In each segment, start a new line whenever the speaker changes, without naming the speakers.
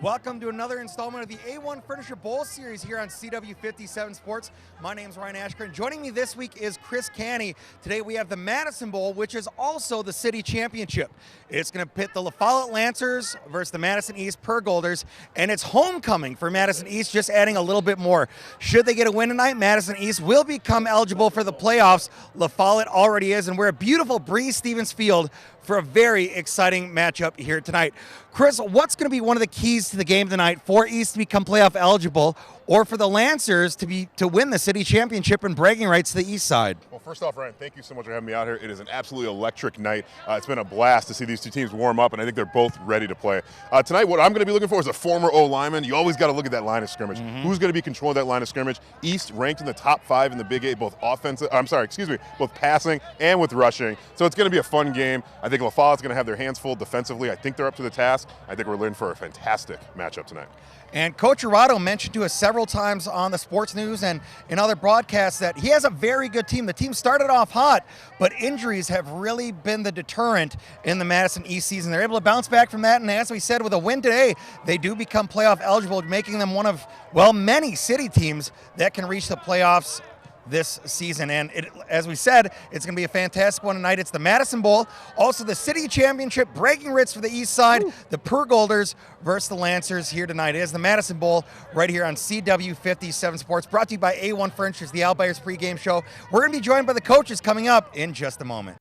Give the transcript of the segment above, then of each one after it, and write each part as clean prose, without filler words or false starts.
Welcome to another installment of the A1 Furniture Bowl Series here on CW57 Sports. My name is Ryan Ashker. Joining me this week is Chris Canny. Today we have the Madison Bowl, which is also the city championship. It's going to pit the La Follette Lancers versus the Madison East Purgolders, and it's homecoming for Madison East, just adding a little bit more. Should they get a win tonight, Madison East will become eligible for the playoffs. La Follette already is, and we're at beautiful Breeze Stevens Field for a very exciting matchup here tonight. Chris, what's going to be one of the keys to the game tonight for East to become playoff eligible, or for the Lancers to win the city championship and bragging rights to the East side?
Well, first off, Ryan, thank you so much for having me out here. It is an absolutely electric night. It's been a blast to see these two teams warm up, and I think they're both ready to play. Tonight, what I'm going to be looking for is a former O-lineman. You always got to look at that line of scrimmage. Who's going to be controlling that line of scrimmage? East ranked in the top 5 in the Big 8, both both passing and with rushing. So it's going to be a fun game. I think La Follette's going to have their hands full defensively. I think they're up to the task. I think we're in for a fantastic matchup tonight.
And Coach Arado mentioned to us several times on the sports news and in other broadcasts that he has a very good team. The team started off hot, but injuries have really been the deterrent in the Madison East season. They're able to bounce back from that, and as we said, with a win today, they do become playoff eligible, making them one of, well, many city teams that can reach the playoffs this season. And as we said, it's going to be a fantastic one tonight. It's the Madison Bowl, also the city championship, bragging rights for the East side, the Purgolders versus the Lancers here tonight. It is the Madison Bowl right here on CW57 Sports, brought to you by A1 Furniture's The Outliers pregame show. We're going to be joined by the coaches coming up in just a moment.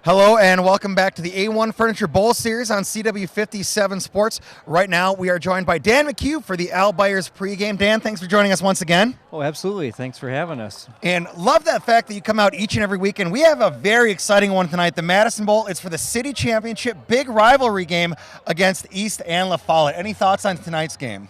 Hello and welcome back to the A1 Furniture Bowl Series on CW57 Sports. Right now we are joined by Dan McHugh for the Al Byers pregame. Dan, thanks for joining us once again.
Oh, absolutely. Thanks for having us.
And love that fact that you come out each and every weekend. We have a very exciting one tonight, the Madison Bowl. It's for the city championship, big rivalry game against East and La Follette. Any thoughts on tonight's game?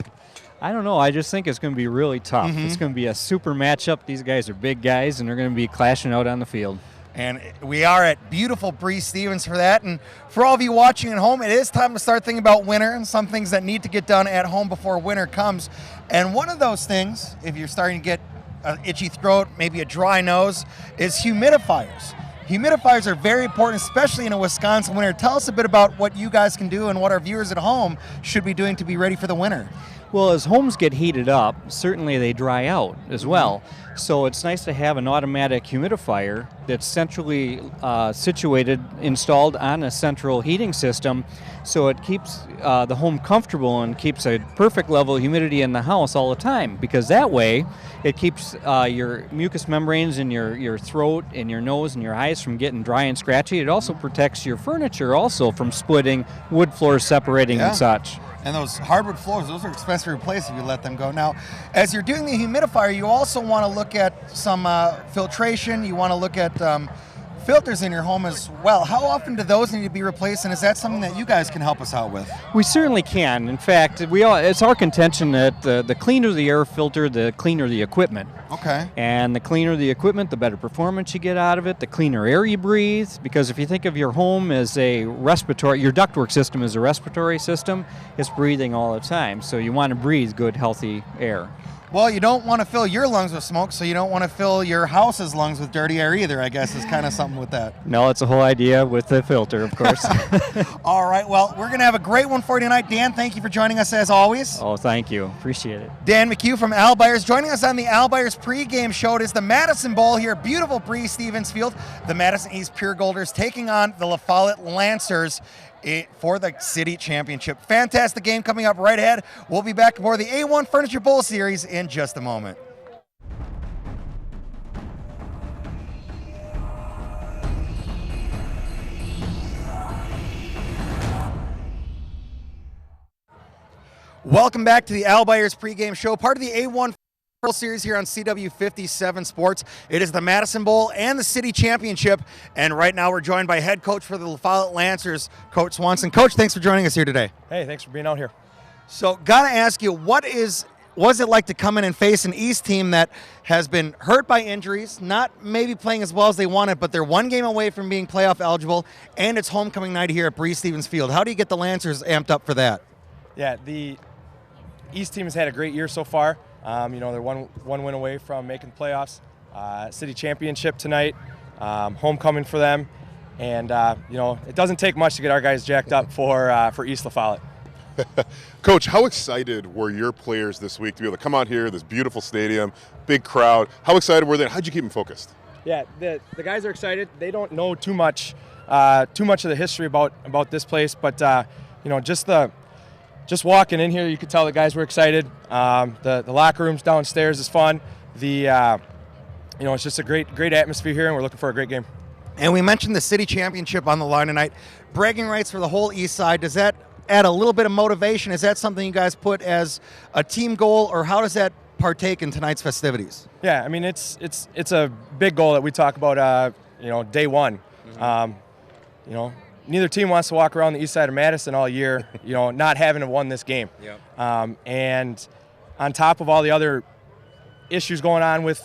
I don't know. I just think it's going to be really tough. It's going to be a super matchup. These guys are big guys, and they're going to be clashing out on the field.
And we are at beautiful Breeze Stevens for that. And for all of you watching at home, it is time to start thinking about winter and some things that need to get done at home before winter comes. And one of those things, if you're starting to get an itchy throat, maybe a dry nose, is humidifiers. Humidifiers are very important, especially in a Wisconsin winter. Tell us a bit about what you guys can do and what our viewers at home should be doing to be ready for the winter.
Well, as homes get heated up, certainly they dry out as well. So it's nice to have an automatic humidifier that's centrally situated, installed on a central heating system, so it keeps the home comfortable and keeps a perfect level of humidity in the house all the time, because that way it keeps your mucous membranes in your throat and your nose and your eyes from getting dry and scratchy. It also protects your furniture also from splitting, wood floors separating and such.
And those hardwood floors, those are expensive to replace if you let them go. Now, as you're doing the humidifier, you also want to look at some filtration. You want to look at filters in your home as well. How often do those need to be replaced, and is that something that you guys can help us out with?
We certainly can. In fact, it's our contention that the cleaner the air filter, the cleaner the equipment.
Okay.
And the cleaner the equipment, the better performance you get out of it, the cleaner air you breathe, because if you think of your home as a respiratory, your ductwork system is a respiratory system, it's breathing all the time. So you want to breathe good, healthy air.
Well, you don't want to fill your lungs with smoke, so you don't want to fill your house's lungs with dirty air either, I guess, is kind of something with that.
No, it's a whole idea with the filter, of course.
All right, well, we're going to have a great one for you tonight. Dan, thank you for joining us as always.
Oh, thank you. Appreciate it.
Dan McHugh from Al Byers joining us on the Al Byers pregame show. It is the Madison Bowl here, beautiful Breeze Stevens Field. The Madison East Purgolders taking on the La Follette Lancers for the city championship. Fantastic game coming up right ahead. We'll be back for the A1 Furniture Bowl Series in just a moment. Welcome back to the Al Byers pregame show, part of the A1 Series here on CW57 Sports. It is the Madison Bowl and the city championship, and right now we're joined by head coach for the La Follette Lancers, Coach Swanson. Coach, thanks for joining us here today.
Hey, thanks for being out here.
So, gotta ask you, what was it like to come in and face an East team that has been hurt by injuries, not maybe playing as well as they wanted, but they're one game away from being playoff eligible, and it's homecoming night here at Breeze Stevens Field. How do you get the Lancers amped up for that?
Yeah, the East team has had a great year so far. They're one win away from making the playoffs. City championship tonight, homecoming for them, and it doesn't take much to get our guys jacked up for East La Follette.
Coach, how excited were your players this week to be able to come out here, this beautiful stadium, big crowd? How excited were they? How'd you keep them focused?
Yeah, the guys are excited. They don't know too much of the history about this place, but just walking in here, you could tell the guys were excited. The locker rooms downstairs is fun. It's just a great atmosphere here, and we're looking for a great game.
And we mentioned the city championship on the line tonight. Bragging rights for the whole East Side. Does that add a little bit of motivation? Is that something you guys put as a team goal, or how does that partake in tonight's festivities?
Yeah, I mean it's a big goal that we talk about. Day one.
Mm-hmm.
Neither team wants to walk around the east side of Madison all year, not having won this game.
Yep.
And on top of all the other issues going on with,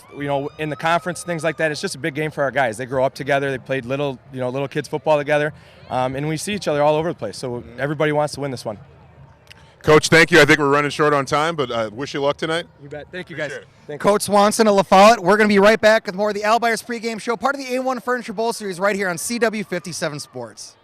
in the conference, things like that, it's just a big game for our guys. They grow up together. They played little kids football together, and we see each other all over the place. So everybody wants to win this one.
Coach, thank you. I think we're running short on time, but wish you luck tonight.
You bet. Thank you, guys. Thank
Coach Swanson of La Follette. We're going to be right back with more of the Al Byers pregame show, part of the A1 Furniture Bowl series right here on CW 57 Sports.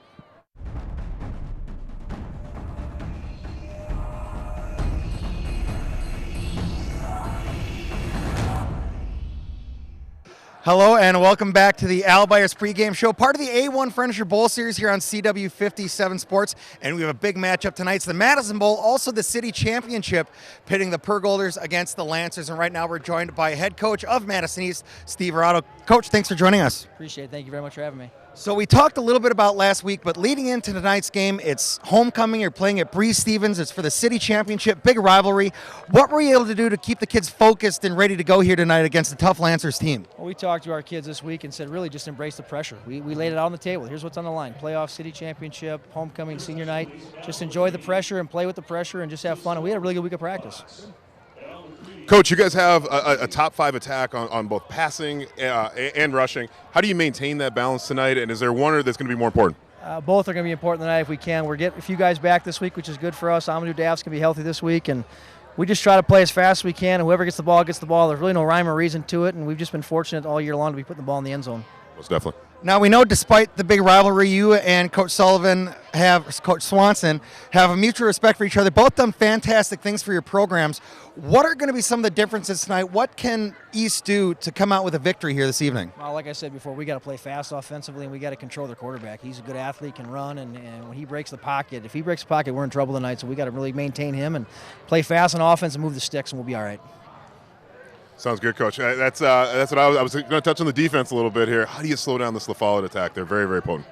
Hello and welcome back to the Al Byers pregame show, part of the A1 Furniture Bowl series here on CW 57 Sports. And we have a big matchup tonight. It's the Madison Bowl, also the city championship, pitting the Pergolders against the Lancers. And right now we're joined by head coach of Madison East, Steve Arado. Coach, thanks for joining us.
Appreciate it. Thank you very much for having me.
So we talked a little bit about last week, but leading into tonight's game, it's homecoming. You're playing at Breeze Stevens. It's for the city championship, big rivalry. What were you able to do to keep the kids focused and ready to go here tonight against the tough Lancers team?
Well, we talked to our kids this week and said really just embrace the pressure. We laid it out on the table. Here's what's on the line. Playoff, city championship, homecoming, senior night. Just enjoy the pressure and play with the pressure and just have fun. And we had a really good week of practice.
Coach, you guys have a top 5 attack on both passing and rushing. How do you maintain that balance tonight, and is there one that's going to be more important?
Both are going to be important tonight if we can. We're getting a few guys back this week, which is good for us. Amadou Daff's going to be healthy this week, and we just try to play as fast as we can. Whoever gets the ball gets the ball. There's really no rhyme or reason to it, and we've just been fortunate all year long to be putting the ball in the end zone.
Most definitely.
Now, we know despite the big rivalry, you and Coach Coach Swanson have a mutual respect for each other. Both done fantastic things for your programs. What are going to be some of the differences tonight? What can East do to come out with a victory here this evening?
Well, like I said before, we got to play fast offensively, and we got to control their quarterback. He's a good athlete, can run, and when he breaks the pocket, if he breaks the pocket, we're in trouble tonight, so we got to really maintain him and play fast on offense and move the sticks, and we'll be all right.
Sounds good, Coach. That's what I was going to touch on the defense a little bit here. How do you slow down this La Follette attack? They're very, very potent.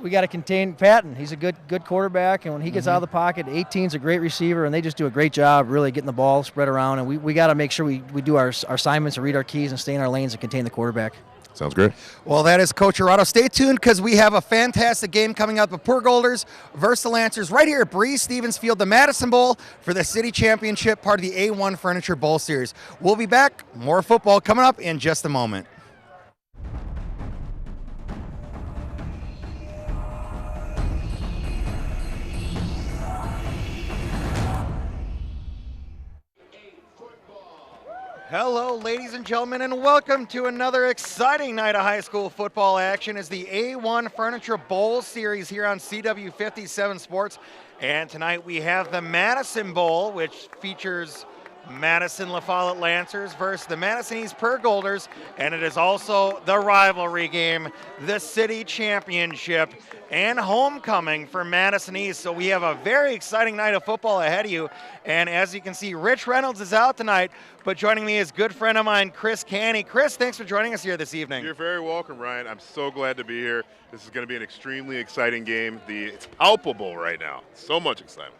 We got to contain Patton. He's a good quarterback, and when he gets out of the pocket, 18's a great receiver, and they just do a great job really getting the ball spread around, and we got to make sure we do our assignments and read our keys and stay in our lanes and contain the quarterback.
Sounds great.
Well, that is Coach Arado. Stay tuned because we have a fantastic game coming up. The Pergolders versus the Lancers right here at Breeze Stevens Field, the Madison Bowl for the city championship, part of the A1 Furniture Bowl series. We'll be back. More football coming up in just a moment. Hello, ladies and gentlemen, and welcome to another exciting night of high school football action as the A1 Furniture Bowl series here on CW 57 Sports. And tonight we have the Madison Bowl, which features Madison La Follette Lancers versus the Madison East Pergolders, and it is also the rivalry game, the city championship and homecoming for Madison East. So we have a very exciting night of football ahead of you. And as you can see, Rich Reynolds is out tonight, but joining me is good friend of mine, Chris Canny. Chris, thanks for joining us here this evening.
You're very welcome, Ryan. I'm so glad to be here. This is going to be an extremely exciting game. It's palpable right now. So much excitement.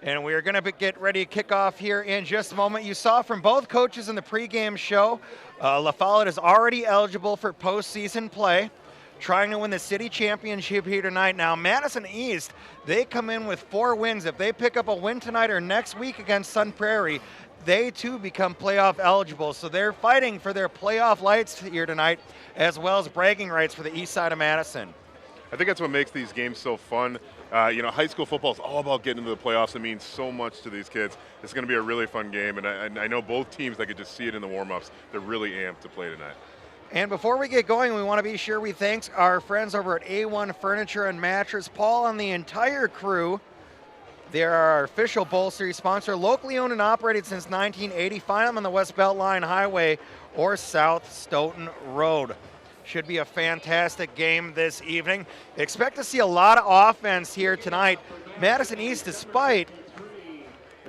And we are going to get ready to kick off here in just a moment. You saw from both coaches in the pregame show, La Follette is already eligible for postseason play, trying to win the city championship here tonight. Now, Madison East, they come in with 4 wins. If they pick up a win tonight or next week against Sun Prairie, they too become playoff eligible. So they're fighting for their playoff lights here tonight, as well as bragging rights for the east side of Madison.
I think that's what makes these games so fun. High school football is all about getting into the playoffs. It means so much to these kids. It's going to be a really fun game, and I know both teams, I could just see it in the warm-ups. They're really amped to play tonight.
And before we get going, we want to be sure we thank our friends over at A1 Furniture and Mattress, Paul and the entire crew. They are our official Bowl Series sponsor, locally owned and operated since 1980. Find them on the West Beltline Highway or South Stoughton Road. Should be a fantastic game this evening. Expect to see a lot of offense here tonight. Madison East, despite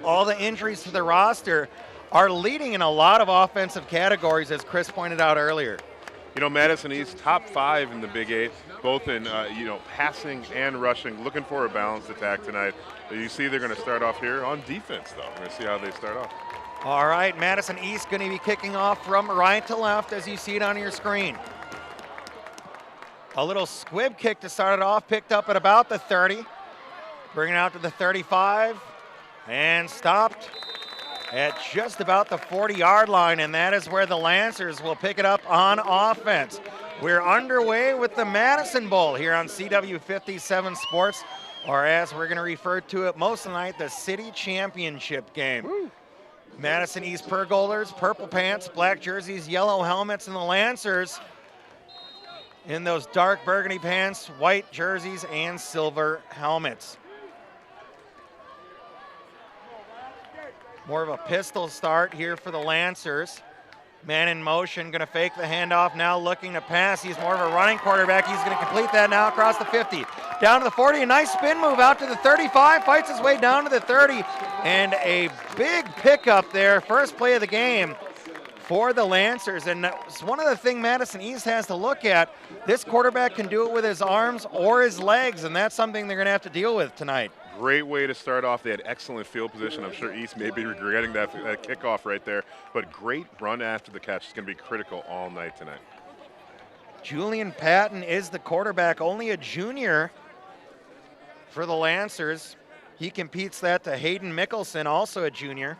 all the injuries to the roster, are leading in a lot of offensive categories, as Chris pointed out earlier.
Madison East, top 5 in the Big 8, both in, passing and rushing, looking for a balanced attack tonight. You see they're going to start off here on defense, though. We're going to see how they start off.
All right, Madison East going to be kicking off from right to left as you see it on your screen. A little squib kick to start it off, picked up at about the 30. Bringing it out to the 35 and stopped at just about the 40-yard line, and that is where the Lancers will pick it up on offense. We're underway with the Madison Bowl here on CW 57 Sports, or as we're going to refer to it most of the night, the City Championship game. Woo. Madison East Pergolders, purple pants, black jerseys, yellow helmets, and the Lancers in those dark burgundy pants, white jerseys, and silver helmets. More of a pistol start here for the Lancers. Man in motion, going to fake the handoff, now looking to pass. He's more of a running quarterback. He's going to complete that now across the 50. Down to the 40, a nice spin move out to the 35, fights his way down to the 30, and a big pickup there. First play of the game for the Lancers, and that's one of the things Madison East has to look at. This quarterback can do it with his arms or his legs, and that's something they're going to have to deal with tonight.
Great way to start off. They had excellent field position. I'm sure East may be regretting that kickoff right there, but great run after the catch. It's going to be critical all night tonight.
Julian Patton is the quarterback, only a junior for the Lancers. He competes that to Hayden Mickelson, also a junior.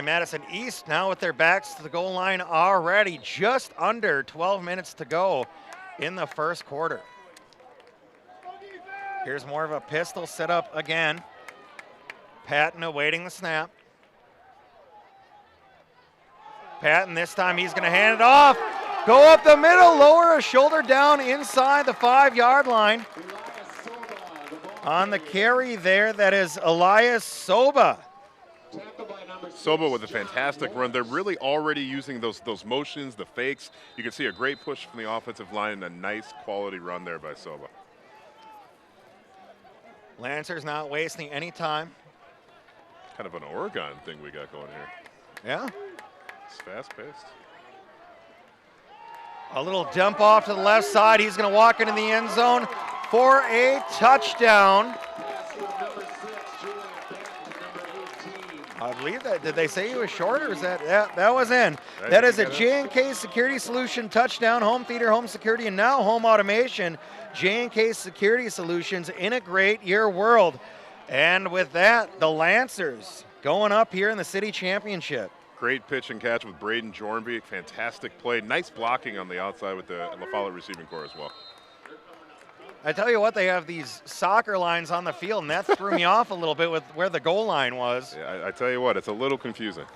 Madison East now with their backs to the goal line already. Just under 12 minutes to go in the first quarter. Here's more of a pistol setup again. Patton awaiting the snap. Patton this time, he's going to hand it off. Go up the middle, lower a shoulder down inside the 5-yard line. On the carry there, that is Elias Soba.
Soba with a fantastic run. They're really already using those motions, the fakes. You can see a great push from the offensive line and a nice quality run there by Soba.
Lancers not wasting any time.
Kind of an Oregon thing we got going here.
Yeah.
It's fast-paced.
A little dump off to the left side. He's going to walk into the end zone for a touchdown. I believe that. Did they say he was short, or is that? Yeah, that was in. That is a J&K Security Solution touchdown. Home theater, home security, and now home automation. J&K Security Solutions, integrate your world. And with that, the Lancers going up here in the city championship.
Great pitch and catch with Braden Jornby. Fantastic play. Nice blocking on the outside with the La Follette receiving corps as well.
I tell you what, they have these soccer lines on the field, and that threw me off a little bit with where the goal line was.
Yeah, I tell you what, it's a little confusing.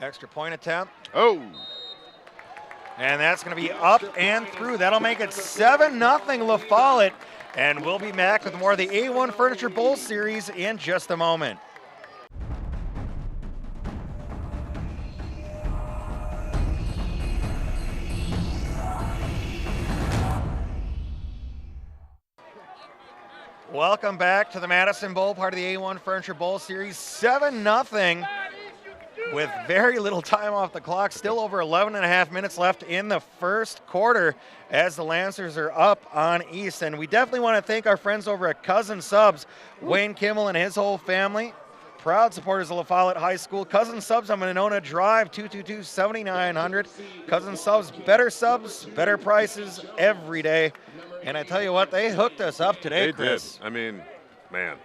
Extra point attempt.
Oh!
And that's going to be up and through. That'll make it 7-0 La Follette. And we'll be back with more of the A1 Furniture Bowl Series in just a moment. Welcome back to the Madison Bowl, part of the A1 Furniture Bowl Series. 7-0 with very little time off the clock. Still over 11 and a half minutes left in the first quarter as the Lancers are up on East. And we definitely want to thank our friends over at Cousin Subs, Wayne Kimmel and his whole family. Proud supporters of La Follette High School. Cousin Subs on Monona Drive, 222-7900. Cousin Subs, better prices every day. And I tell you what, they hooked us up today,
They
Chris.
did. I mean, man,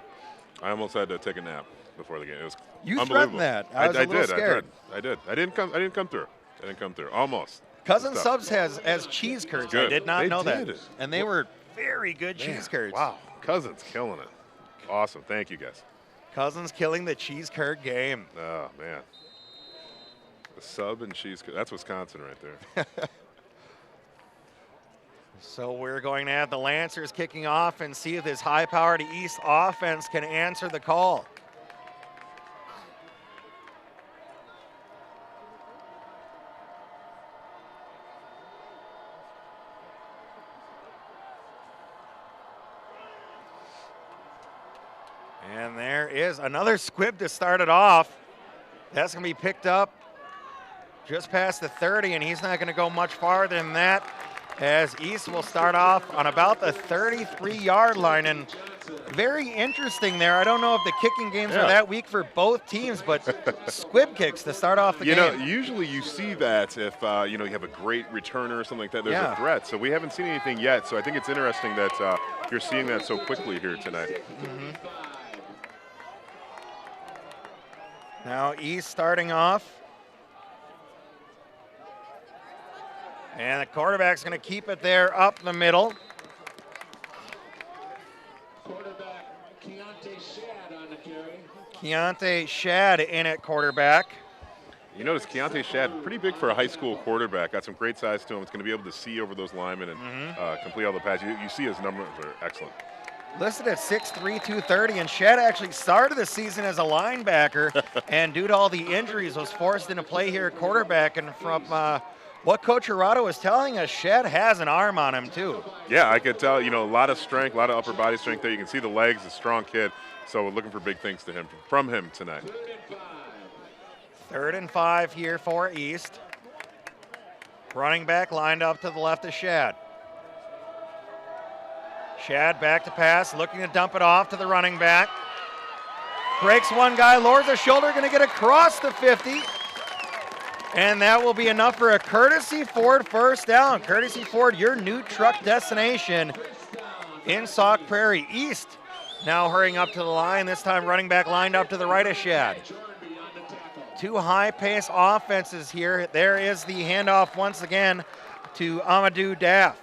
I almost had to take a nap. before the game. It was
You
unbelievable.
threatened that. I was a little scared.
I did. I didn't come through. I didn't come through. Almost.
Cousin
Tough.
Subs has cheese curds. I
Good.
did not
They
know
did.
that. And they were very good cheese curds.
Wow. Cousins killing it. Awesome. Thank you, guys.
Cousins killing the cheese curd game.
Oh, man. The sub and cheese curd. That's Wisconsin right there.
So we're going to have the Lancers kicking off and see if this high-powered East offense can answer the call. And there is another squib to start it off. That's going to be picked up just past the 30, and he's not going to go much farther than that, as East will start off on about the 33-yard line. And very interesting there. I don't know if the kicking games are that weak for both teams, but squib kicks to start off the game.
You know, usually you see that if you have a great returner or something like that, there's a threat. So we haven't seen anything yet. So I think it's interesting that you're seeing that so quickly here tonight.
Mm-hmm. Now East starting off. And the quarterback's going to keep it there up the middle.
Quarterback Keontae Shad on the carry.
Keontae Shad in at quarterback.
You notice Keontae Shad, pretty big for a high school quarterback. Got some great size to him. It's going to be able to see over those linemen and complete all the passes. You see his numbers are excellent.
Listed at 6'3", 230, and Shad actually started the season as a linebacker, and due to all the injuries, was forced into play here at quarterback. And from what Coach Hirado was telling us, Shad has an arm on him too.
Yeah, I could tell. A lot of strength, a lot of upper body strength there. You can see the legs, a strong kid. So we're looking for big things from him tonight.
3rd and 5 here for East. Running back lined up to the left of Shad. Shad back to pass, looking to dump it off to the running back. Breaks one guy, lowers the shoulder, going to get across the 50. And that will be enough for a Courtesy Ford first down. Courtesy Ford, your new truck destination in Sauk Prairie. East now hurrying up to the line, this time running back lined up to the right of Shad. Two high-pace offenses here. There is the handoff once again to Amadou Daff.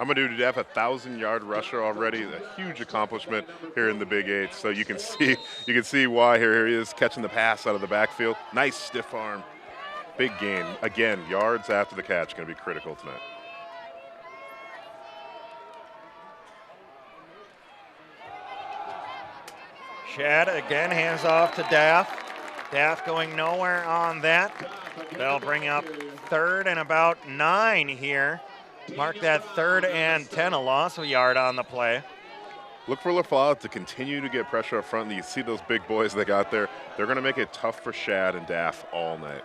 Amadou Daff, a 1,000-yard rusher already, a huge accomplishment here in the Big 8. So you can see why here he is catching the pass out of the backfield. Nice stiff arm, big gain. Again, yards after the catch going to be critical tonight.
Shad again hands off to Daff. Daff going nowhere on that. They'll bring up 3rd and about 9 here. Mark that 3rd and 10, a loss of a yard on the play.
Look for LaFleur to continue to get pressure up front. You see those big boys they got there. They're going to make it tough for Shad and Daff all night.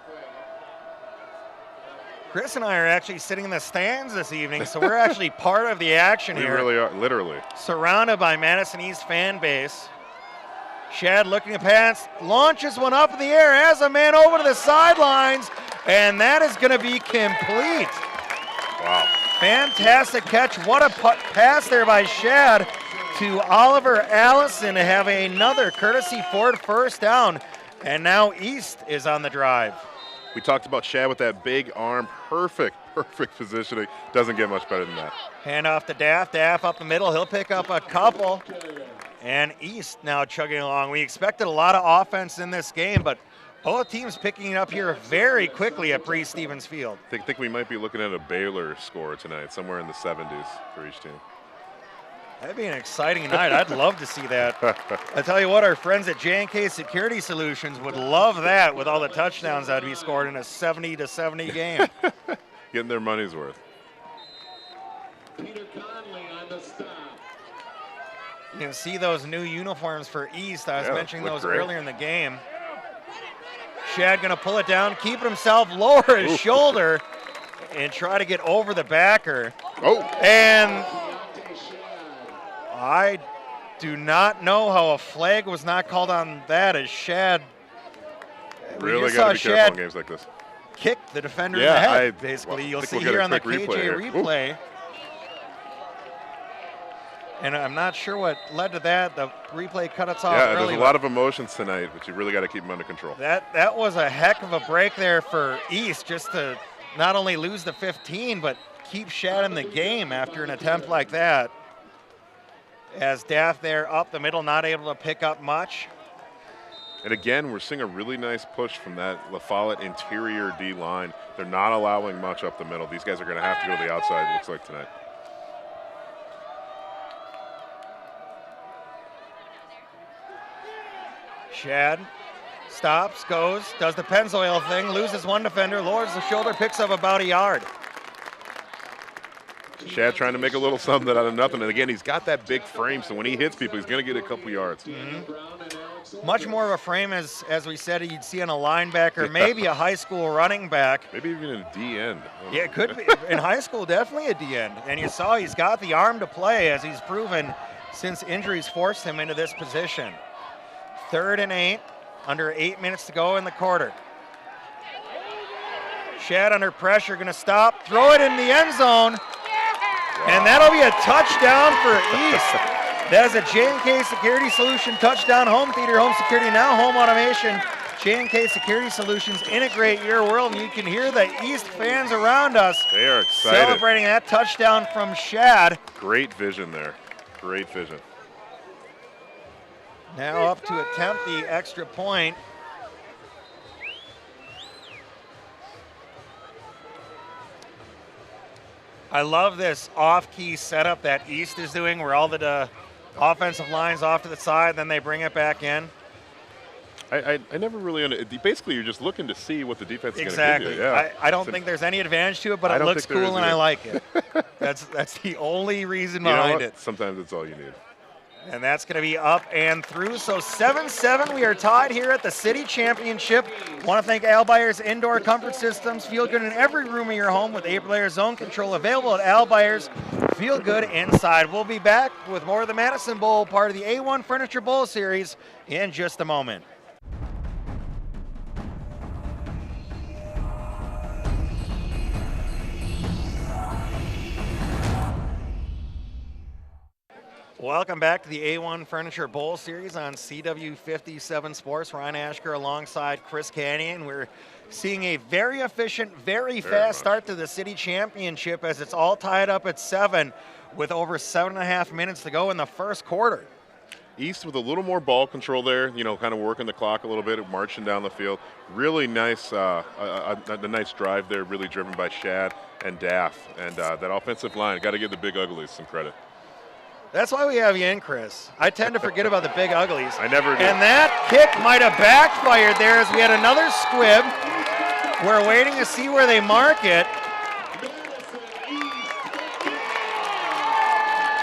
Chris and I are actually sitting in the stands this evening, so we're actually part of the action here.
We really are, literally.
Surrounded by Madison East fan base. Shad looking to pass, launches one up in the air, has a man over to the sidelines, and that is going to be complete.
Wow.
Fantastic catch. What a pass there by Shad to Oliver Allison to have another Courtesy Ford first down. And now East is on the drive.
We talked about Shad with that big arm. Perfect positioning. Doesn't get much better than that.
Hand off to Daff. Daff up the middle. He'll pick up a couple. And East now chugging along. We expected a lot of offense in this game, but both teams picking it up here very quickly at Breese-Stevens Field.
I think we might be looking at a Baylor score tonight, somewhere in the 70s for each team.
That'd be an exciting night. I'd love to see that. I tell you what, our friends at J&K Security Solutions would love that with all the touchdowns that would be scored in a 70-70 game.
Getting their money's worth.
Peter Conley on the stop.
You can see those new uniforms for East. I was mentioning those earlier in the game. Shad going to pull it down, keep himself, lower his shoulder, and try to get over the backer.
Oh!
And I do not know how a flag was not called on that, as Shad
Really got to be careful in games like this.
Kicked the defender in the head, basically.
Well,
You'll see
we'll
here on the
quick
KJ replay. And I'm not sure what led to that. The replay cut us off
Yeah,
early.
there's a lot of emotions tonight, but you really got to keep them under control.
That was a heck of a break there for East, just to not only lose the 15, but keep Shad in the game after an attempt like that. As Daff there up the middle, not able to pick up much.
And again, we're seeing a really nice push from that La Follette interior D line. They're not allowing much up the middle. These guys are going to have to go to the outside, it looks like, tonight.
Shad stops, goes, does the Pennzoil thing, loses one defender, lowers the shoulder, picks up about a yard.
Shad trying to make a little something out of nothing. And again, he's got that big frame, so when he hits people, he's going to get a couple yards.
Much more of a frame, as we said, you'd see on a linebacker, maybe a high school running back.
Maybe even a D end.
Yeah, it could be. In high school, definitely a D end. And you saw he's got the arm to play, as he's proven since injuries forced him into this position. 3rd and 8, under 8 minutes to go in the quarter. Shad under pressure, going to stop, throw it in the end zone, and that'll be a touchdown for East. That is a J&K Security Solution touchdown. Home theater, home security, now home automation. J&K Security Solutions, integrate your world, and you can hear the East fans around us.
They are excited.
Celebrating that touchdown from Shad.
Great vision there. Great vision.
Now up to attempt the extra point. I love this off-key setup that East is doing, where all the offensive line's off to the side, then they bring it back in.
I never really basically you're just looking to see what the defense is
Exactly.
going to give you. Yeah.
I don't think there's any advantage to it, but it looks cool and I like it. That's the only reason behind it.
Sometimes it's all you need.
And that's going to be up and through. So 7-7, we are tied here at the City Championship. Want to thank Al Byers Indoor Comfort Systems. Feel good in every room of your home with 8-player zone control available at Al Byers. Feel good inside. We'll be back with more of the Madison Bowl, part of the A1 Furniture Bowl series, in just a moment. Welcome back to the A1 Furniture Bowl series on CW57 Sports. Ryan Ashker alongside Chris Canyon. We're seeing a very efficient, very fast start to the City Championship, as it's all tied up at 7 with over 7.5 minutes to go in the first quarter.
East with a little more ball control there, kind of working the clock a little bit, marching down the field. Really nice, a nice drive there, really driven by Shad and Daff. And that offensive line, got to give the big uglies some credit.
That's why we have you in, Chris. I tend to forget about the big uglies.
I never do.
And that kick might have backfired there, as we had another squib. We're waiting to see where they mark it.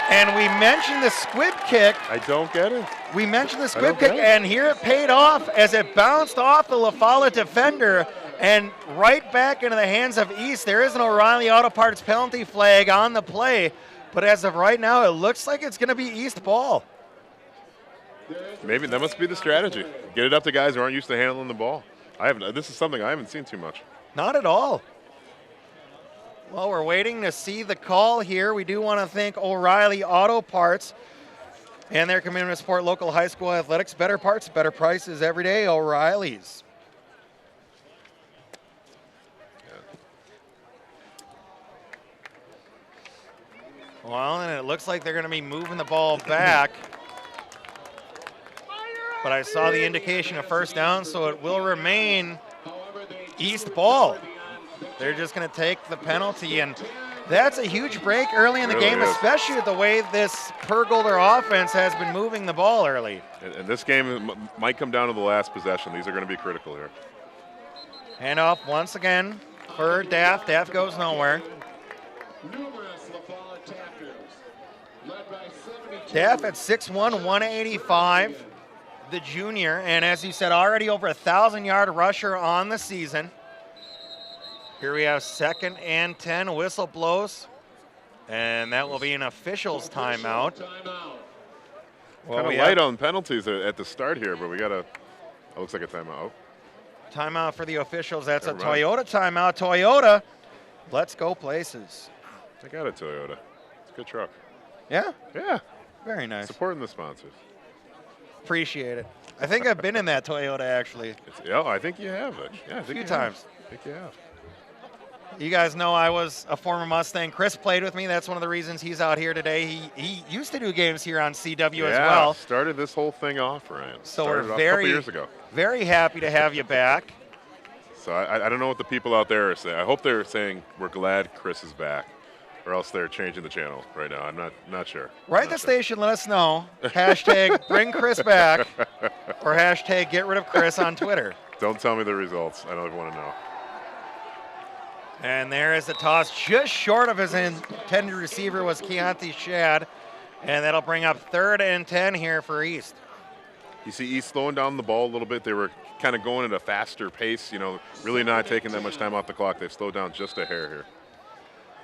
And we mentioned the squib kick.
I don't get it.
We mentioned the squib kick, and here it paid off as it bounced off the La Follette defender and right back into the hands of East. There is an O'Reilly Auto Parts penalty flag on the play. But as of right now, it looks like it's going to be East ball.
Maybe that must be the strategy. Get it up to guys who aren't used to handling the ball. This is something I haven't seen too much.
Not at all. Well, we're waiting to see the call here. We do want to thank O'Reilly Auto Parts and their commitment to support local high school athletics. Better parts, better prices every day. O'Reilly's. Well, and it looks like they're going to be moving the ball back. But I saw the indication of first down, so it will remain East ball. They're just going to take the penalty, and that's a huge break early in the game, especially with the way this Pergolder offense has been moving the ball early.
And this game might come down to the last possession. These are going to be critical here.
Handoff once again for Daff. Daff goes nowhere. Daff at 6'1", 185, the junior, and as you said, already over 1,000-yard rusher on the season. Here we have 2nd and 10, whistle blows, and that will be an official's timeout.
Well, kind of light on penalties at the start here, but we got looks like a timeout.
Timeout for the officials. That's a Toyota timeout. Toyota, let's go places.
I got a Toyota. It's a good truck.
Yeah?
Yeah.
Very nice.
Supporting the sponsors.
Appreciate it. I think I've been in that Toyota actually.
I think you have. Yeah, I think
few
you
times.
Have. I think you have.
You guys know I was a former Mustang. Chris played with me. That's one of the reasons he's out here today. He used to do games here on CW as well.
Started this whole thing off, Ryan.
So
started
we're
a couple years ago.
very happy to have you back.
So I don't know what the people out there are saying. I hope they're saying we're glad Chris is back, or else they're changing the channel right now. I'm not sure.
Write the station, let us know. Hashtag bring Chris back, or hashtag get rid of Chris on Twitter.
Don't tell me the results. I don't even want to know.
And there is the toss, just short of his intended receiver was Keontae Shad, and that'll bring up 3rd and 10 here for East.
You see East slowing down the ball a little bit. They were kind of going at a faster pace, really not taking that much time off the clock. They've slowed down just a hair here.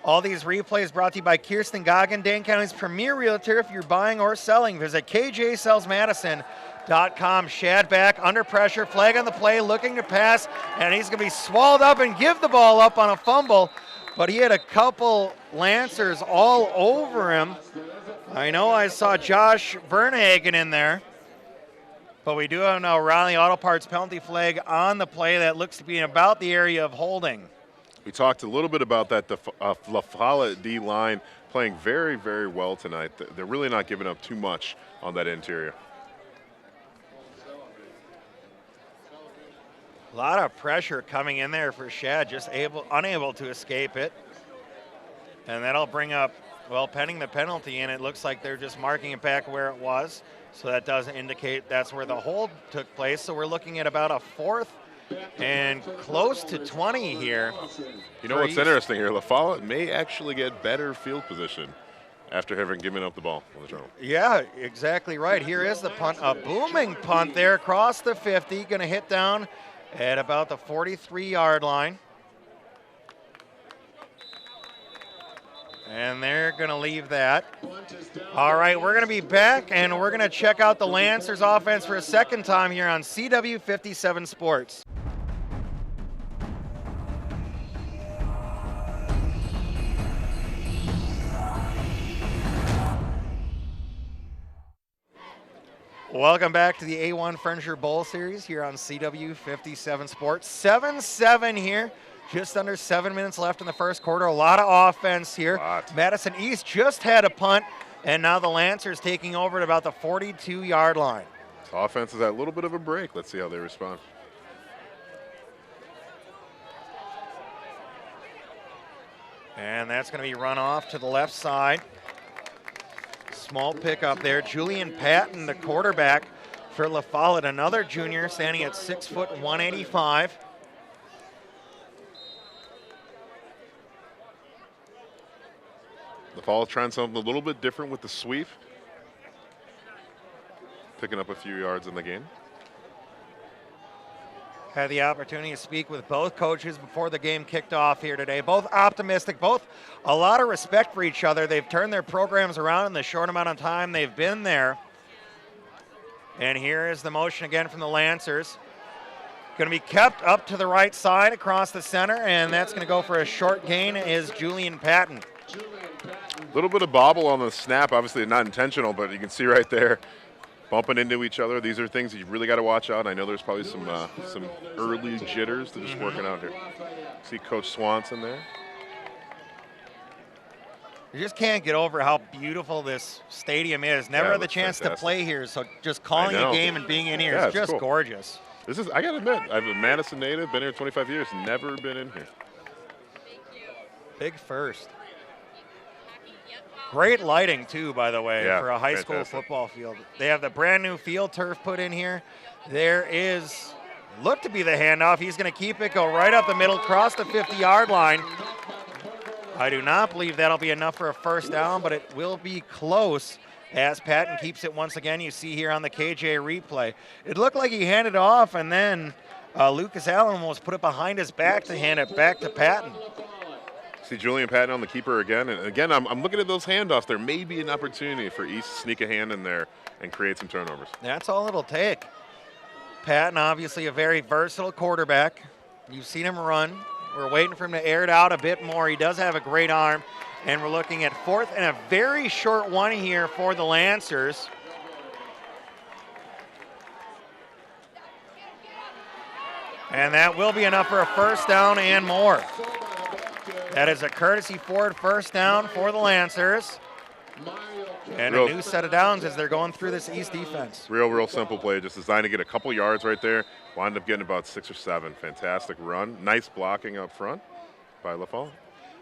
All these replays brought to you by Kirsten Goggin, Dane County's premier realtor. If you're buying or selling, visit kjsellsmadison.com. Shad back, under pressure, flag on the play, looking to pass, and he's going to be swallowed up and give the ball up on a fumble. But he had a couple Lancers all over him. I know I saw Josh Vernhagen in there. But we do have now Riley Auto Parts penalty flag on the play that looks to be in about the area of holding.
We talked a little bit about that. The La Follette D line playing very, very well tonight. They're really not giving up too much on that interior.
A lot of pressure coming in there for Shad, just unable to escape it. And that'll bring up, pending the penalty, and it looks like they're just marking it back where it was. So that does indicate that's where the hold took place. So we're looking at about a 4th and close to 20 here.
You know what's interesting here? La Follette may actually get better field position after having given up the ball on the turnover.
Yeah, exactly right. Here is the punt, a booming punt there across the 50, going to hit down at about the 43-yard line. And they're going to leave that. All right, we're going to be back, and we're going to check out the Lancers offense for a second time here on CW 57 Sports. Welcome back to the A1 Furniture Bowl Series here on CW 57 Sports. 7-7 here. Just under 7 minutes left in the first quarter. A lot of offense here. Madison East just had a punt, and now the Lancers taking over at about the 42-yard line.
So offense is at a little bit of a break. Let's see how they respond.
And that's going to be run off to the left side. Small pickup there. Julian Patton, the quarterback for La Follette, another junior, standing at 6 foot 185.
La Follette trying something a little bit different with the sweep. Picking up a few yards in the game.
Had the opportunity to speak with both coaches before the game kicked off here today. Both optimistic, both a lot of respect for each other. They've turned their programs around in the short amount of time they've been there. And here is the motion again from the Lancers. Going to be kept up to the right side across the center, and that's going to go for a short gain is Julian Patton.
A little bit of bobble on the snap, obviously not intentional, but you can see right there, bumping into each other. These are things you really got to watch out. I know there's probably some early jitters. They're just working out here. See Coach Swanson there.
You just can't get over how beautiful this stadium is. Never had the chance to play here, so just calling a game and being in here is just gorgeous.
This is, I got to admit, I'm a Madison native, been here 25 years, never been in here.
Big first. Great lighting, too, by the way, for a high school football field. They have the brand-new field turf put in here. There is, look to be the handoff. He's going to keep it, go right up the middle, cross the 50-yard line. I do not believe that'll be enough for a first down, but it will be close as Patton keeps it once again. You see here on the KJ replay. It looked like he handed off, and then Lucas Allen almost put it behind his back to hand it back to Patton.
See Julian Patton on the keeper again. And again, I'm looking at those handoffs. There may be an opportunity for East to sneak a hand in there and create some turnovers.
That's all it'll take. Patton, obviously a very versatile quarterback. You've seen him run. We're waiting for him to air it out a bit more. He does have a great arm. And we're looking at fourth and a very short one here for the Lancers. And that will be enough for a first down and more. That is a courtesy Ford first down for the Lancers. And a new set of downs as they're going through this East defense.
Real simple play, just designed to get a couple yards right there. Wound up getting about 6 or 7. Fantastic run. Nice blocking up front by LaFollette.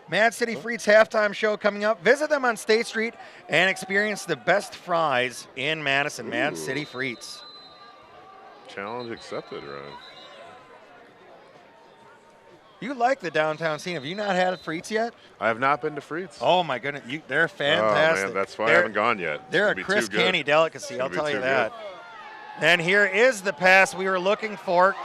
Mad City Frites halftime show coming up. Visit them on State Street and experience the best fries in Madison. Mad City Frites.
Challenge accepted, Ryan.
You like the downtown scene. Have you not had Frites yet?
I have not been to Frites.
Oh, my goodness. They're fantastic.
Oh, man, that's why I haven't gone yet.
They're a Chris Canny delicacy, I'll tell you that. And here is the pass we were looking for.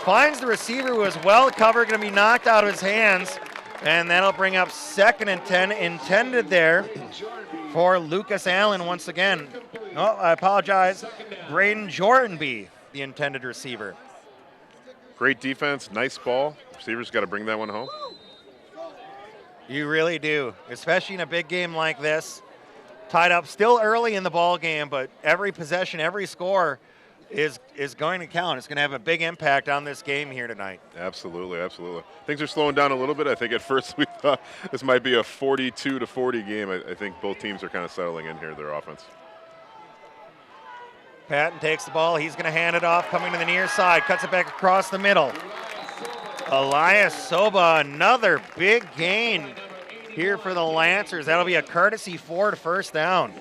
Finds the receiver who is well covered, going to be knocked out of his hands. And that'll bring up 2nd and 10 intended there for Lucas Allen once again. Oh, I apologize. Braden Jordanby, the intended receiver.
Great defense, nice ball. Receivers got to bring that one home.
You really do, especially in a big game like this. Tied up still early in the ball game, but every possession, every score is going to count. It's going to have a big impact on this game here tonight.
Absolutely. Things are slowing down a little bit. I think at first we thought this might be a 42-40 game. I think both teams are kind of settling in here, their offense.
Patton takes the ball. He's going to hand it off, coming to the near side, cuts it back across the middle. Elias Soba, another big gain here for the Lancers. That'll be a courtesy Ford first down.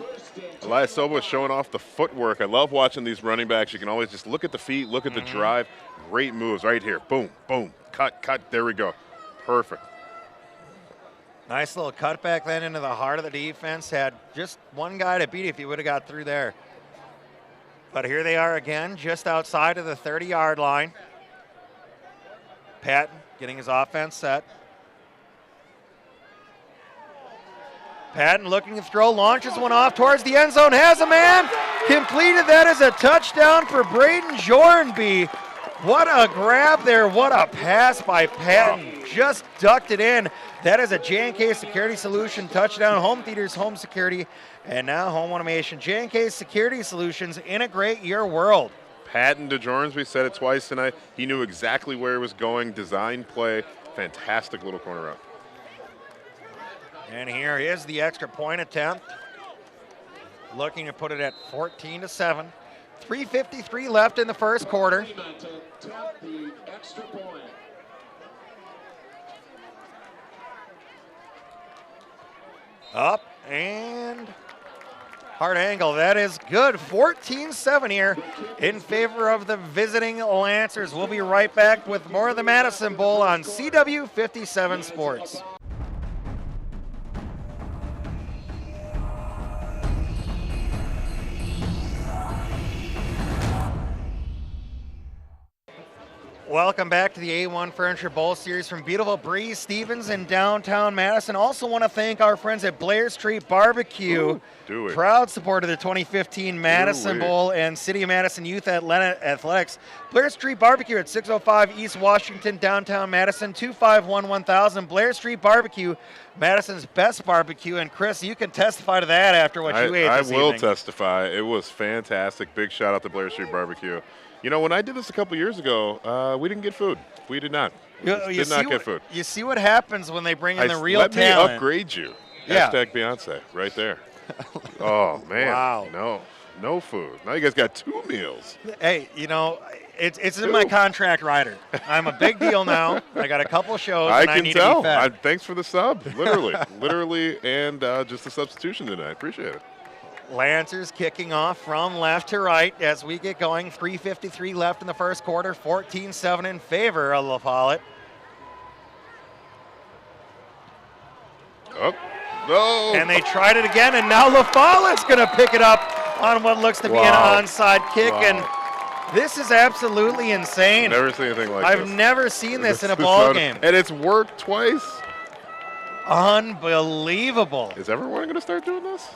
Elias Soba is showing off the footwork. I love watching these running backs. You can always just look at the feet, look at the drive. Great moves right here. Boom, boom, cut. There we go. Perfect.
Nice little cutback then into the heart of the defense. Had just one guy to beat if he would have got through there. But here they are again, just outside of the 30-yard line. Patton getting his offense set. Patton looking to throw, launches one off towards the end zone, has a man, completed. That is a touchdown for Braden Jordanby. What a grab there, what a pass by Patton, just ducked it in. That is a J&K Security Solution touchdown. Home Theaters, Home Security, and now Home Automation. J&K Security Solutions, integrate your world.
Patton to Jornsby said it twice tonight. He knew exactly where he was going, design play, fantastic little corner route.
And here is the extra point attempt. Looking to put it at 14-7. 3:53 left in the first quarter. Up and hard angle. That is good. 14-7 here in favor of the visiting Lancers. We'll be right back with more of the Madison Bowl on CW 57 Sports. Welcome back to the A1 Furniture Bowl Series from beautiful Bree Stevens in downtown Madison. Also want to thank our friends at Blair Street Barbecue. Proud supporter of the 2015 Madison Bowl and City of Madison Youth Athletics. Blair Street Barbecue at 605 East Washington, downtown Madison, 251-1000. Blair Street Barbecue, Madison's best barbecue. And Chris, you can testify to that after what you ate this evening.
I will testify. It was fantastic. Big shout out to Blair Street Barbecue. You know, when I did this a couple years ago, we didn't get food. We did not. Did not get food.
You see what happens when they bring in the real talent.
Let me upgrade you. Yeah. Hashtag Beyonce, right there. Oh, man.
Wow.
No food. Now you guys got 2 meals.
Hey, you know, it's in my contract rider. I'm a big deal now. I got a couple shows and I need to be fed.
Thanks for the sub, literally. Literally, and just the substitution tonight. Appreciate it.
Lancers kicking off from left to right as we get going. 3:53 left in the first quarter. 14-7 in favor of LaFollette.
Oh, no.
And they tried it again, and now LaFollette's going to pick it up on what looks to be an onside kick. And this is absolutely insane.
Never seen anything like
this.
this.
I've never seen this in a ball game.
And it's worked twice.
Unbelievable.
Is everyone going to start doing this?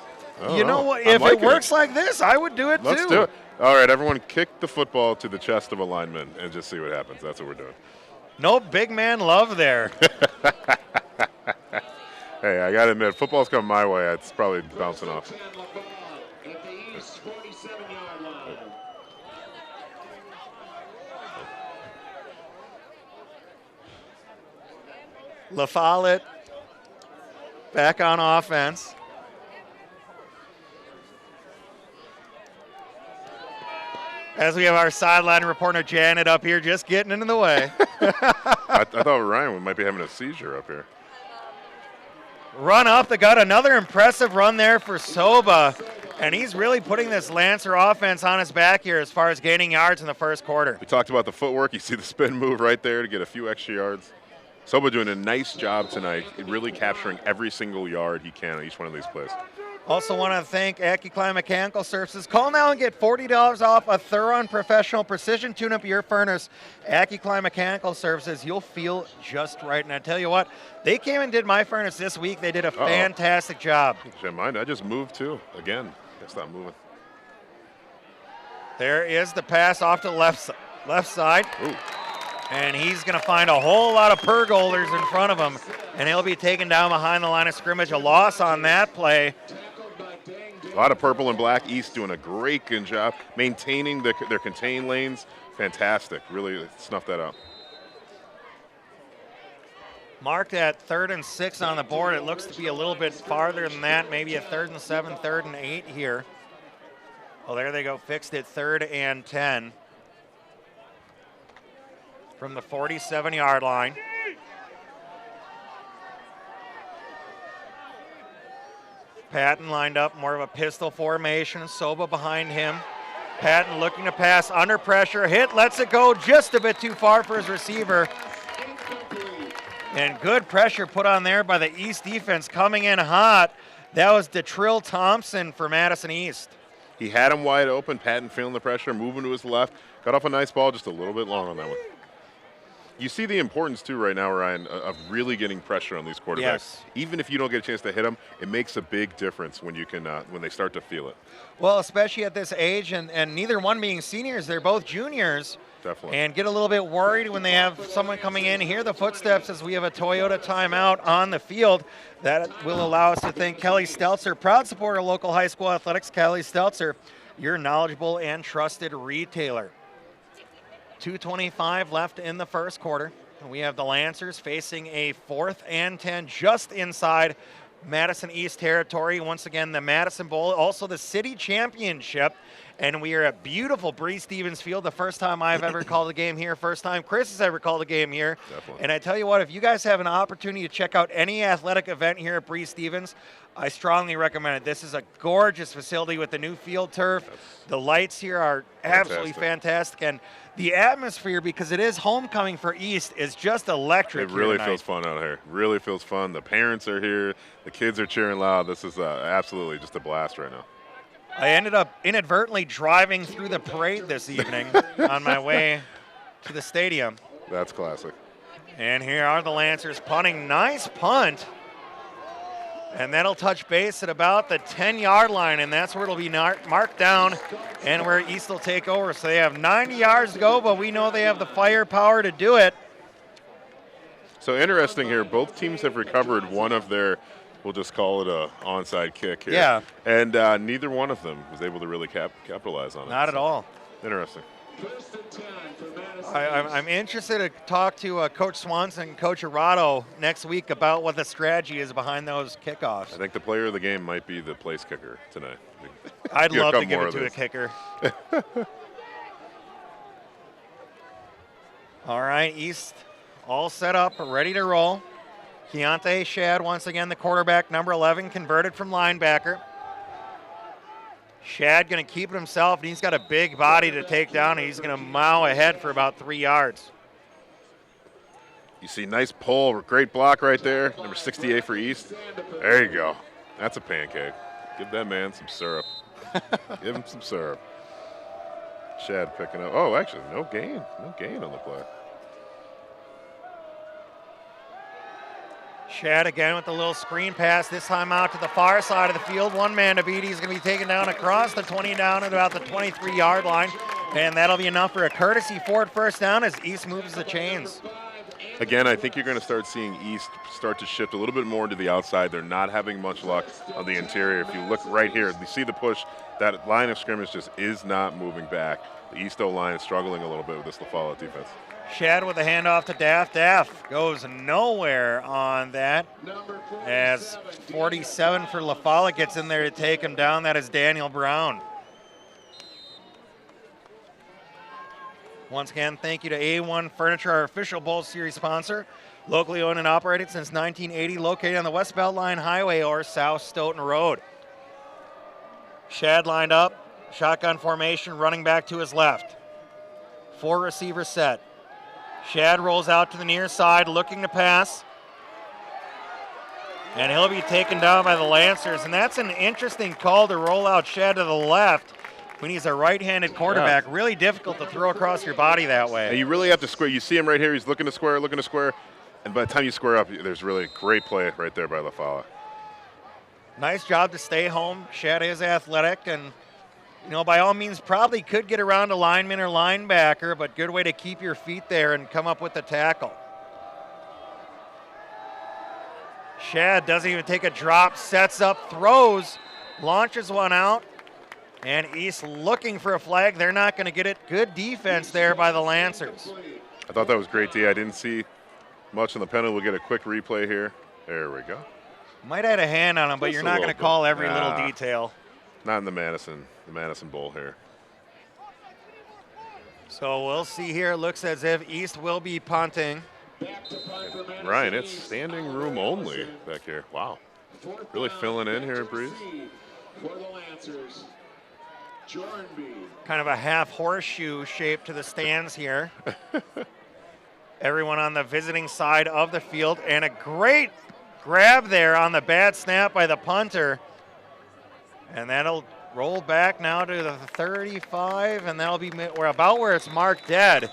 You know what? If it works like this, I would do it too.
Let's do it. All right, everyone kick the football to the chest of a lineman and just see what happens. That's what we're doing.
No big man love there.
Hey, I got to admit, football's coming my way. It's probably bouncing off.
At the East 47-yard line.
La Follette back on offense. As we have our sideline reporter Janet up here just getting in the way.
I thought Ryan might be having a seizure up here.
Run off the gut, another impressive run there for Soba. And he's really putting this Lancer offense on his back here as far as gaining yards in the first quarter.
We talked about the footwork. You see the spin move right there to get a few extra yards. Soba doing a nice job tonight, really capturing every single yard he can on each one of these plays.
Also want to thank AccuClimb Mechanical Services. Call now and get $40 off a Thuron Professional Precision Tune-Up your furnace. AccuClimb Mechanical Services, you'll feel just right. And I tell you what, they came and did my furnace this week. They did a fantastic job.
Mind, I just moved too. Again, guess not moving.
There is the pass off to the left side.
Ooh.
And he's going to find a whole lot of pergolders in front of him. And he'll be taken down behind the line of scrimmage. A loss on that play.
A lot of purple and black. East doing a great good job maintaining their contained lanes. Fantastic. Really snuffed that out.
Marked at 3rd and 6 on the board. It looks to be a little bit farther than that. Maybe a 3rd and 7, 3rd and 8 here. Well, there they go. Fixed it 3rd and 10. From the 47-yard line. Patton lined up, more of a pistol formation. Soba behind him. Patton looking to pass under pressure. Hit, lets it go just a bit too far for his receiver. And good pressure put on there by the East defense coming in hot. That was Detrill Thompson for Madison East.
He had him wide open. Patton feeling the pressure, moving to his left. Got off a nice ball, just a little bit long on that one. You see the importance, too, right now, Ryan, of really getting pressure on these quarterbacks.
Yes.
Even if you don't get a chance to hit them, it makes a big difference when you can when they start to feel it.
Well, especially at this age, and neither one being seniors, they're both juniors.
Definitely.
And get a little bit worried when they have someone coming in, hear the footsteps as we have a Toyota timeout on the field. That will allow us to thank Kelly Stelzer, proud supporter of local high school athletics. Kelly Stelzer, your knowledgeable and trusted retailer. 2:25 left in the first quarter. We have the Lancers facing a 4th and 10 just inside Madison East territory. Once again, the Madison Bowl, also the city championship. And we are at beautiful Bree Stevens Field. The first time I've ever called a game here. First time Chris has ever called a game here.
Definitely.
And I tell you what, if you guys have an opportunity to check out any athletic event here at Bree Stevens, I strongly recommend it. This is a gorgeous facility with the new field turf. The lights here are absolutely fantastic. And the atmosphere, because it is homecoming for East, is just electric.
It really feels fun out here. Really feels fun. The parents are here. The kids are cheering loud. This is absolutely just a blast right now.
I ended up inadvertently driving through the parade this evening on my way to the stadium.
That's classic.
And here are the Lancers punting. Nice punt. And that'll touch base at about the 10-yard line, and that's where it'll be marked down and where East will take over. So they have 90 yards to go, but we know they have the firepower to do it.
So interesting here, both teams have recovered one of their, we'll just call it a onside kick here.
Yeah.
And neither one of them was able to really capitalize on it.
Not at all.
Interesting.
I'm interested to talk to Coach Swanson and Coach Arado next week about what the strategy is behind those kickoffs.
I think the player of the game might be the place kicker tonight.
I'd love to give it to a kicker. All right, East all set up, ready to roll. Keontae Shad, once again, the quarterback, number 11, converted from linebacker. Shad going to keep it himself, and he's got a big body to take down, and he's going to mow ahead for about 3 yards.
You see nice pull, great block right there, number 68 for East. There you go. That's a pancake. Give that man some syrup. Give him some syrup. Shad picking up. Oh, actually, no gain. No gain on the play.
Shad again with the little screen pass, this time out to the far side of the field. One man to beat. He's going to be taken down across the 20 down at about the 23-yard line. And that'll be enough for a courtesy Ford first down as East moves the chains.
Again, I think you're going to start seeing East start to shift a little bit more to the outside. They're not having much luck on the interior. If you look right here, you see the push. That line of scrimmage just is not moving back. The East O-line is struggling a little bit with this La Follette defense.
Shad with a handoff to Daff. Daff goes nowhere on that as 47 for La Follette gets in there to take him down. That is Daniel Brown. Once again, thank you to A1 Furniture, our official Bowl Series sponsor. Locally owned and operated since 1980, located on the West Beltline Highway or South Stoughton Road. Shad lined up, shotgun formation, running back to his left. 4 receivers set. Shad rolls out to the near side, looking to pass. And he'll be taken down by the Lancers. And that's an interesting call to roll out Shad to the left when he's a right-handed quarterback. Yeah. Really difficult to throw across your body that way.
And you really have to square. You see him right here. He's looking to square. And by the time you square up, there's really a great play right there by La Follette.
Nice job to stay home. Shad is athletic and, by all means probably could get around a lineman or linebacker, but good way to keep your feet there and come up with the tackle. Shad doesn't even take a drop, sets up, throws, launches one out, and East looking for a flag. They're not going to get it. Good defense there by the Lancers.
I thought that was great, D. I didn't see much on the penalty. We'll get a quick replay here. There we go.
Might have had a hand on him, but you're not going to call every little detail.
Not in the Madison Bowl here.
So we'll see here. It looks as if East will be punting.
Ryan, it's standing room only back here. Wow. Really filling in here, Breeze.
Kind of a half horseshoe shape to the stands here. Everyone on the visiting side of the field, and a great grab there on the bad snap by the punter. And that'll roll back now to the 35, and that'll be about where it's marked dead.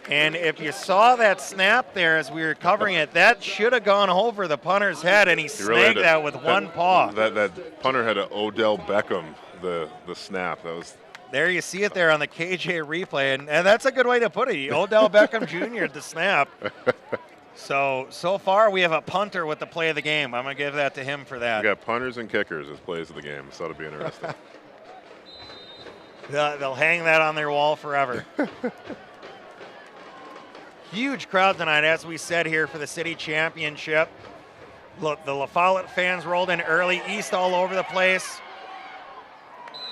And if you saw that snap there as we were covering it, that should have gone over the punter's head, and he snagged that with one paw.
That punter had an Odell Beckham, the snap. That was.
There you see it there on the KJ replay, and that's a good way to put it. Odell Beckham Jr. at the snap. So far we have a punter with the play of the game. I'm going to give that to him for that.
We got punters and kickers as plays of the game, so that'll be interesting.
They'll hang that on their wall forever. Huge crowd tonight, as we said here, for the city championship. Look, the La Follette fans rolled in early, East all over the place.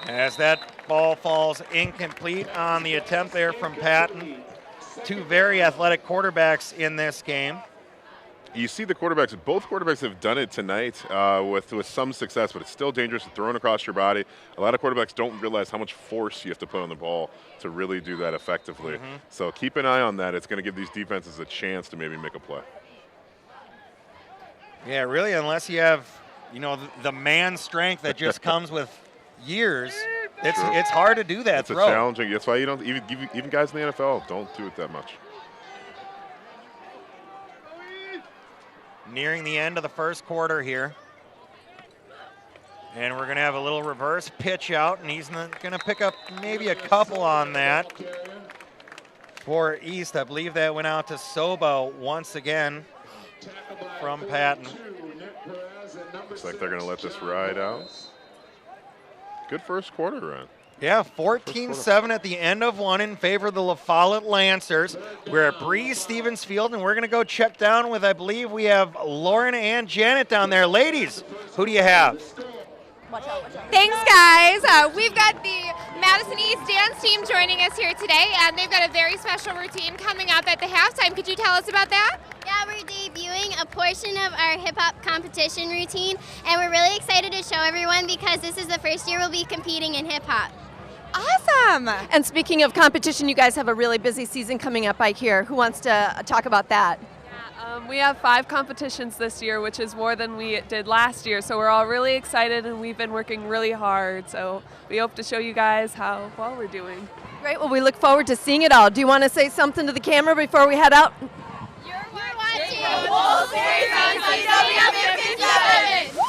As that ball falls incomplete on the attempt there from Patton. 2 very athletic quarterbacks in this game.
You see the quarterbacks, both quarterbacks have done it tonight with some success, but it's still dangerous to throw it across your body. A lot of quarterbacks don't realize how much force you have to put on the ball to really do that effectively. Mm-hmm. So keep an eye on that. It's going to give these defenses a chance to maybe make a play.
Yeah, really, unless you have, the man strength that just comes with years, it's hard to do that
it's
throw.
It's challenging. That's why you don't even guys in the NFL don't do it that much.
Nearing the end of the first quarter here. And we're going to have a little reverse pitch out, and he's going to pick up maybe a couple on that for East. I believe that went out to Sobo once again from Patton.
Looks like they're going to let this ride out. Good first quarter run.
Yeah, 14-7 at the end of one in favor of the La Follette Lancers. We're at Breeze Stevens Field, and we're going to go check down with, I believe we have Lauren and Janet down there. Ladies, who do you have?
Thanks, guys. We've got the Madison East dance team joining us here today, and they've got a very special routine coming up at the halftime. Could you tell us about that?
Yeah, we're debuting a portion of our hip-hop competition routine, and we're really excited to show everyone because this is the first year we'll be competing in hip-hop.
Awesome! And speaking of competition, you guys have a really busy season coming up, I hear. Who wants to talk about that?
We have 5 competitions this year, which is more than we did last year, so we're all really excited and we've been working really hard, so we hope to show you guys how well we're doing.
Great, well we look forward to seeing it all. Do you want to say something to the camera before we head out?
You're watching the Bowl Series on CW 57!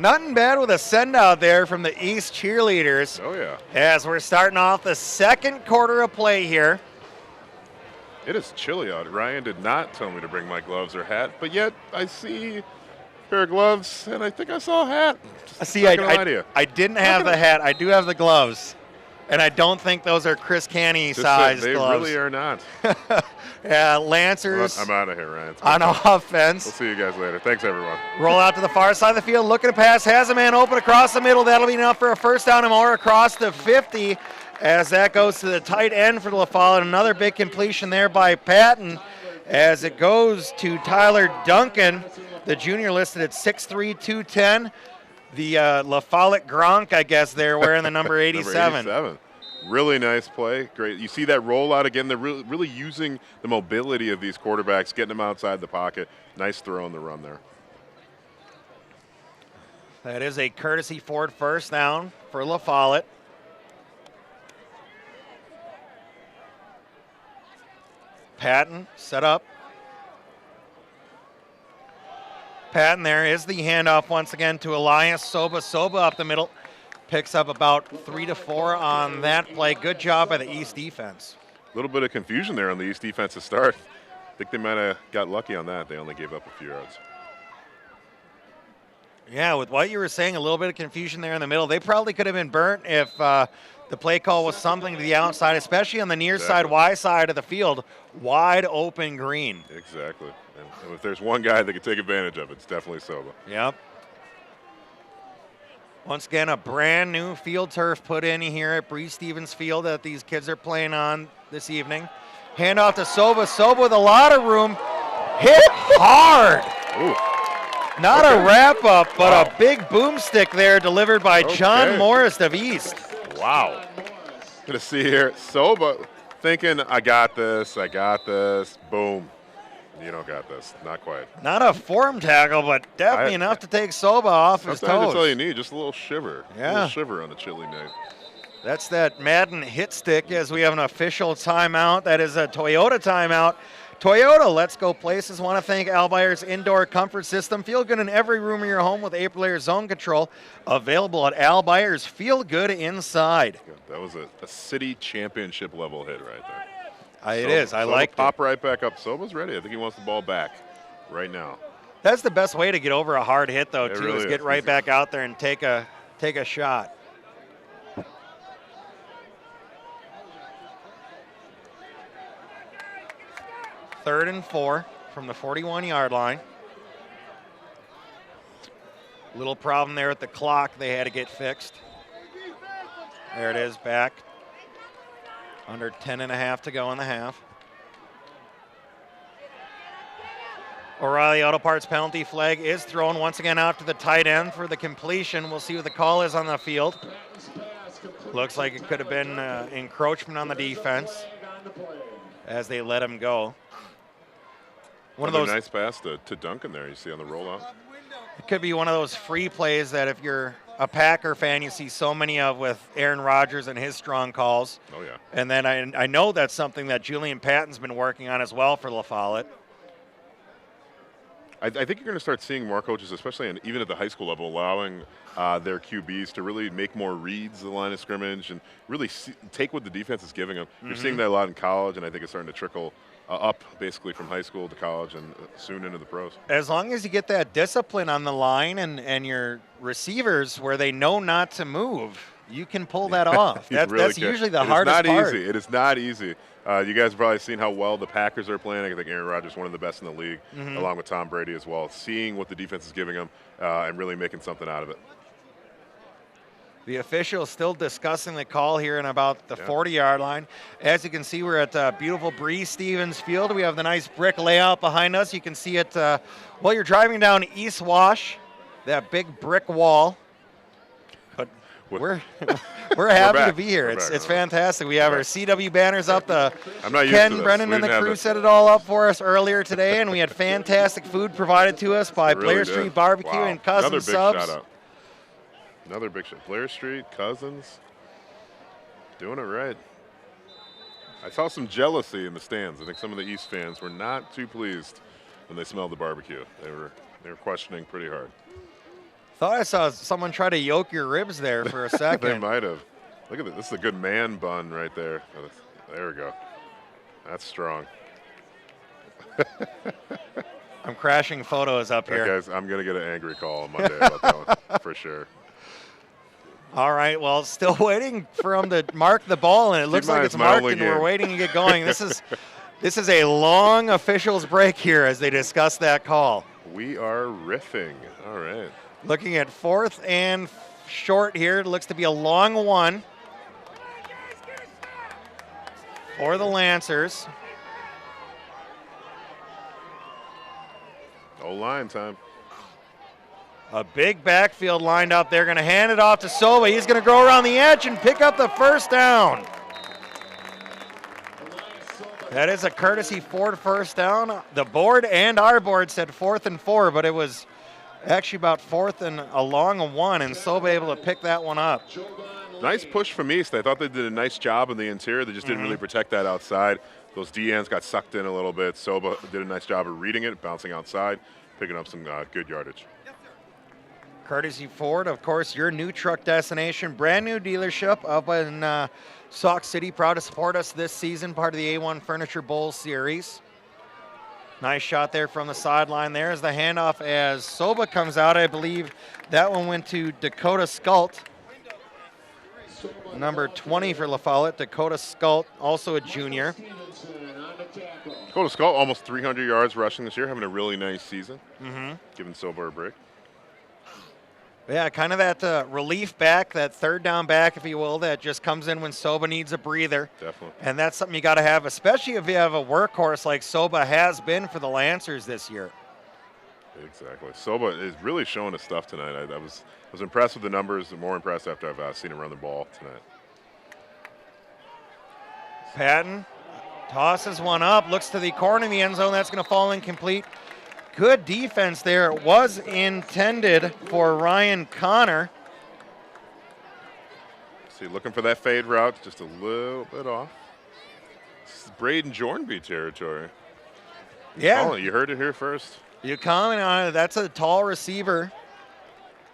Nothing bad with a send out there from the East cheerleaders.
Oh, yeah.
As we're starting off the second quarter of play here.
It is chilly out. Ryan did not tell me to bring my gloves or hat, but yet I see a pair of gloves, and I think I saw a hat.
I didn't have the hat. I do have the gloves. And I don't think those are Chris Canny size
they
gloves.
They really are not.
Yeah, Lancers.
I'm out of here, Ryan.
On offense.
We'll see you guys later. Thanks, everyone.
Roll out to the far side of the field, looking to pass. Has a man open across the middle. That'll be enough for a first down and more across the 50 as that goes to the tight end for La Follette. Another big completion there by Patton as it goes to Tyler Duncan, the junior listed at 6'3", 210. The La Follette Gronk, I guess, there wearing the number 87.
Number 87. Really nice play. Great. You see that rollout again. They're really using the mobility of these quarterbacks, getting them outside the pocket. Nice throw on the run there.
That is a courtesy Ford first down for La Follette. Patton set up. Patton there is the handoff once again to Elias Soba. Soba up the middle. Picks up about 3 to 4 on that play. Good job by the East defense.
A little bit of confusion there on the East defense to start. I think they might have got lucky on that. They only gave up a few yards.
Yeah, with what you were saying, a little bit of confusion there in the middle. They probably could have been burnt if the play call was something to the outside, especially on the near side, Y side of the field. Wide open green.
Exactly. And if there's one guy that could take advantage of it, it's definitely Soba.
Yep. Once again, a brand new field turf put in here at Bree Stevens Field that these kids are playing on this evening. Handoff to Soba. Soba with a lot of room. Hit hard.
Ooh.
Not a wrap up, but a big boomstick there delivered by John Morris of East.
Wow. Gonna see here. Soba thinking, I got this. Boom. You don't got this. Not quite.
Not a form tackle, but definitely enough to take Soba off his toes.
Sometimes that's all you need, just a little shiver.
Yeah.
A little shiver on a chilly night.
That's that Madden hit stick as we have an official timeout. That is a Toyota timeout. Toyota, let's go places. Want to thank Al Bayer's Indoor Comfort System. Feel good in every room of your home with Aprilaire Zone Control. Available at Al Bayer's. Feel good inside.
That was a city championship level hit right there.
It is. I like it.
Pop right back up. Soba's ready. I think he wants the ball back right now.
That's the best way to get over a hard hit, though, too, is get right back out there and take a shot. Third and 4 from the 41-yard line. Little problem there with the clock they had to get fixed. There it is, back. Under 10.5 to go in the half. O'Reilly Auto Parts penalty flag is thrown once again out to the tight end for the completion. We'll see what the call is on the field. Looks like it could have been encroachment on the defense as they let him go.
One of those nice pass to Duncan there. You see on the rollout.
It could be one of those free plays that if you're a Packer fan, you see so many of with Aaron Rodgers and his strong calls.
Oh, yeah.
And then I know that's something that Julian Patton's been working on as well for La Follette.
I think you're going to start seeing more coaches, especially even at the high school level, allowing their QBs to really make more reads of the line of scrimmage and really take what the defense is giving them. You're seeing that a lot in college, and I think it's starting to trickle up basically from high school to college and soon into the pros.
As long as you get that discipline on the line and your receivers where they know not to move, you can pull that off. That's usually the hardest part.
It is not easy. You guys have probably seen how well the Packers are playing. I think Aaron Rodgers is one of the best in the league, along with Tom Brady as well. Seeing what the defense is giving them and really making something out of it.
The official still discussing the call here in about the 40-yard line. As you can see, we're at beautiful Bree Stevens Field. We have the nice brick layout behind us. You can see it while you're driving down East Wash, that big brick wall. But we're happy to be here. It's fantastic. We have our CW banners up. Ken Brennan and the crew set it all up for us earlier today, and we had fantastic food provided to us by Blair Street Barbecue and Cousins Subs.
Shout out. Another big shot. Blair Street, Cousins, doing it right. I saw some jealousy in the stands. I think some of the East fans were not too pleased when they smelled the barbecue. They were questioning pretty hard.
Thought I saw someone try to yoke your ribs there for a
They
second.
might have. Look at this. This is a good man bun right there. There we go. That's strong.
I'm crashing photos up here.
Guys, I'm going to get an angry call on Monday about that one for sure.
All right, well, still waiting for him to mark the ball, and it looks like it's marked, and we're waiting to get going. This is a long officials break here as they discuss that call.
We are riffing. All right.
Looking at 4th and short here. It looks to be a long one for the Lancers.
O-line time.
A big backfield lined up. They're going to hand it off to Soba. He's going to go around the edge and pick up the first down. That is a courtesy Ford first down. The board and our board said 4th and 4, but it was actually about 4th and a long one, and Soba able to pick that one up.
Nice push from East. I thought they did a nice job in the interior. They just didn't really protect that outside. Those D-ends got sucked in a little bit. Soba did a nice job of reading it, bouncing outside, picking up some good yardage.
Courtesy Ford, of course, your new truck destination. Brand new dealership up in Sauk City. Proud to support us this season, part of the A1 Furniture Bowl Series. Nice shot there from the sideline. There's the handoff as Soba comes out. I believe that one went to Dakota Scult. Number 20 for La Follette, Dakota Scult, also a junior.
Dakota Scult, almost 300 yards rushing this year, having a really nice season. Giving Soba a break.
Yeah, kind of that relief back, that third down back, if you will, that just comes in when Soba needs a breather.
Definitely.
And that's something you got to have, especially if you have a workhorse like Soba has been for the Lancers this year.
Exactly. Soba is really showing his stuff tonight. I was impressed with the numbers. More impressed after I've seen him run the ball tonight.
Patton tosses one up, looks to the corner of the end zone. That's going to fall incomplete. Good defense there. It was intended for Ryan Connor.
See, looking for that fade route, just a little bit off. This is Braden Jornby territory.
Yeah.
Oh, you heard it here first.
You comment on it. That's a tall receiver.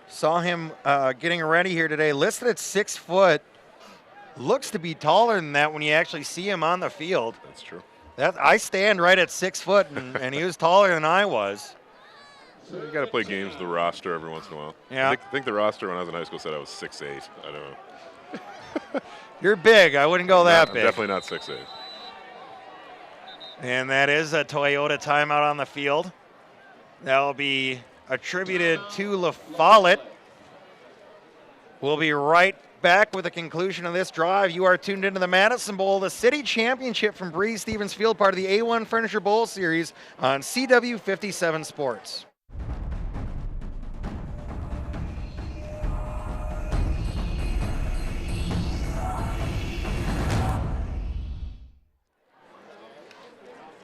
Saw him getting ready here today. Listed at 6 foot. Looks to be taller than that when you actually see him on the field.
That's true.
I stand right at 6 foot, and he was taller than I was.
So you got to play games with the roster every once in a while.
Yeah.
I think the roster when I was in high school said I was 6'8". I don't know.
You're big. I wouldn't go that big.
Definitely not 6'8".
And that is a Toyota timeout on the field. That will be attributed to La Follette. We'll be right back with the conclusion of this drive. You are tuned into the Madison Bowl, the city championship from Breeze Stevens Field, part of the A1 Furniture Bowl Series on CW 57 Sports.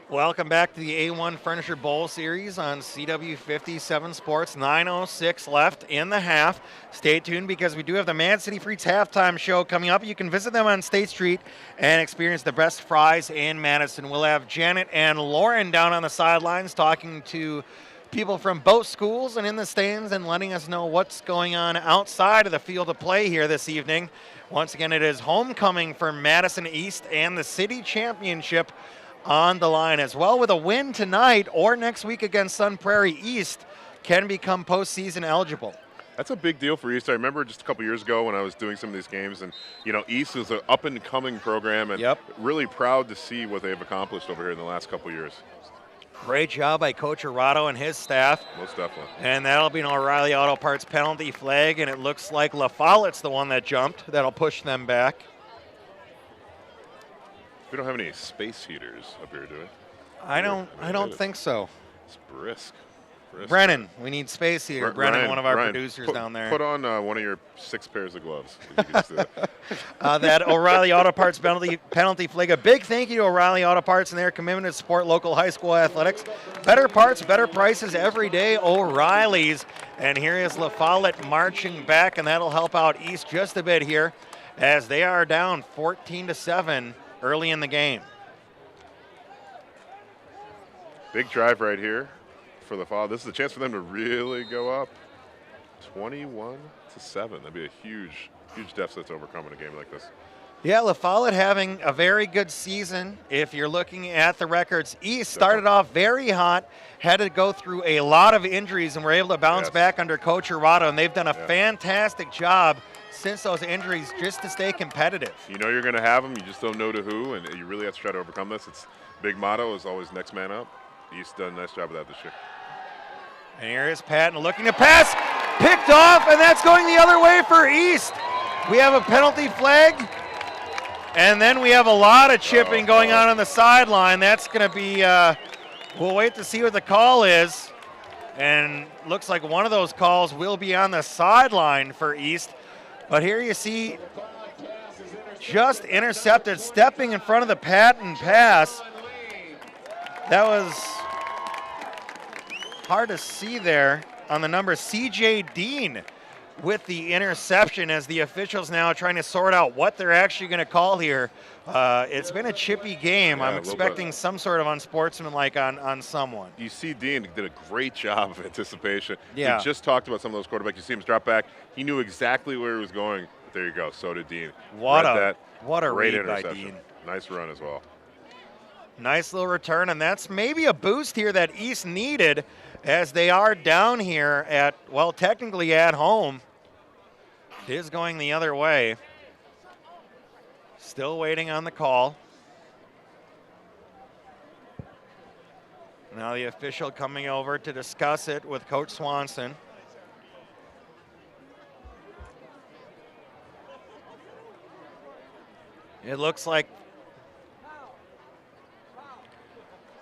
Welcome back to the A1 Furniture Bowl Series on CW 57 Sports. 9:06 left in the half. Stay tuned because we do have the Mad City Frites halftime show coming up. You can visit them on State Street and experience the best fries in Madison. We'll have Janet and Lauren down on the sidelines talking to people from both schools and in the stands and letting us know what's going on outside of the field of play here this evening. Once again, it is homecoming for Madison East and the city championship on the line as well. With a win tonight or next week against Sun Prairie, East can become postseason eligible.
That's a big deal for East. I remember just a couple years ago when I was doing some of these games, and East is an up-and-coming program, and really proud to see what they've accomplished over here in the last couple years.
Great job by Coach Arado and his staff.
Most definitely.
And that'll be an O'Reilly Auto Parts penalty flag, and it looks like La Follette's the one that jumped. That'll push them back.
We don't have any space heaters up here, do we?
I don't think so.
It's brisk.
Brennan, we need space here. Brennan,
Ryan,
one of our producers down there.
Put on one of your 6 pairs of gloves. You can just do that.
That O'Reilly Auto Parts penalty flag. A big thank you to O'Reilly Auto Parts and their commitment to support local high school athletics. Better parts, better prices every day. O'Reilly's. And here is La Follette marching back, and that'll help out East just a bit here as they are down 14-7 early in the game.
Big drive right here for La Follette. This is a chance for them to really go up. 21-7. That'd be a huge deficit to overcome in a game like this.
Yeah, La Follette having a very good season. If you're looking at the records, East started off very hot, had to go through a lot of injuries, and were able to bounce back under Coach Arado, and they've done a fantastic job since those injuries just to stay competitive.
You know you're going to have them, you just don't know to who, and you really have to try to overcome this. Its big motto is always next man up. East done a nice job of that this year.
And here is Patton looking to pass, picked off, and that's going the other way for East. We have a penalty flag. And then we have a lot of chipping going on the sideline. That's going to be, we'll wait to see what the call is. And looks like one of those calls will be on the sideline for East. But here you see just intercepted, stepping in front of the Patton pass. That was hard to see there on the number C.J. Dean with the interception, as the officials now trying to sort out what they're actually going to call here. It's been a chippy game. I'm expecting some sort of unsportsmanlike on someone.
You see Dean did a great job of anticipation.
Yeah.
We just talked about some of those quarterbacks. You see him drop back. He knew exactly where he was going. There you go. So did Dean.
What
a
great
read
by
interception.
Dean.
Nice run as well.
Nice little return, and that's maybe a boost here that East needed, as they are down here at, well, technically at home. It is going the other way. Still waiting on the call. Now the official coming over to discuss it with Coach Swanson. It looks like,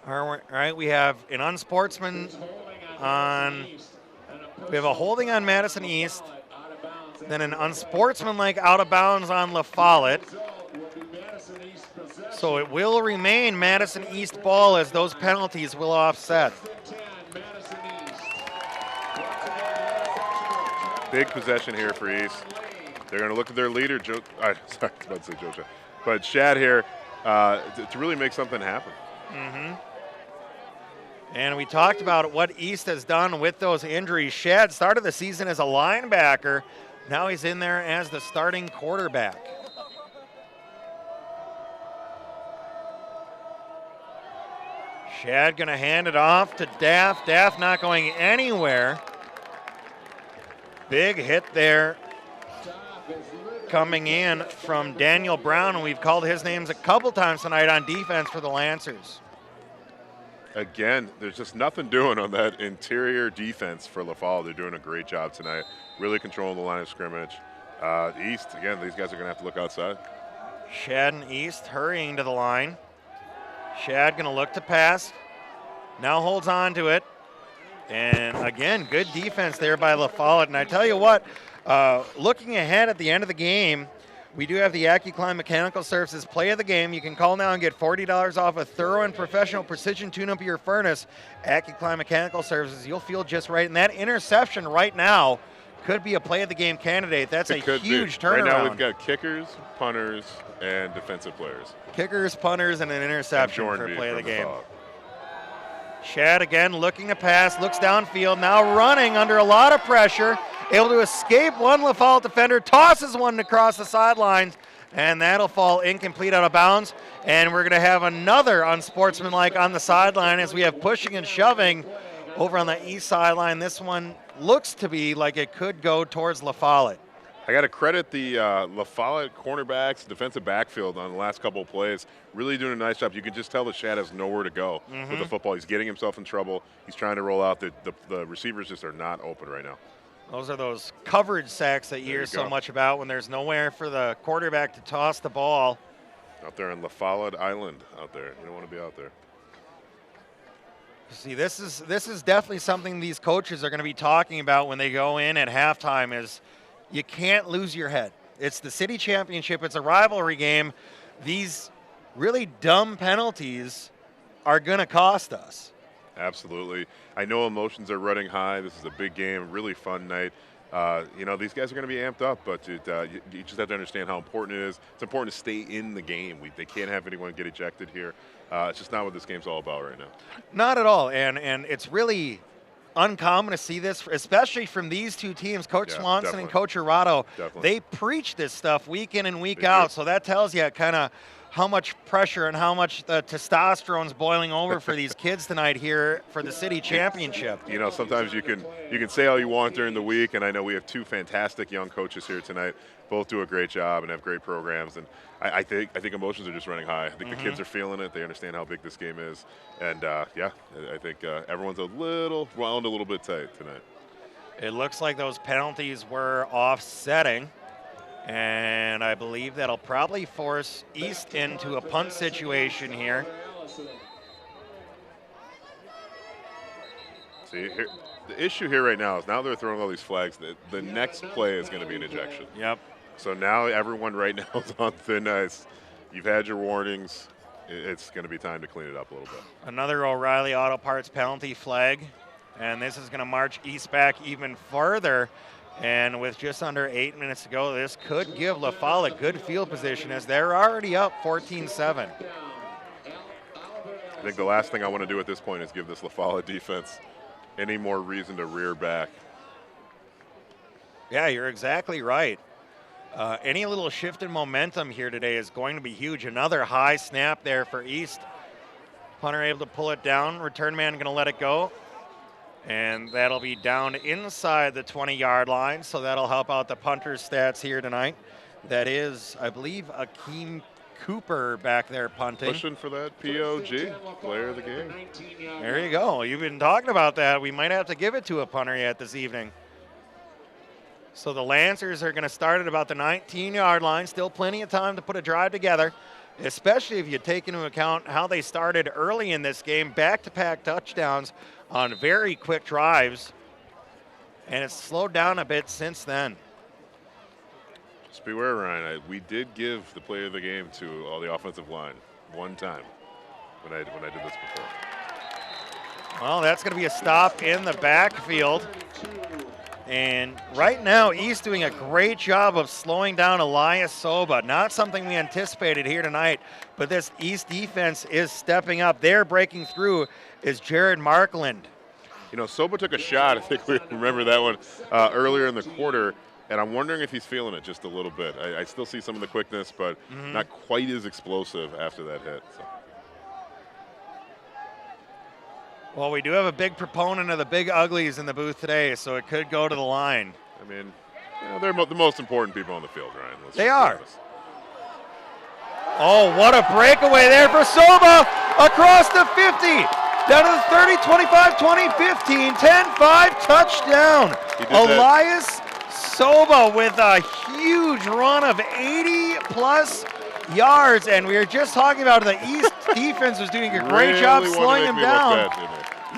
all right, we have an unsportsman on, we have a holding on Madison East, then an unsportsmanlike out of bounds on La Follette. So it will remain Madison East ball, as those penalties will offset.
Big possession here for East. They're going to look at their leader, sorry, I was about to say Jojo, but Shad here to really make something happen.
And we talked about what East has done with those injuries. Shad started the season as a linebacker. Now he's in there as the starting quarterback. Shad going to hand it off to Daff. Daff not going anywhere. Big hit there coming in from Daniel Brown, and we've called his names a couple times tonight on defense for the Lancers.
Again, there's just nothing doing on that interior defense for La Follette. They're doing a great job tonight, really controlling the line of scrimmage. East, again, these guys are going to have to look outside.
Shad and East hurrying to the line. Shad going to look to pass. Now holds on to it. And again, good defense there by La Follette. And I tell you what, looking ahead at the end of the game, we do have the AccuClimb Mechanical Services play of the game. You can call now and get $40 off a thorough and professional precision tune-up of your furnace. AccuClimb Mechanical Services, you'll feel just right. And that interception right now could be a play of the game candidate. That's a huge turnaround.
Right now we've got kickers, punters, and defensive players.
Kickers, punters, and an interception for play of the game. Shad again looking to pass, looks downfield, now running under a lot of pressure, able to escape one La Follette defender, tosses one across the sidelines, and that'll fall incomplete out of bounds. And we're going to have another unsportsmanlike on the sideline as we have pushing and shoving over on the east sideline. This one looks to be like it could go towards La Follette.
I got to credit the La Follette cornerbacks, defensive backfield on the last couple of plays. Really doing a nice job. You can just tell that Shad has nowhere to go with the football. He's getting himself in trouble. He's trying to roll out. The receivers just are not open right now.
Those are those coverage sacks that you hear so much about when there's nowhere for the quarterback to toss the ball.
Out there on La Follette Island out there. You don't want to be out there.
See, this is definitely something these coaches are going to be talking about when they go in at halftime is you can't lose your head. It's the city championship. It's a rivalry game. These really dumb penalties are going to cost us.
Absolutely. I know emotions are running high. This is a big game, really fun night. These guys are going to be amped up, but you just have to understand how important it is. It's important to stay in the game. They can't have anyone get ejected here. It's just not what this game's all about right now.
Not at all. And it's really uncommon to see this, especially from these two teams, Coach Swanson and Coach Arado. They preach this stuff week in and week out, so that tells you kind of how much pressure and how much the testosterone's boiling over for these kids tonight here for the city championship.
You know, sometimes you can say all you want during the week, and I know we have two fantastic young coaches here tonight. Both do a great job and have great programs, and I think emotions are just running high. I think the kids are feeling it. They understand how big this game is, and I think everyone's wound a little bit tight tonight.
It looks like those penalties were offsetting. And I believe that'll probably force East into a punt situation here.
See, the issue here right now is now they're throwing all these flags. The next play is going to be an ejection.
Yep.
So now everyone right now is on thin ice. You've had your warnings. It's going to be time to clean it up a little bit.
Another O'Reilly Auto Parts penalty flag. And this is going to march East back even further. And with just under 8 minutes to go, this could give La Folle a good field position as they're already up 14-7.
I think the last thing I want to do at this point is give this La Folle defense any more reason to rear back.
Yeah, you're exactly right. Any little shift in momentum here today is going to be huge. Another high snap there for East. Punter able to pull it down. Return man going to let it go. And that'll be down inside the 20-yard line, so that'll help out the punter's stats here tonight. That is, I believe, Akeem Cooper back there punting.
Pushing for that POG, player of the game.
There you go. You've been talking about that. We might have to give it to a punter yet this evening. So the Lancers are going to start at about the 19-yard line. Still plenty of time to put a drive together, especially if you take into account how they started early in this game, back-to-back touchdowns on very quick drives, and it's slowed down a bit since then.
Just beware, Ryan. We did give the player of the game to all the offensive line one time when I did this before.
Well, that's going to be a stop in the backfield. And right now, East doing a great job of slowing down Elias Soba. Not something we anticipated here tonight, but this East defense is stepping up. They're breaking through is Jared Markland.
You know, Soba took a shot. I think we remember that one earlier in the quarter, and I'm wondering if he's feeling it just a little bit. I still see some of the quickness, but not quite as explosive after that hit. So.
Well, we do have a big proponent of the big uglies in the booth today, so it could go to the line.
I mean, you know, they're the most important people on the field, Ryan.
They are. Oh, what a breakaway there for Soba across the 50. Down to the 30, 25, 20, 15, 10, 5, touchdown. Elias Soba with a huge run of 80-plus yards, and we were just talking about the East defense was doing a great job slowing him down.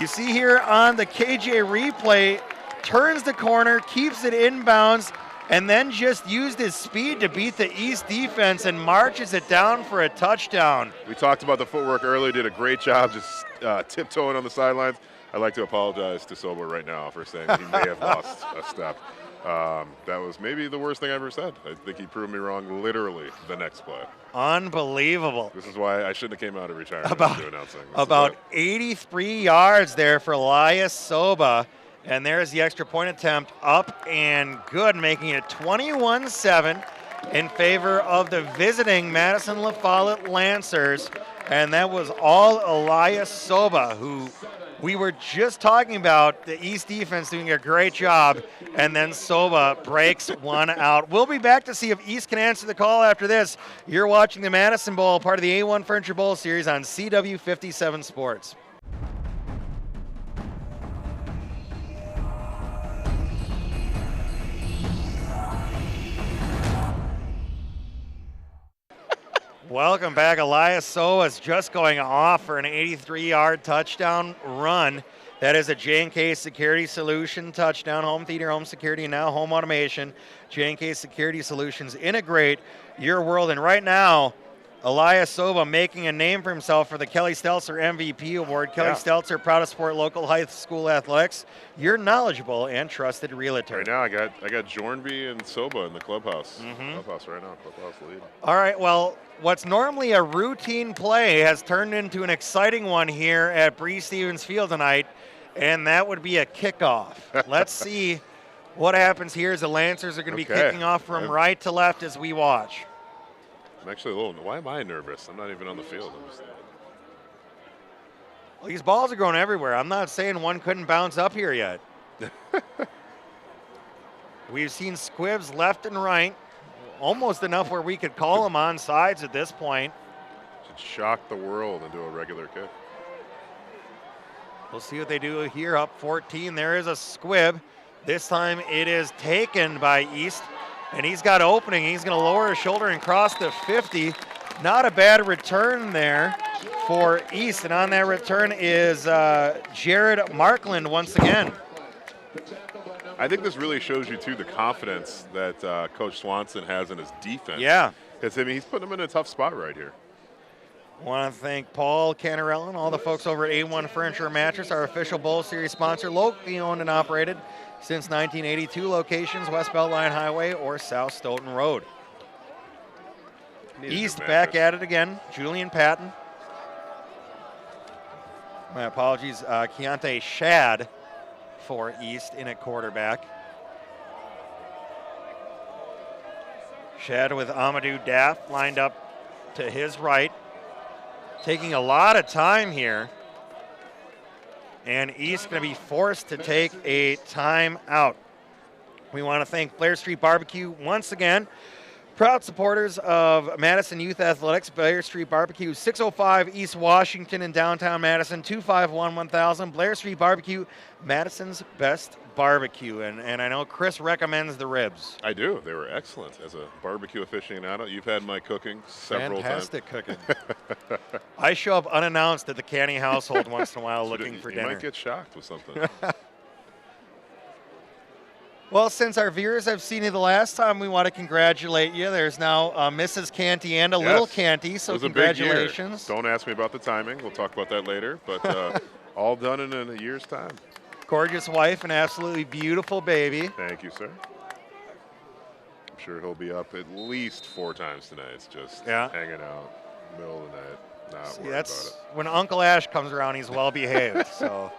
You see here on the KJ replay, turns the corner, keeps it inbounds, and then just used his speed to beat the East defense and marches it down for a touchdown.
We talked about the footwork earlier, did a great job just tiptoeing on the sidelines. I'd like to apologize to Soba right now for saying he may have lost a step. That was maybe the worst thing I ever said. I think he proved me wrong literally the next play.
Unbelievable.
This is why I shouldn't have came out of retirement to announcing.
About 83 yards there for Elias Soba. And there's the extra point attempt up and good, making it 21-7 in favor of the visiting Madison La Follette Lancers. And that was all Elias Soba, who we were just talking about the East defense doing a great job, and then Soba breaks one out. We'll be back to see if East can answer the call after this. You're watching the Madison Bowl, part of the A1 Furniture Bowl series on CW 57 Sports. Welcome back. Elias Soba is just going off for an 83-yard touchdown run. That is a J&K Security Solution touchdown. Home theater, home security, and now home automation. J&K Security Solutions integrate your world. And right now, Elias Soba making a name for himself for the Kelly Stelzer MVP Award. Kelly Stelzer, proud to support local high school athletics. You're knowledgeable and trusted realtor.
Right now, I got Jornby and Soba in the clubhouse. Clubhouse right now, clubhouse lead.
All right, well, what's normally a routine play has turned into an exciting one here at Bree Stevens Field tonight. And that would be a kickoff. Let's see what happens here as the Lancers are going to be kicking off from right to left as we watch.
I'm actually a little, why am I nervous? I'm not even on the field.
Well, these balls are going everywhere. I'm not saying one couldn't bounce up here yet. We've seen squibs left and right, almost enough where we could call them on sides at this point.
Should shock the world and do a regular kick.
We'll see what they do here, up 14. There is a squib. This time it is taken by East, and he's got opening. He's going to lower his shoulder and cross the 50. Not a bad return there for East, and on that return is Jared Markland once again.
I think this really shows you, too, the confidence that Coach Swanson has in his defense.
Yeah.
Because, I mean, he's putting them in a tough spot right here.
Want to thank Paul Canarella and all the folks over at A1 Furniture and Mattress, our official Bowl Series sponsor, locally owned and operated since 1982, locations West Beltline Highway or South Stoughton Road. East back at it again, Julian Patton. My apologies, Keontae Shad for East in at quarterback. Shad with Amadou Daff lined up to his right. Taking a lot of time here. And East going to be forced to take a timeout. We want to thank Blair Street Barbecue once again. Proud supporters of Madison Youth Athletics. Blair Street Barbecue, 605 East Washington in downtown Madison, 251-1000. Blair Street Barbecue, Madison's best barbecue. And I know Chris recommends the ribs.
I do. They were excellent. As a barbecue aficionado, you've had my cooking several
Fantastic
times.
Cooking. I show up unannounced at the Canny household once in a while looking for dinner.
You might get shocked with something.
Well, since our viewers have seen you the last time, we want to congratulate you. There's now Mrs. Canty and a little Canty, so congratulations.
Don't ask me about the timing. We'll talk about that later, but all done in a year's time.
Gorgeous wife and absolutely beautiful baby.
Thank you, sir. I'm sure he'll be up at least 4 times tonight. It's just hanging out in the middle of the night, not worried about it.
When Uncle Ash comes around, he's well behaved. So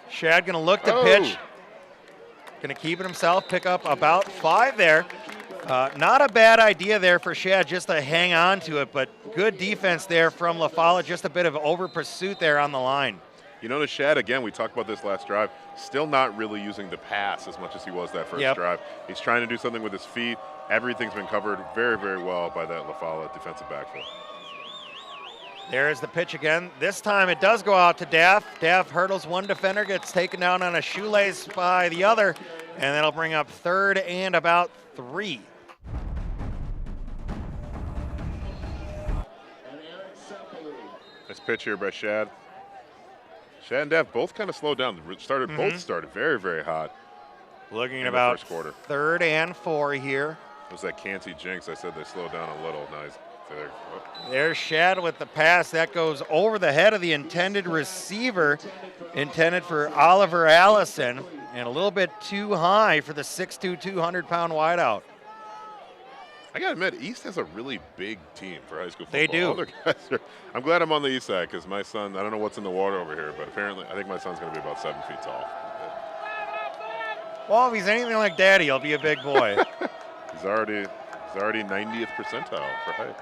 Shad going to look to pitch. Going to keep it himself, pick up about 5 there. Not a bad idea there for Shad just to hang on to it, but good defense there from La Folla. Just a bit of over pursuit there on the line.
You notice Shad, again, we talked about this last drive, still not really using the pass as much as he was that first drive. He's trying to do something with his feet. Everything's been covered very, very well by that La Folla defensive backfield.
There's the pitch again. This time it does go out to Daff. Daff hurdles one defender, gets taken down on a shoelace by the other, and that'll bring up 3rd and about 3.
Nice pitch here by Shad. Shad and Daff both kind of slowed down. Both started very, very hot.
Looking at about
first quarter.
3rd and 4 here.
It was that Canty jinx. I said they slowed down a little. Nice.
There's Shad with the pass. That goes over the head of the intended receiver, intended for Oliver Allison, and a little bit too high for the 6'2", 200-pound wideout.
I got to admit, East has a really big team for high school football.
They do.
All their guys I'm glad I'm on the East side because my son, I don't know what's in the water over here, but apparently I think my son's going to be about 7 feet tall.
Well, if he's anything like Daddy, he'll be a big boy.
He's already 90th percentile for height.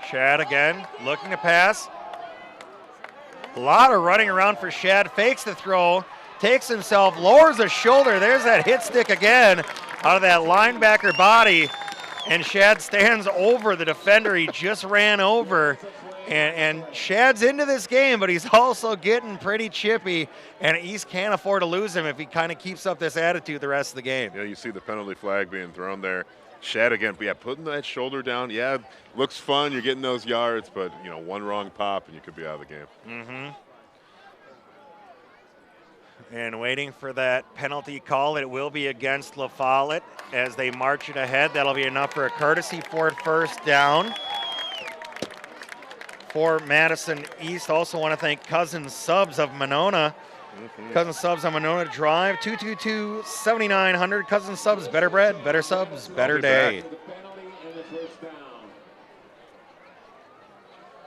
Shad again, looking to pass. A lot of running around for Shad. Fakes the throw, takes himself, lowers the shoulder. There's that hit stick again out of that linebacker body. And Shad stands over the defender he just ran over. And Shad's into this game, but he's also getting pretty chippy. And East can't afford to lose him if he kind of keeps up this attitude the rest of the game.
Yeah, you see the penalty flag being thrown there. Shad again, but yeah, putting that shoulder down, yeah, looks fun. You're getting those yards, but you know, one wrong pop and you could be out of the game.
And waiting for that penalty call. It will be against La Follette as they march it ahead. That'll be enough for a courtesy 4th first down for Madison East. Also want to thank Cousin Subs of Monona. Cousin Subs on Monona Drive, 222-7900. Cousin Subs, better bread, better subs, better day.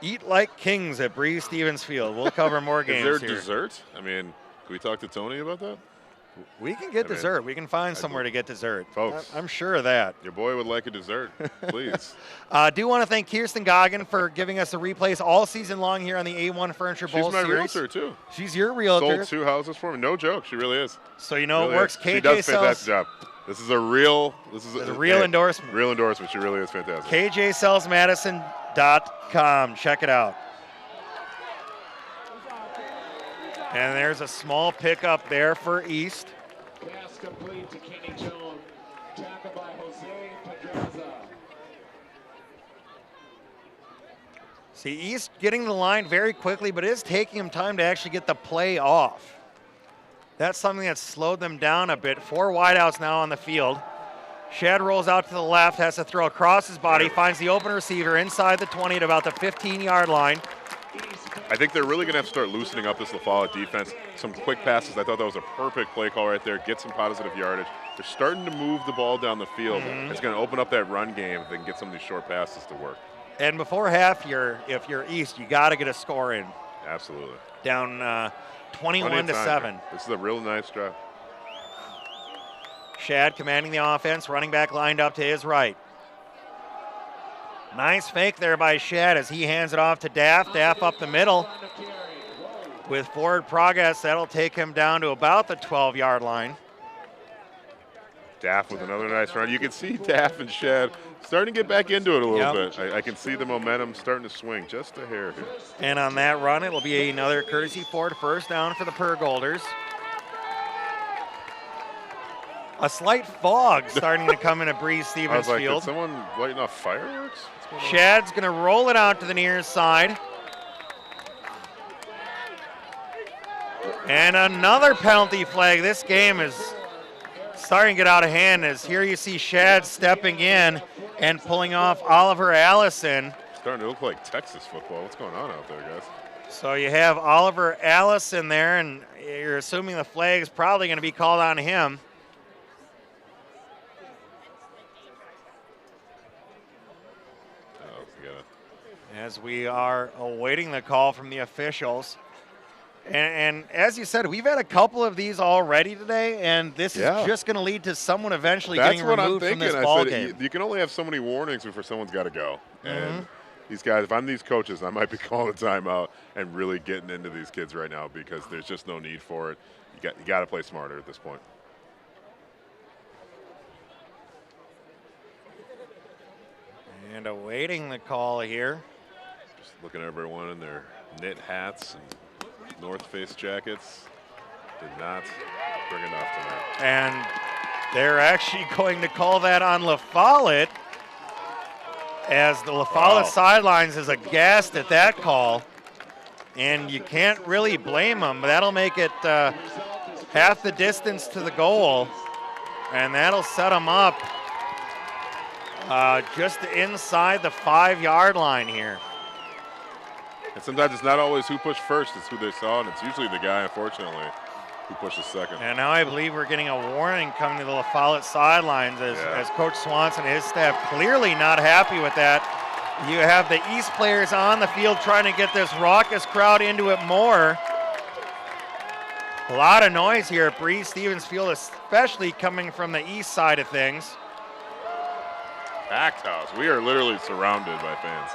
Eat like kings at Breeze Stevens Field. We'll cover more games
Is there
here.
dessert? I mean, can we talk to Tony about that?
We can get dessert. We can find somewhere to get dessert.
Folks.
I'm sure of that.
Your boy would like a dessert, please.
Do want to thank Kirsten Goggin for giving us the replays all season long here on the A1 Furniture Bowl
She's my
series.
realtor, too.
She's your realtor.
Sold 2 houses for me. No joke. She really is.
So you know
really
it works.
is.
KJ
She does a
sells.
fantastic job. This is a real
endorsement.
Real endorsement. She really is fantastic.
KJSellsMadison.com. Check it out. And there's a small pickup there for East.
Pass complete to Kenny Jones. Tackle by Jose Pedraza.
See, East getting the line very quickly, but it is taking him time to actually get the play off. That's something that's slowed them down a bit. 4 wideouts now on the field. Shad rolls out to the left, has to throw across his body, finds the open receiver inside the 20 at about the 15-yard line.
I think they're really going to have to start loosening up this La Follette defense. Some quick passes. I thought that was a perfect play call right there. Get some positive yardage. They're starting to move the ball down the field. It's going to open up that run game if they can get some of these short passes to work.
And before half, if you're East, you got to get a score in.
Absolutely.
Down 21-7.
This is a real nice drive.
Shad commanding the offense, running back lined up to his right. Nice fake there by Shad as he hands it off to Daff. Daff up the middle. With forward progress, that'll take him down to about the 12-yard line.
Daff with another nice run. You can see Daff and Shad starting to get back into it a little bit. I can see the momentum starting to swing just a hair here.
And on that run, it'll be another courtesy Ford first down for the Pergolders. A slight fog starting to come into Breeze Stevens
I was like,
Field.
did someone lighting off fireworks? What's going on?
Shad's going to roll it out to the near side. And another penalty flag. This game is starting to get out of hand as here you see Shad stepping in and pulling off Oliver Allison.
Starting to look like Texas football. What's going on out there, guys?
So you have Oliver Allison there, and you're assuming the flag is probably going to be called on him. As we are awaiting the call from the officials. And as you said, we've had a couple of these already today, and this is just going to lead to someone eventually getting removed from this ball game.
You can only have so many warnings before someone's got to go. And these guys, if I'm these coaches, I might be calling a timeout and really getting into these kids right now because there's just no need for it. You got to play smarter at this point.
And awaiting the call here.
Just looking at everyone in their knit hats and North Face jackets. Did not bring enough tonight.
And they're actually going to call that on La Follette, as the La Follette sidelines is aghast at that call. And you can't really blame them. That'll make it half the distance to the goal. And that'll set them up just inside the 5-yard line here.
And sometimes it's not always who pushed first, it's who they saw, and it's usually the guy, unfortunately, who pushes second.
And now I believe we're getting a warning coming to the La Follette sidelines as Coach Swanson and his staff clearly not happy with that. You have the East players on the field trying to get this raucous crowd into it more. A lot of noise here at Breeze Stevens Field, especially coming from the east side of things.
Packed house. We are literally surrounded by fans.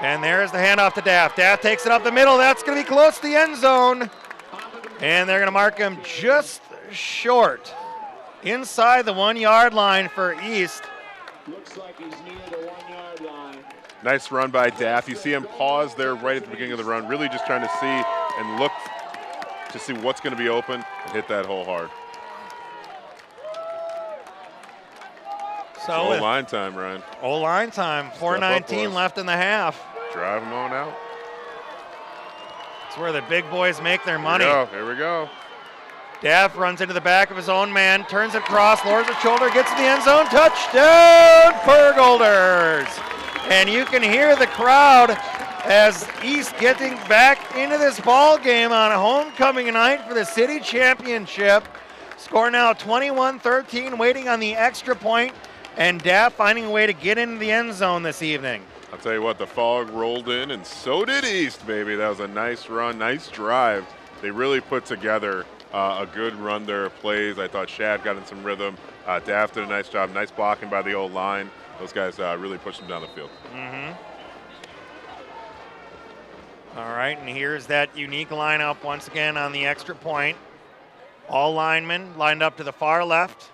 And there's the handoff to Daff. Daff takes it up the middle. That's going to be close to the end zone. And they're going to mark him just short. Inside the 1-yard line for East.
Looks like he's near the 1-yard line.
Nice run by Daff. You see him pause there right at the beginning of the run, really just trying to see and look to see what's going to be open and hit that hole hard.
So
O-line time, Ryan.
O-line time. 4:19 left in the half.
Drive them on out.
It's where the big boys make their money.
Here we go.
Daff runs into the back of his own man, turns it across, lowers his shoulder, gets in the end zone. Touchdown, Pergolders! And you can hear the crowd as East getting back into this ball game on homecoming night for the city championship. Score now 21-13, waiting on the extra point, and Daff finding a way to get into the end zone this evening.
I'll tell you what, the fog rolled in, and so did East, baby. That was a nice run, nice drive. They really put together a good run there of plays. I thought Shad got in some rhythm. Daff did a nice job. Nice blocking by the old line. Those guys really pushed them down the field.
All right, and here's that unique lineup once again on the extra point. All linemen lined up to the far left.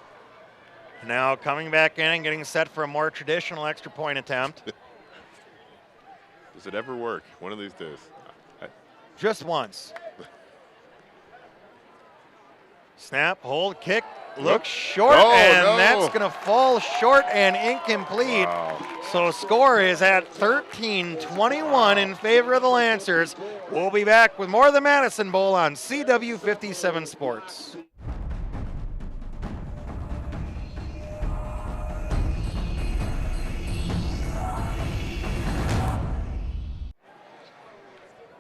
Now coming back in and getting set for a more traditional extra point attempt.
Does it ever work one of these days?
Just once. Snap, hold, kick, look short, and that's going to fall short and incomplete.
Wow.
So score is at 13-21 in favor of the Lancers. We'll be back with more of the Madison Bowl on CW 57 Sports.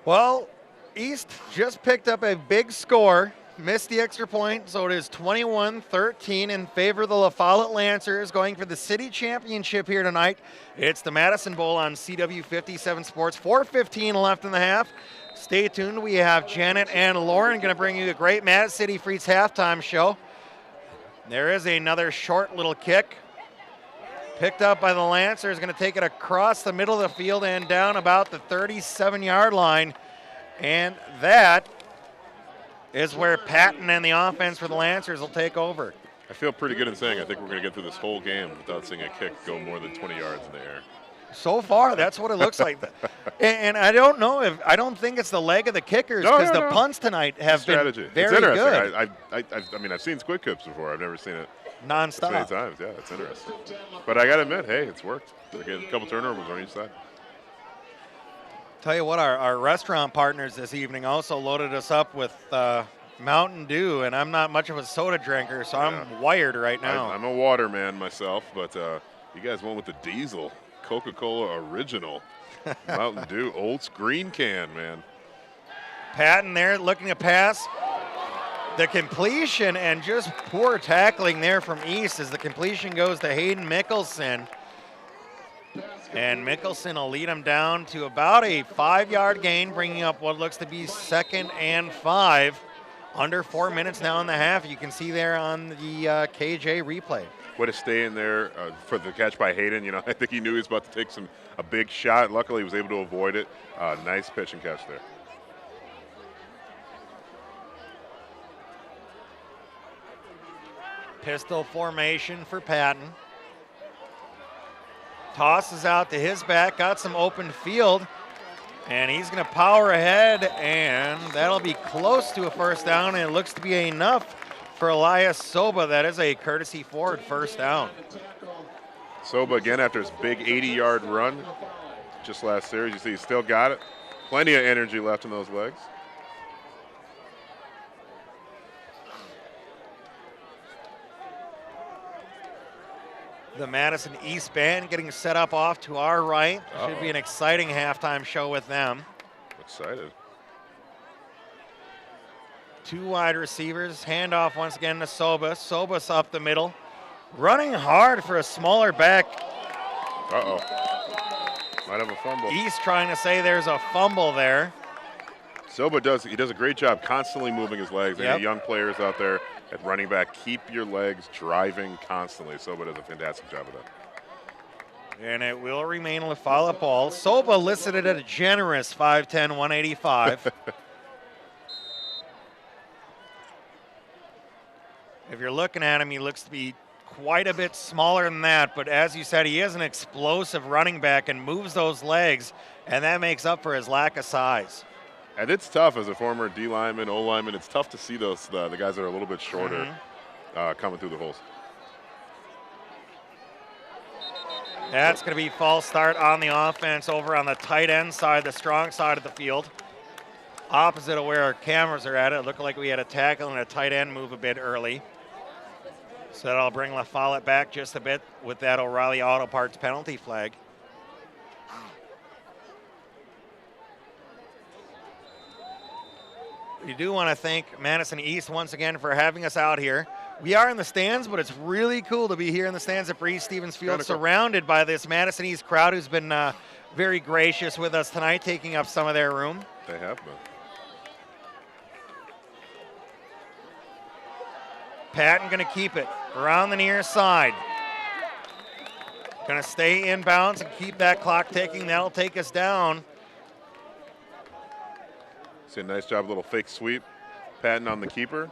Well, East just picked up a big score, missed the extra point, so it is 21-13 in favor of the La Follette Lancers going for the city championship here tonight. It's the Madison Bowl on CW 57 Sports. 4:15 left in the half. Stay tuned. We have Janet and Lauren going to bring you a great Mad City Freaks halftime show. There is another short little kick. Picked up by the Lancers, going to take it across the middle of the field and down about the 37-yard line. And that is where Patton and the offense for the Lancers will take over.
I feel pretty good in saying I think we're going to get through this whole game without seeing a kick go more than 20 yards in the air.
So far, that's what it looks like. And I don't know if I don't think it's the leg of the kickers because the punts tonight have been very
it's
good.
I mean, I've seen squid kicks before. I've never seen it
nonstop.
many times. Yeah, it's interesting. But I got to admit, hey, it's worked. They get a couple turnovers on each side.
Tell you what, our restaurant partners this evening also loaded us up with Mountain Dew, and I'm not much of a soda drinker, so I'm wired right now.
I'm a water man myself, but you guys went with the diesel. Coca-Cola Original. Mountain Dew, old green can, man.
Patton there looking to pass. The completion and just poor tackling there from East as the completion goes to Hayden Mickelson. And Mickelson will lead him down to about a 5-yard gain, bringing up what looks to be 2nd and 5. Under 4 minutes now in the half. You can see there on the KJ replay.
Way to stay in there for the catch by Hayden. You know, I think he knew he was about to take a big shot. Luckily, he was able to avoid it. Nice pitch and catch there.
Pistol formation for Patton. Tosses out to his back, got some open field, and he's going to power ahead, and that'll be close to a first down, and it looks to be enough for Elias Soba. That is a courtesy Ford first down.
Soba again after his big 80-yard run just last series. You see he's still got it. Plenty of energy left in those legs.
The Madison East Band getting set up off to our right. Should be an exciting halftime show with them.
Excited.
2 wide receivers. Handoff once again to Soba. Soba's up the middle. Running hard for a smaller back.
Uh-oh. Might have a fumble.
East trying to say there's a fumble there.
Soba does a great job constantly moving his legs. Any young players out there at running back, keep your legs driving constantly. Soba does a fantastic job of that.
And it will remain a La Follette ball. Soba listed it at a generous 5'10", 185. If you're looking at him, he looks to be quite a bit smaller than that, but as you said, he is an explosive running back and moves those legs, and that makes up for his lack of size.
And it's tough as a former D lineman, O lineman. It's tough to see those the guys that are a little bit shorter coming through the holes.
That's going to be false start on the offense over on the tight end side, the strong side of the field. Opposite of where our cameras are at, it looked like we had a tackle and a tight end move a bit early. So that'll bring La Follette back just a bit with that O'Reilly Auto Parts penalty flag. We do want to thank Madison East once again for having us out here. We are in the stands, but it's really cool to be here in the stands at Breeze Stevens Field,
Kinda cool.
surrounded by this Madison East crowd who's been very gracious with us tonight, taking up some of their room.
They have been.
Patton going to keep it around the near side. Going to stay inbounds and keep that clock ticking. That'll take us down.
See a nice job, little fake sweep. Patton on the keeper.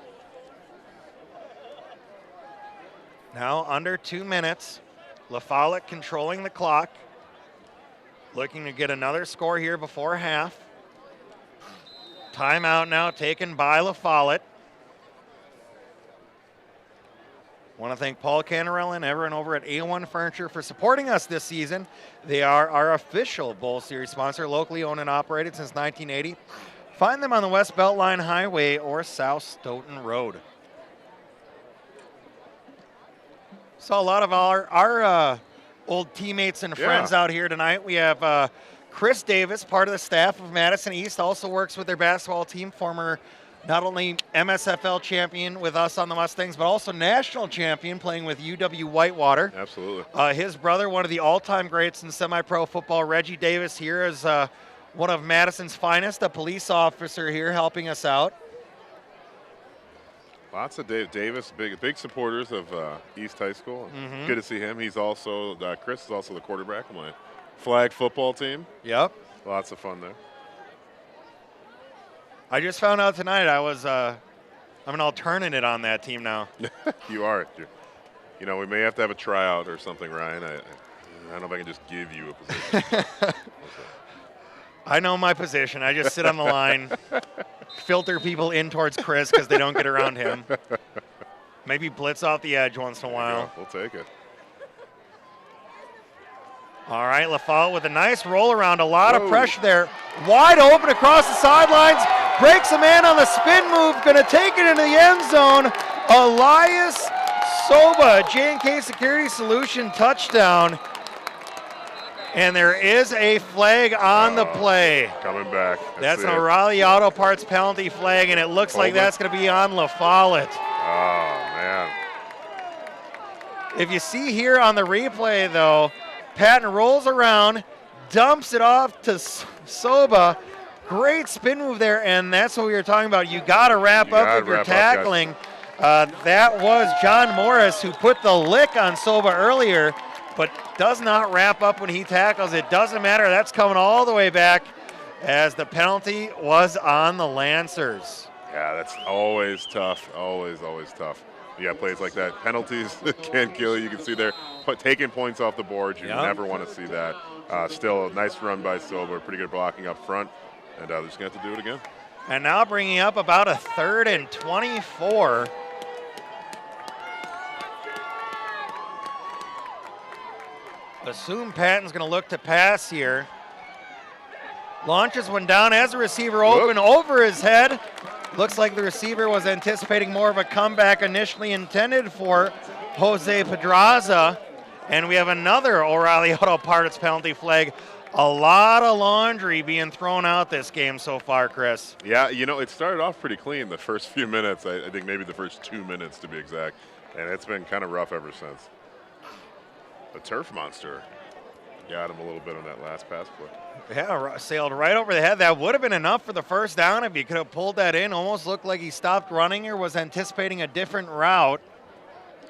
Now under 2 minutes. La Follette controlling the clock. Looking to get another score here before half. Timeout now taken by La Follette. Want to thank Paul Canarella and everyone over at A1 Furniture for supporting us this season. They are our official Bowl Series sponsor, locally owned and operated since 1980. Find them on the West Beltline Highway or South Stoughton Road. Saw a lot of our old teammates and friends out here tonight. We have Chris Davis, part of the staff of Madison East, also works with their basketball team, former not only MSFL champion with us on the Mustangs, but also national champion playing with UW Whitewater.
Absolutely.
His brother, one of the all-time greats in semi-pro football, Reggie Davis, here is one of Madison's finest, a police officer here helping us out.
Lots of Davis, big supporters of East High School. Good to see him. He's also, Chris is also the quarterback of my flag football team.
Yep.
Lots of fun there.
I just found out tonight I'm an alternate on that team now.
You are. You know, we may have to have a tryout or something, Ryan. I don't know if I can just give you a position.
I know my position. I just sit on the line, filter people in towards Chris because they don't get around him. Maybe blitz off the edge once in a while.
We'll take it.
All right, La Follette with a nice roll around, a lot of pressure there. Wide open across the sidelines, breaks a man on the spin move, going to take it into the end zone. Elias Soba, J&K Security Solution touchdown. And there is a flag on the play.
Coming back.
That's an O'Reilly Auto Parts penalty flag, and it looks like that's going to be on La Follette.
Oh, man.
If you see here on the replay, though, Patton rolls around, dumps it off to Soba. Great spin move there, and that's what we were talking about. You got to wrap up with your tackling. That was John Morris who put the lick on Soba earlier, but does not wrap up when he tackles. It doesn't matter. That's coming all the way back as the penalty was on the Lancers.
Yeah, that's always tough. Always tough. Yeah, plays like that. Penalties can kill you. You can see they're taking points off the board. You never want to see that. Still a nice run by Silver. Pretty good blocking up front. And they're just going to have to do it again.
And now bringing up about a 3rd and 24. Assume Patton's going to look to pass here. Launches one down as a receiver open over his head. Looks like the receiver was anticipating more of a comeback initially intended for Jose Pedraza. And we have another O'Reilly Auto Parts penalty flag. A lot of laundry being thrown out this game so far, Chris.
Yeah, you know, it started off pretty clean the first few minutes. I think maybe the first 2 minutes to be exact. And it's been kind of rough ever since. The turf monster got him a little bit on that last pass play.
Yeah, sailed right over the head. That would have been enough for the first down if he could have pulled that in. Almost looked like he stopped running or was anticipating a different route.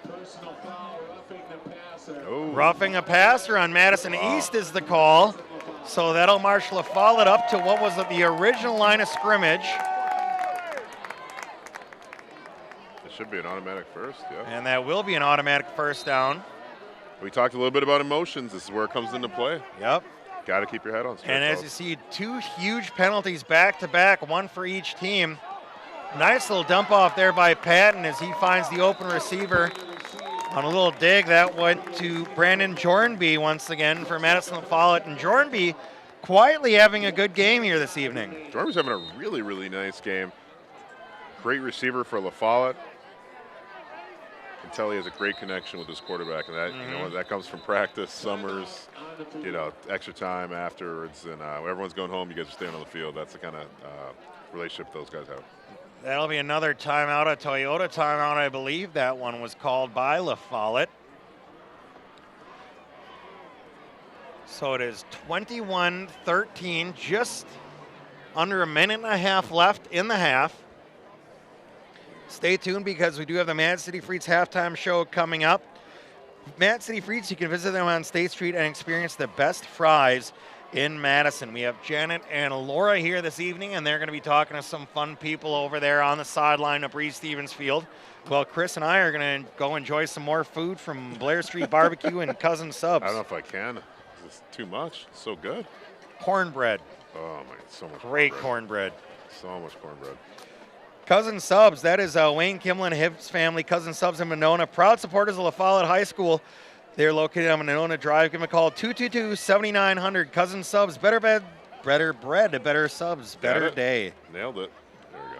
Personal foul, roughing the passer.
Roughing a passer on Madison East is the call. So that'll march La Follette up to what was the original line of scrimmage.
It should be an automatic first, yeah.
And that will be an automatic first down.
We talked a little bit about emotions. This is where it comes into play.
Yep.
Got to keep your head on straight.
And as you see, 2 huge penalties back-to-back, one for each team. Nice little dump off there by Patton as he finds the open receiver on a little dig. That went to Brandon Jornby once again for Madison La Follette. And Jornby quietly having a good game here this evening.
Jornby's having a really, really nice game. Great receiver for La Follette. You can tell he has a great connection with his quarterback, and that you know that comes from practice, summers, you know, extra time afterwards, and everyone's going home. You guys are staying on the field. That's the kind of relationship those guys have.
That'll be another timeout, a Toyota timeout. I believe that one was called by La Follette. So it is 21-13, just under a minute and a half left in the half. Stay tuned because we do have the Mad City Frites halftime show coming up. Mad City Frites, you can visit them on State Street and experience the best fries in Madison. We have Janet and Laura here this evening, and they're going to be talking to some fun people over there on the sideline of Breeze Stevens Field. Well, Chris and I are going to go enjoy some more food from Blair Street Barbecue and Cousin Subs.
I don't know if I can. It's too much. It's so good.
Cornbread.
Oh, my, so much
Great cornbread.
So much cornbread.
Cousin Subs, that is Wayne Kimlin, his family, Cousin Subs in Monona. Proud supporters of La Follette High School. They're located on Monona Drive. Give them a call, 222-7900. Cousin Subs, better bread, better subs, better day.
Nailed it. There we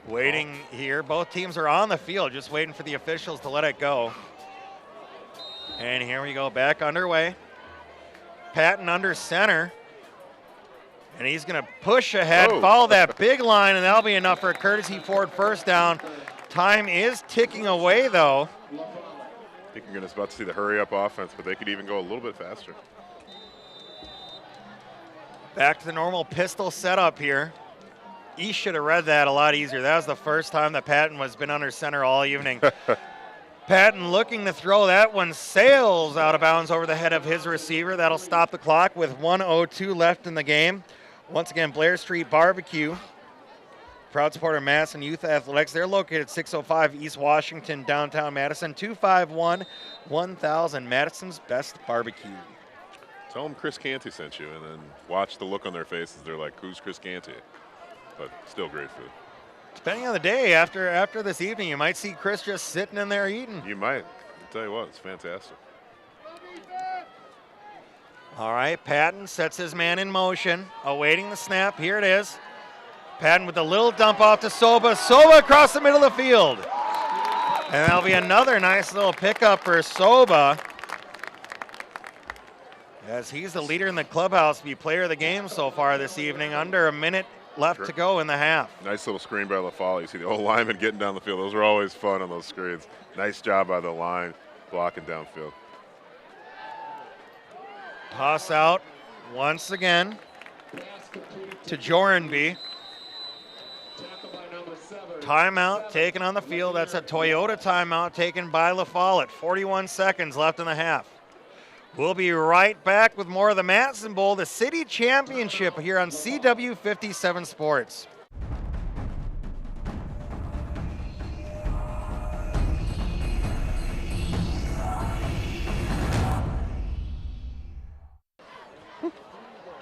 go.
Waiting here. Both teams are on the field, just waiting for the officials to let it go. And here we go, back underway. Patton under center. And he's going to push ahead, follow that big line, and that'll be enough for a courtesy Ford first down. Time is ticking away, though.
I think you're about to see the hurry-up offense, but they could even go a little bit faster.
Back to the normal pistol setup here. East should have read that a lot easier. That was the first time that Patton has been under center all evening. Patton looking to throw. That one sails out of bounds over the head of his receiver. That'll stop the clock with 1:02 left in the game. Once again, Blair Street Barbecue, proud supporter of Madison Youth Athletics. They're located at 605 East Washington, downtown Madison, 251-1000, Madison's best barbecue.
Tell them Chris Canty sent you, and then watch the look on their faces. They're like, who's Chris Canty? But still great food.
Depending on the day, after this evening, you might see Chris just sitting in there eating.
You might. I'll tell you what, it's fantastic.
All right, Patton sets his man in motion, awaiting the snap. Here it is. Patton with a little dump off to Soba. Soba across the middle of the field. And that'll be another nice little pickup for Soba, as he's the leader in the clubhouse, be player of the game so far this evening. Under a minute left to go in the half.
Nice little screen by La Follette. You see the old lineman getting down the field. Those are always fun on those screens. Nice job by the line blocking downfield.
Toss out once again to Jorenby. Timeout taken on the field. That's a Toyota timeout taken by La Follette. 41 seconds left in the half. We'll be right back with more of the Madison Bowl, the city championship here on CW 57 Sports.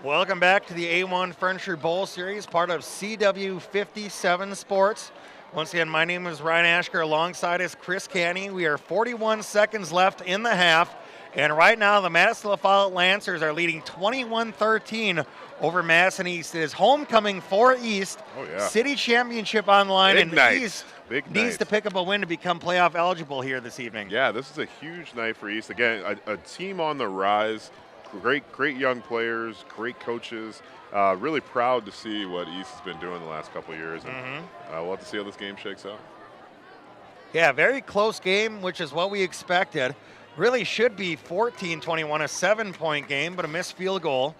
Welcome back to the A1 Furniture Bowl Series, part of CW 57 Sports. Once again, my name is Ryan Ashker. Alongside is Chris Canny. We are 41 seconds left in the half. And right now, the Madison La Follette Lancers are leading 21-13 over Madison East. It is homecoming for East.
Oh, yeah.
City championship on the line.
Big
and
night.
East
Big
needs
night.
to pick up a win to become playoff eligible here this evening.
Yeah, this is a huge night for East. Again, a team on the rise. Great young players, great coaches. Really proud to see what East has been doing the last couple of years. And we'll have to see how this game shakes out.
Yeah, very close game, which is what we expected. Really should be 14-21, a 7-point game, but a missed field goal.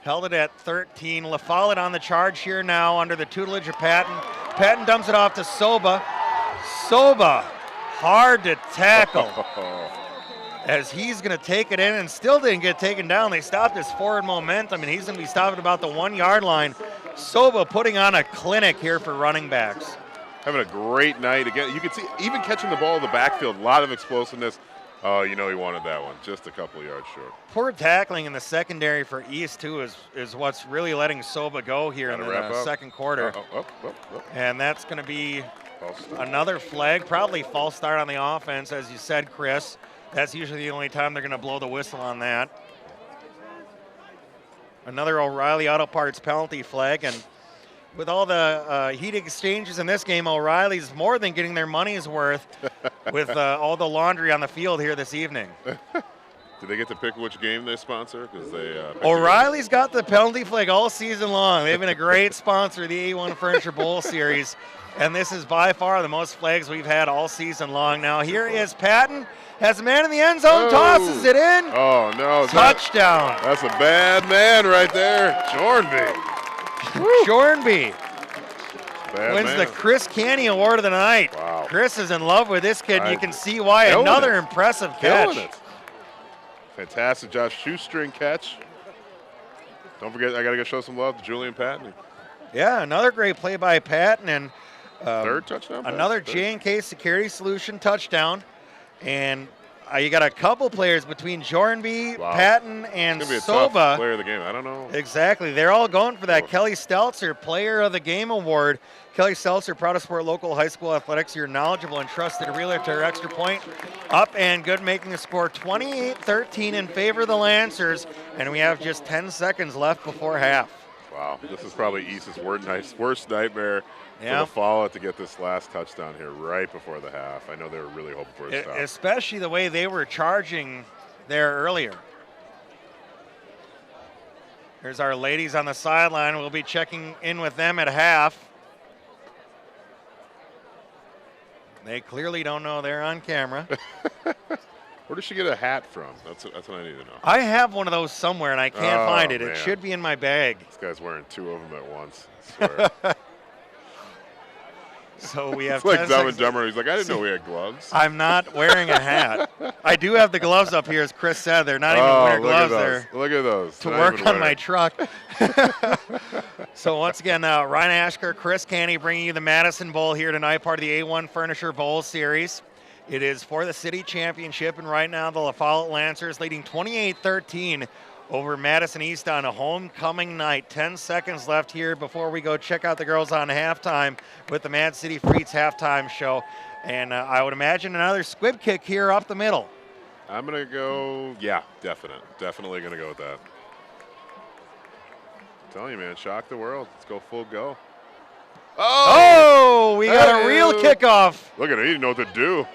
Held it at 13. La Follette on the charge here now under the tutelage of Patton. Patton dumps it off to Soba. Soba, hard to tackle. As he's going to take it in and still didn't get taken down. They stopped his forward momentum, and he's going to be stopped at about the 1-yard line. Soba putting on a clinic here for running backs.
Having a great night. Again, you can see even catching the ball in the backfield, a lot of explosiveness. Oh, you know he wanted that one, just a couple of yards short.
Poor tackling in the secondary for East, too, is what's really letting Soba go here in the second quarter. And that's going to be another flag, probably false start on the offense, as you said, Chris. That's usually the only time they're going to blow the whistle on that. Another O'Reilly Auto Parts penalty flag, and with all the heat exchanges in this game, O'Reilly's more than getting their money's worth with all the laundry on the field here this evening.
Do they get to pick which game they sponsor? Because they
O'Reilly's got the penalty flag all season long. They've been a great sponsor of the A1 Furniture Bowl Series, and this is by far the most flags we've had all season long. Now here is Patton, has a man in the end zone, tosses it in.
Oh no!
Touchdown!
That's a bad man right there, Jornby.
Jornby wins
man.
the Chris Canny Award of the night.
Wow.
Chris is in love with this kid, and you can see why. Another impressive catch.
It. Fantastic Josh Shoestring catch. Don't forget, I got to go show some love to Julian Patton.
Yeah, another great play by Patton, and
third touchdown.
Another J&K Security Solution touchdown, and you got a couple players between Jornby, Patton, and
it's gonna be a
Soba.
tough player of the game. I don't know.
Exactly. They're all going for that Kelly Stelzer Player of the Game Award. Kelly Stelzer, proud to support local high school athletics. You're knowledgeable and trusted realtor. Extra point up and good, making the score 28-13 in favor of the Lancers, and we have just 10 seconds left before half.
Wow, this is probably East's worst nightmare for the Follett to get this last touchdown here right before the half. I know they were really hoping for a stop.
Especially the way they were charging there earlier. Here's our ladies on the sideline. We'll be checking in with them at half. They clearly don't know they're on camera.
Where did she get a hat from? That's what I need to know.
I have one of those somewhere, and I can't find it.
Man.
It should be in my bag.
This guy's wearing two of them at once. I swear.
So we have
it's like Dumb and Dumber. He's like, I didn't know we had gloves.
I'm not wearing a hat. I do have the gloves up here, as Chris said. They're not even winter gloves.
Look at those.
To work on my truck. So once again, Ryan Ashker, Chris Canny bringing you the Madison Bowl here tonight, part of the A1 Furniture Bowl Series. It is for the city championship, and right now the La Follette Lancers leading 28-13 over Madison East on a homecoming night. 10 seconds left here before we go check out the girls on halftime with the Mad City Freaks halftime show. And I would imagine another squib kick here up the middle.
I'm going to go, yeah, definitely going to go with that. I'm telling you, man, shock the world. Let's go full go.
Oh, we got a real kickoff.
Look at it, he didn't know what to do.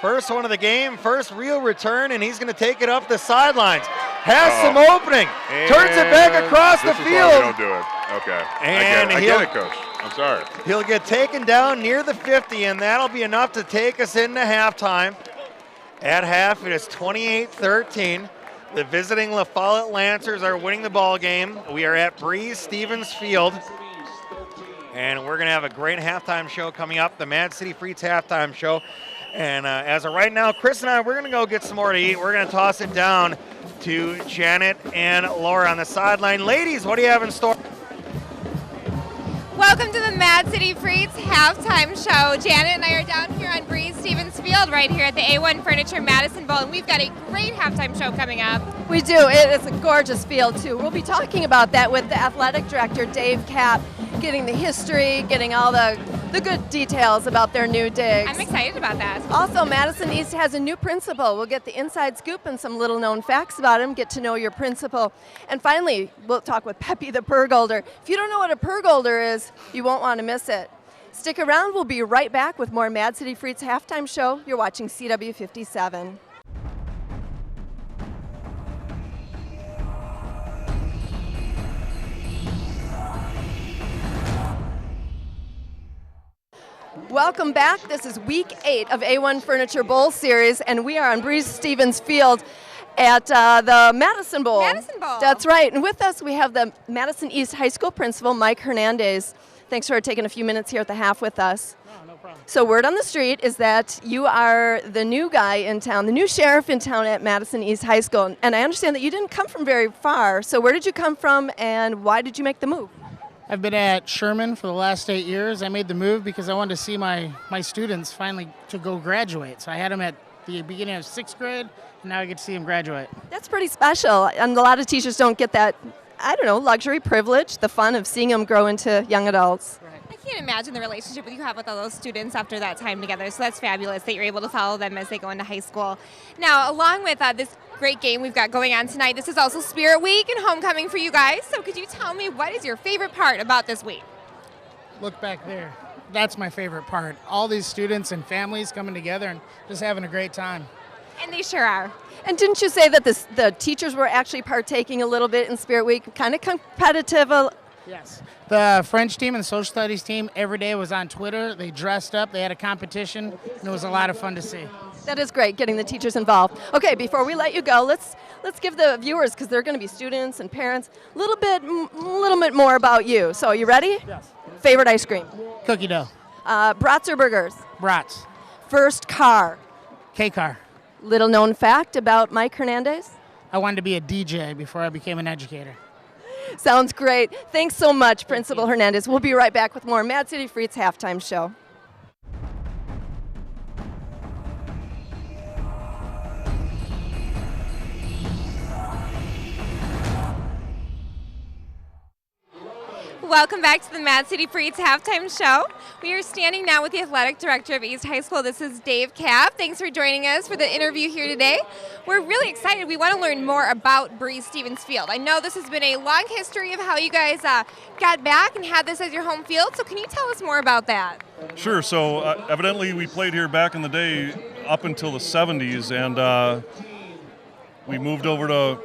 First one of the game, first real return, and he's going to take it up the sidelines. Has some opening, turns it back across the field.
Don't do it. Okay.
And
I get it, Coach. I'm sorry.
He'll get taken down near the 50, and that'll be enough to take us into halftime. At half, it is 28-13. The visiting La Follette Lancers are winning the ball game. We are at Breeze Stevens Field. And we're going to have a great halftime show coming up, the Mad City Freaks halftime show. And as of right now, Chris and I, we're going to go get some more to eat. We're going to toss it down to Janet and Laura on the sideline. Ladies, what do you have in store?
Welcome to the Mad City Freaks halftime show. Janet and I are down here on Breeze Stevens Field right here at the A1 Furniture Madison Bowl, and we've got a great halftime show coming up.
We do. It is a gorgeous field, too. We'll be talking about that with the athletic director, Dave Kapp, getting the history, getting all the good details about their new digs.
I'm excited about that.
Also, Madison East has a new principal. We'll get the inside scoop and some little-known facts about him, get to know your principal. And finally, we'll talk with Peppy the Pergolder. If you don't know what a Pergolder is, you won't want to miss it. Stick around. We'll be right back with more Mad City Freaks halftime show. You're watching CW57. Welcome back. This is week 8 of A1 Furniture Bowl Series, and we are on Breeze Stevens Field at the Madison Bowl.
Madison Bowl.
That's right. And with us, we have the Madison East High School principal, Mike Hernandez. Thanks for taking a few minutes here at the half with us.
No problem.
So word on the street is that you are the new guy in town, the new sheriff in town at Madison East High School. And I understand that you didn't come from very far. So where did you come from, and why did you make the move?
I've been at Sherman for the last 8 years. I made the move because I wanted to see my students finally to go graduate. So I had them at the beginning of 6th grade, and now I get to see them graduate.
That's pretty special. And a lot of teachers don't get that, I don't know, luxury, privilege, the fun of seeing them grow into young adults.
I can't imagine the relationship you have with all those students after that time together, so that's fabulous that you're able to follow them as they go into high school. Now, along with this great game we've got going on tonight, this is also Spirit Week and homecoming for you guys, so could you tell me what is your favorite part about this week?
Look back there. That's my favorite part. All these students and families coming together and just having a great time.
And they sure are.
And didn't you say that the teachers were actually partaking a little bit in Spirit Week, kind of competitive?
Yes. The French team and the social studies team every day was on Twitter. They dressed up. They had a competition, and it was a lot of fun to see.
That is great, getting the teachers involved. Okay, before we let you go, let's give the viewers, because they're going to be students and parents, a little bit more about you. So, you ready?
Yes.
Favorite ice cream?
Cookie dough.
Brats or burgers?
Brats.
First car?
K-car.
Little known fact about Mike Hernandez?
I wanted to be a DJ before I became an educator.
Sounds great. Thanks so much, Principal Hernandez. We'll be right back with more Mad City Freaks Halftime Show.
Welcome back to the Mad City Freaks Halftime Show. We are standing now with the Athletic Director of East High School. This is Dave Kapp. Thanks for joining us for the interview here today. We're really excited. We want to learn more about Breese-Stevens Field. I know this has been a long history of how you guys got back and had this as your home field, so can you tell us more about that?
Sure. So evidently we played here back in the day up until the 70s, and we moved over to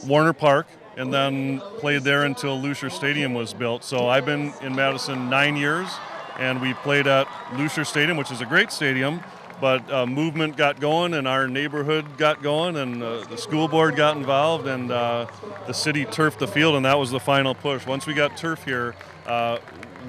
Warner Park and then played there until Lucier Stadium was built. So I've been in Madison 9 years, and we played at Lucier Stadium, which is a great stadium, but movement got going and our neighborhood got going, and the school board got involved, and the city turfed the field, and that was the final push. Once we got turf here,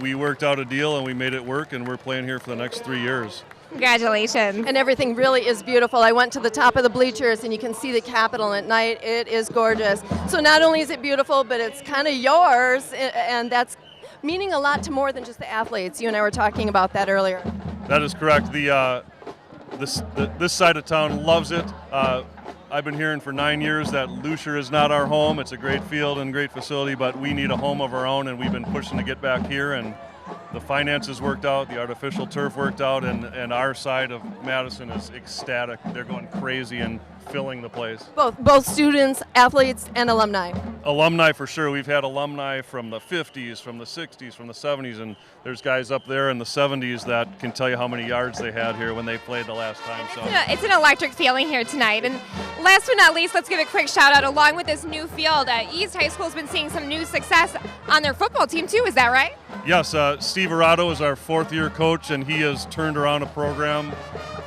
we worked out a deal and we made it work, and we're playing here for the next 3 years.
Congratulations.
And everything really is beautiful. I went to the top of the bleachers and you can see the Capitol at night. It is gorgeous. So not only is it beautiful, but it's kind of yours, and that's meaning a lot to more than just the athletes. You and I were talking about that earlier.
That is correct. This side of town loves it. I've been hearing for 9 years that Lucier is not our home. It's a great field and great facility, but we need a home of our own, and we've been pushing to get back here, and the finances worked out, the artificial turf worked out, and our side of Madison is ecstatic. They're going crazy and filling the place.
Both students, athletes, and alumni.
Alumni for sure. We've had alumni from the 50s, from the 60s, from the 70s, and there's guys up there in the 70s that can tell you how many yards they had here when they played the last time. So
it's an electric feeling here tonight. And last but not least, let's give a quick shout out. Along with this new field, East High School has been seeing some new success on their football team too. Is that right?
Yes. Steve Arado is our fourth-year coach, and he has turned around a program.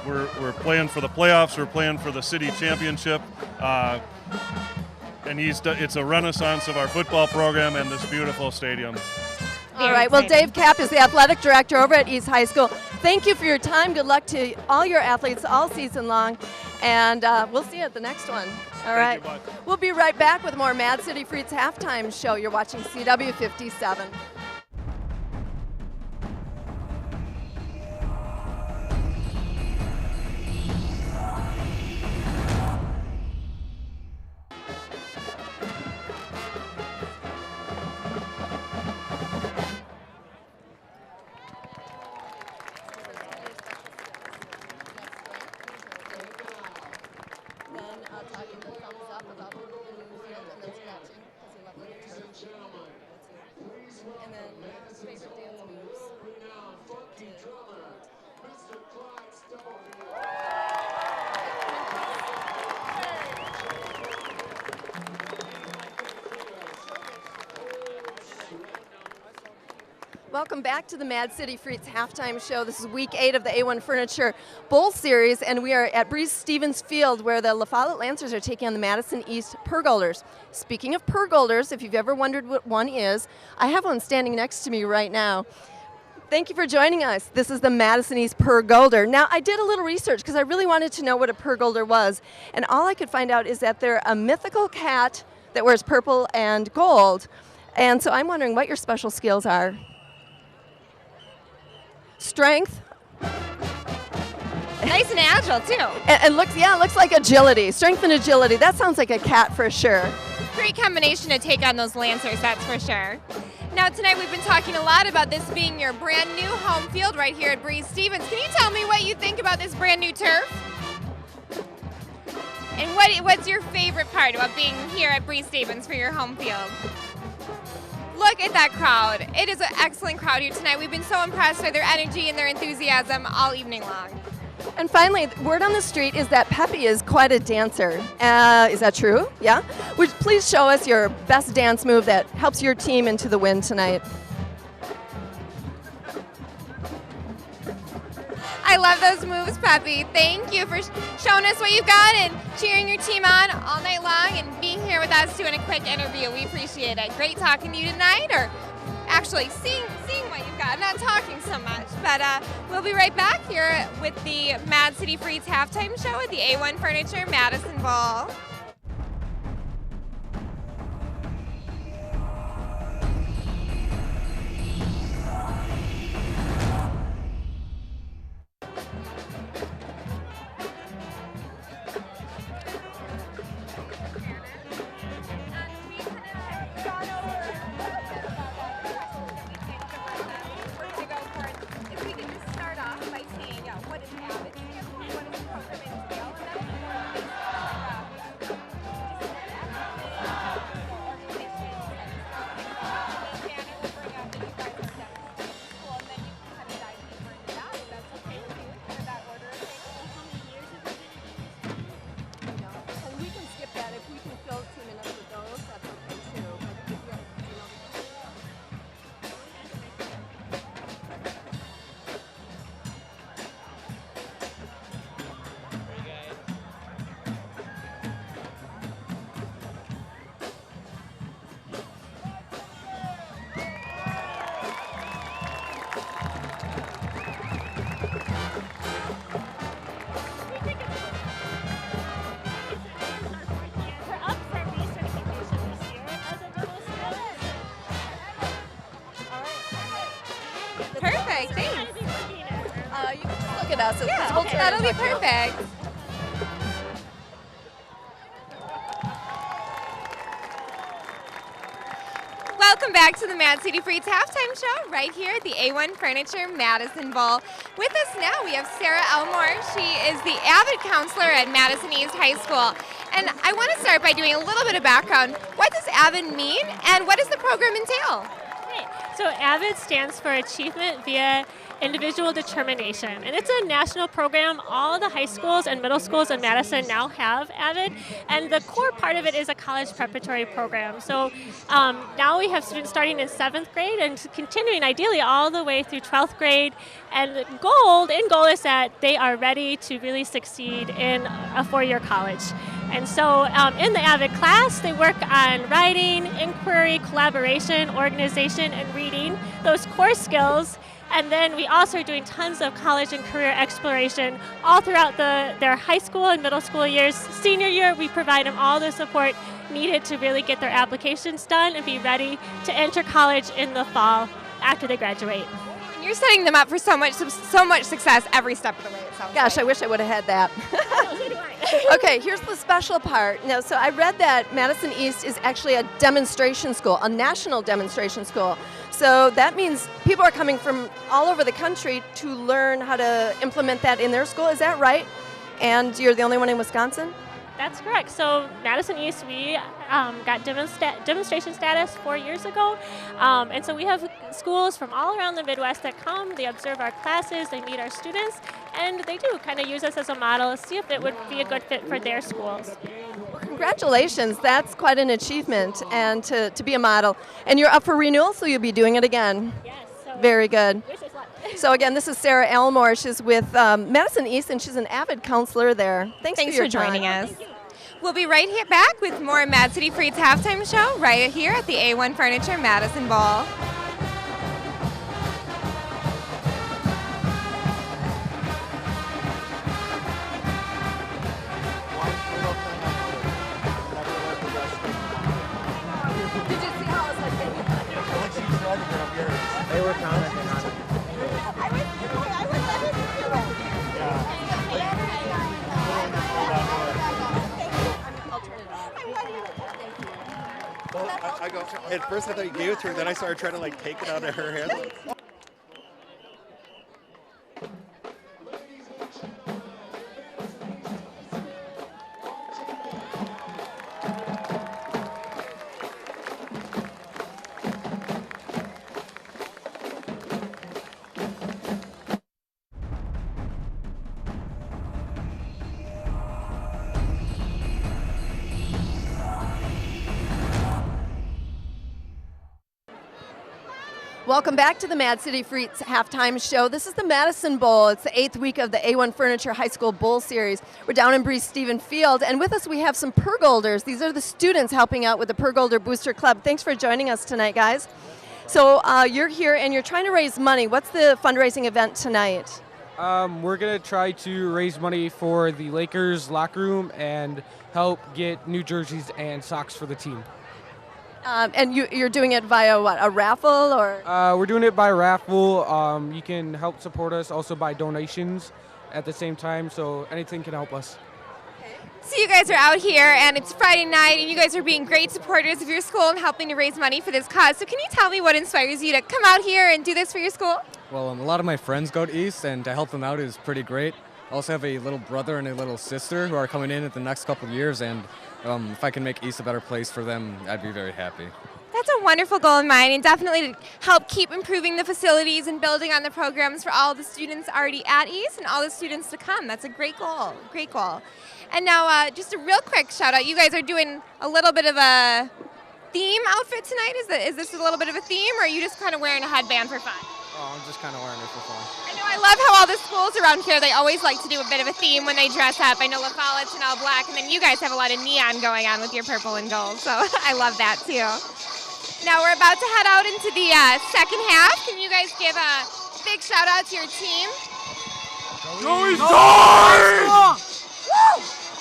We're playing for the playoffs. We're playing for the city championship, and it's a renaissance of our football program and this beautiful stadium.
All right. Well, Dave Kapp is the athletic director over at East High School. Thank you for your time. Good luck to all your athletes all season long, and we'll see you at the next one. All right. We'll be right back with more Mad City Freaks Halftime Show. You're watching CW 57. Welcome back to the Mad City Freaks Halftime Show. This is week 8 of the A1 Furniture Bowl Series, and we are at Breese-Stevens Field where the La Follette Lancers are taking on the Madison East Pergolders. Speaking of Pergolders, if you've ever wondered what one is, I have one standing next to me right now. Thank you for joining us. This is the Madison East Pergolder. Now, I did a little research because I really wanted to know what a Pergolder was, and all I could find out is that they're a mythical cat that wears purple and gold. And so I'm wondering what your special skills are. Strength.
Nice and agile too.
And looks like agility. Strength and agility. That sounds like a cat for sure.
Great combination to take on those Lancers, that's for sure. Now tonight we've been talking a lot about this being your brand new home field right here at Breese-Stevens. Can you tell me what you think about this brand new turf? And what's your favorite part about being here at Breese-Stevens for your home field? Look at that crowd. It is an excellent crowd here tonight. We've been so impressed by their energy and their enthusiasm all evening long.
And finally, word on the street is that Peppy is quite a dancer. Is that true? Yeah? Would you please show us your best dance move that helps your team into the win tonight?
I love those moves, Peppy. Thank you for showing us what you've got and cheering your team on all night long and being here with us doing a quick interview. We appreciate it. Great talking to you tonight, or actually seeing what you've got, not talking so much. But we'll be right back here with the Mad City Freeds halftime show at the A1 Furniture Madison Bowl. Perfect, thanks.
You can just look at us.
Yeah,
We'll turn
that'll
and
be
talk to you.
perfect. Welcome back to the Mad City Freeds halftime show right here at the A1 Furniture Madison Bowl. With us now we have Sarah Elmore. She is the avid counselor at Madison East High School. And I want to start by doing a little bit of background. What does AVID mean and what does the program entail?
Right. So AVID stands for Achievement Via Individual Determination, and it's a national program. All the high schools and middle schools in Madison now have AVID, and the core part of it is a college preparatory program. So now we have students starting in 7th grade and continuing ideally all the way through 12th grade, and the goal is that they are ready to really succeed in a 4-year college. And so in the AVID class, they work on writing, inquiry, collaboration, organization, and reading, those core skills. And then we also are doing tons of college and career exploration all throughout their high school and middle school years. Senior year, we provide them all the support needed to really get their applications done and be ready to enter college in the fall after they graduate.
And you're setting them up for so much success every step of the way, it sounds
Gosh,
like.
I wish I would have had that. Okay, here's the special part. Now, so I read that Madison East is actually a demonstration school, a national demonstration school. So that means people are coming from all over the country to learn how to implement that in their school. Is that right? And you're the only one in Wisconsin?
That's correct. So Madison East, we got demonstration status 4 years ago. And so we have schools from all around the Midwest that come, they observe our classes, they meet our students, and they do kind of use us as a model to see if it would be a good fit for their schools.
Well, congratulations. That's quite an achievement, and to be a model. And you're up for renewal, so you'll be doing it again.
Yes. So
very good.
wish us luck.
So again, this is Sarah Elmore. She's with Madison East, and she's an avid counselor there. Thanks
for
your
joining
time.
us. We'll be right here back with more Mad City Freeds halftime show right here at the A1 Furniture Madison Bowl.
Did you see how I was like,
They were commenting on it. Well, I go, at first I thought you gave it to her, then I started trying to like take it out of her hand.
Welcome back to the Mad City Freaks halftime show. This is the Madison Bowl. It's the 8th week of the A1 Furniture High School Bowl Series. We're down in Breeze Stephen Field, and with us we have some Pergolders. These are the students helping out with the Pergolder Booster Club. Thanks for joining us tonight, guys. So you're here and you're trying to raise money. What's the fundraising event tonight?
We're going to try to raise money for the Lakers locker room and help get new jerseys and socks for the team.
And you're doing it via what, a raffle or?
We're doing it by raffle. You can help support us also by donations at the same time, so anything can help us.
So you guys are out here, and it's Friday night, and you guys are being great supporters of your school and helping to raise money for this cause. So can you tell me what inspires you to come out here and do this for your school?
Well, a lot of my friends go to East, and to help them out is pretty great. I also have a little brother and a little sister who are coming in at the next couple of years, and if I can make East a better place for them, I'd be very happy.
That's a wonderful goal in mind, and definitely to help keep improving the facilities and building on the programs for all the students already at East and all the students to come. That's a great goal, great goal. And now just a real quick shout out, you guys are doing a little bit of a theme outfit tonight. Is this a little bit of a theme, or are you just kind of wearing a headband for fun?
Oh, I'm just kind of wearing it for fun.
I know, I love how all the schools around here, they always like to do a bit of a theme when they dress up. I know La Follette's in all black, and then you guys have a lot of neon going on with your purple and gold, so I love that too. Now we're about to head out into the second half. Can you guys give a big shout out to your team?
Joey Woo!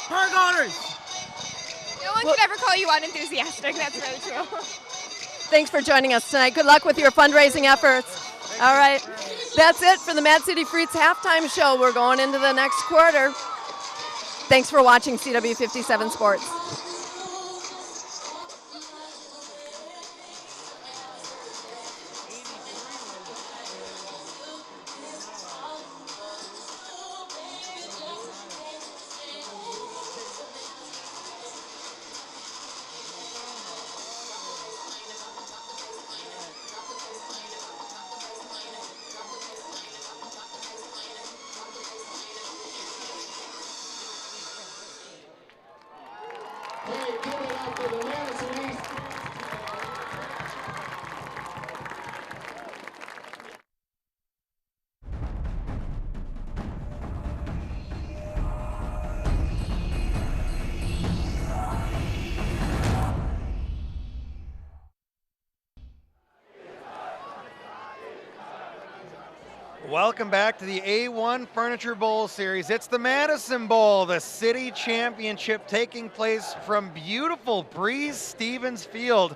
Pergolders!
No one could ever call you unenthusiastic, that's really true.
Thanks for joining us tonight. Good luck with your fundraising efforts. All right, that's it for the Mad City Freaks halftime show. We're going into the next quarter. Thanks for watching CW57 Sports.
Welcome back to the A1 Furniture Bowl Series. It's the Madison Bowl, the city championship taking place from beautiful Breeze Stevens Field.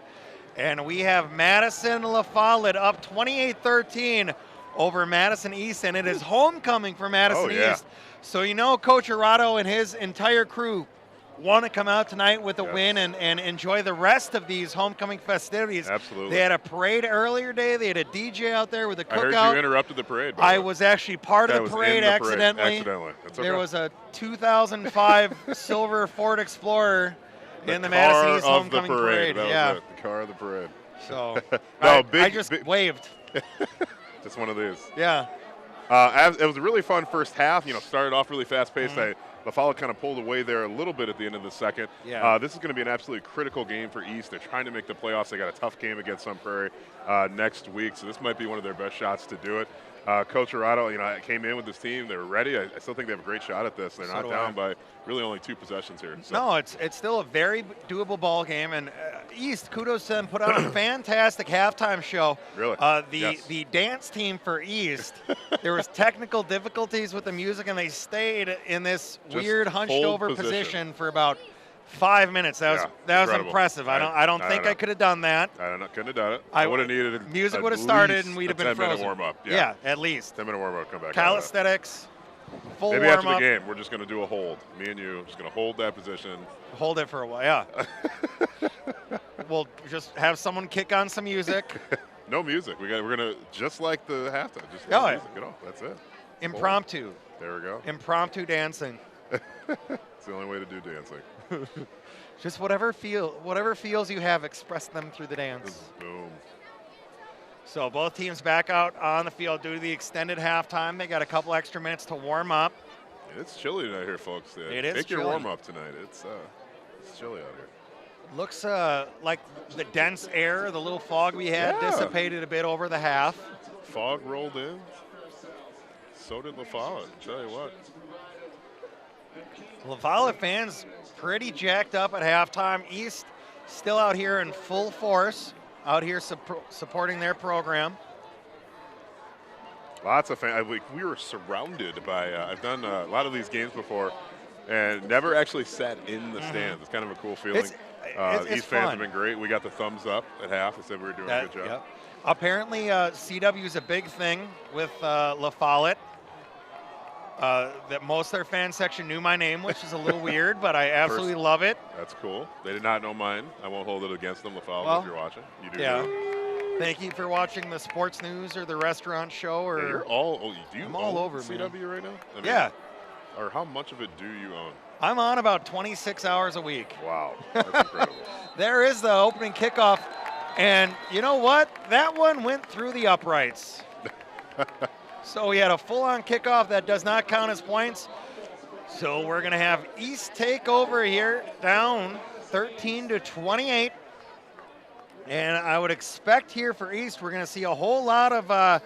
And we have Madison La Follette up 28-13 over Madison East, and it is homecoming for Madison East. So you know Coach Arado and his entire crew want to come out tonight with a win and enjoy the rest of these homecoming festivities.
Absolutely.
They had a parade earlier today. They had a DJ out there with a cookout.
I heard you interrupted the parade.
I was actually part of the parade accidentally.
That's okay.
There was a 2005 silver Ford Explorer in the Madison East homecoming parade.
That was the car of the parade.
So
I
just waved.
Just one of these.
Yeah.
It was a really fun first half. You know, started off really fast-paced. La Follette kind of pulled away there a little bit at the end of the second.
Yeah.
This is going to be an absolutely critical game for East. They're trying to make the playoffs. They got a tough game against Sun Prairie next week, so this might be one of their best shots to do it. Coach Arado, you know, came in with this team. They were ready. I still think they have a great shot at this. They're not down by really only 2 possessions here. So.
No, it's still a very doable ball game. And East, kudos to them, put on a fantastic halftime show.
Really?
The dance team for East, there was technical difficulties with the music, and they stayed in this weird hunched-over position for about 5 minutes. That was impressive. I don't think I could have done that.
I couldn't have done it. I would have needed
music would have started and we'd have been frozen.
10-minute warm up.
Yeah, at least
10-minute warm up. Come back.
Calisthenics, full warm
Maybe
up.
after the game, we're just going to do a hold. Me and you, just going to hold that position.
Hold it for a while. Yeah. We'll just have someone kick on some music.
No music. We're gonna just like the halftime. Just music. Get off. That's it.
Impromptu.
There we go.
Impromptu dancing.
It's the only way to do dancing.
Just whatever feels you have, express them through the dance.
Boom.
So both teams back out on the field due to the extended halftime. They got a couple extra minutes to warm up.
It's chilly tonight here, folks.
It is
Take
chilly.
your warm up tonight. It's chilly out here.
Looks like the dense air, the little fog we had, dissipated a bit over the half.
Fog rolled in. So did La Follette, tell you what.
La Follette fans pretty jacked up at halftime. East still out here in full force, out here supporting their program.
Lots of fans. We were surrounded by, I've done a lot of these games before and never actually sat in the stands. It's kind of a cool feeling.
It's
East fans have been great. We got the thumbs up at half. They said we were doing a good job.
Yep. Apparently, CW is a big thing with La Follette. That most of their fan section knew my name, which is a little weird, but I absolutely love it.
That's cool. They did not know mine. I won't hold it against them, La Follette, if you're watching. You do.
Yeah. Thank you for watching the sports news or the restaurant show. Or
yeah, you're all.
I'm all over
CW
man.
right now. I mean,
yeah.
Or how much of it do you own?
I'm on about 26 hours a week.
Wow, that's incredible.
There is the opening kickoff, and you know what? That one went through the uprights. So we had a full-on kickoff that does not count as points. So we're going to have East take over here, down 13-28. And I would expect here for East, we're going to see a whole lot of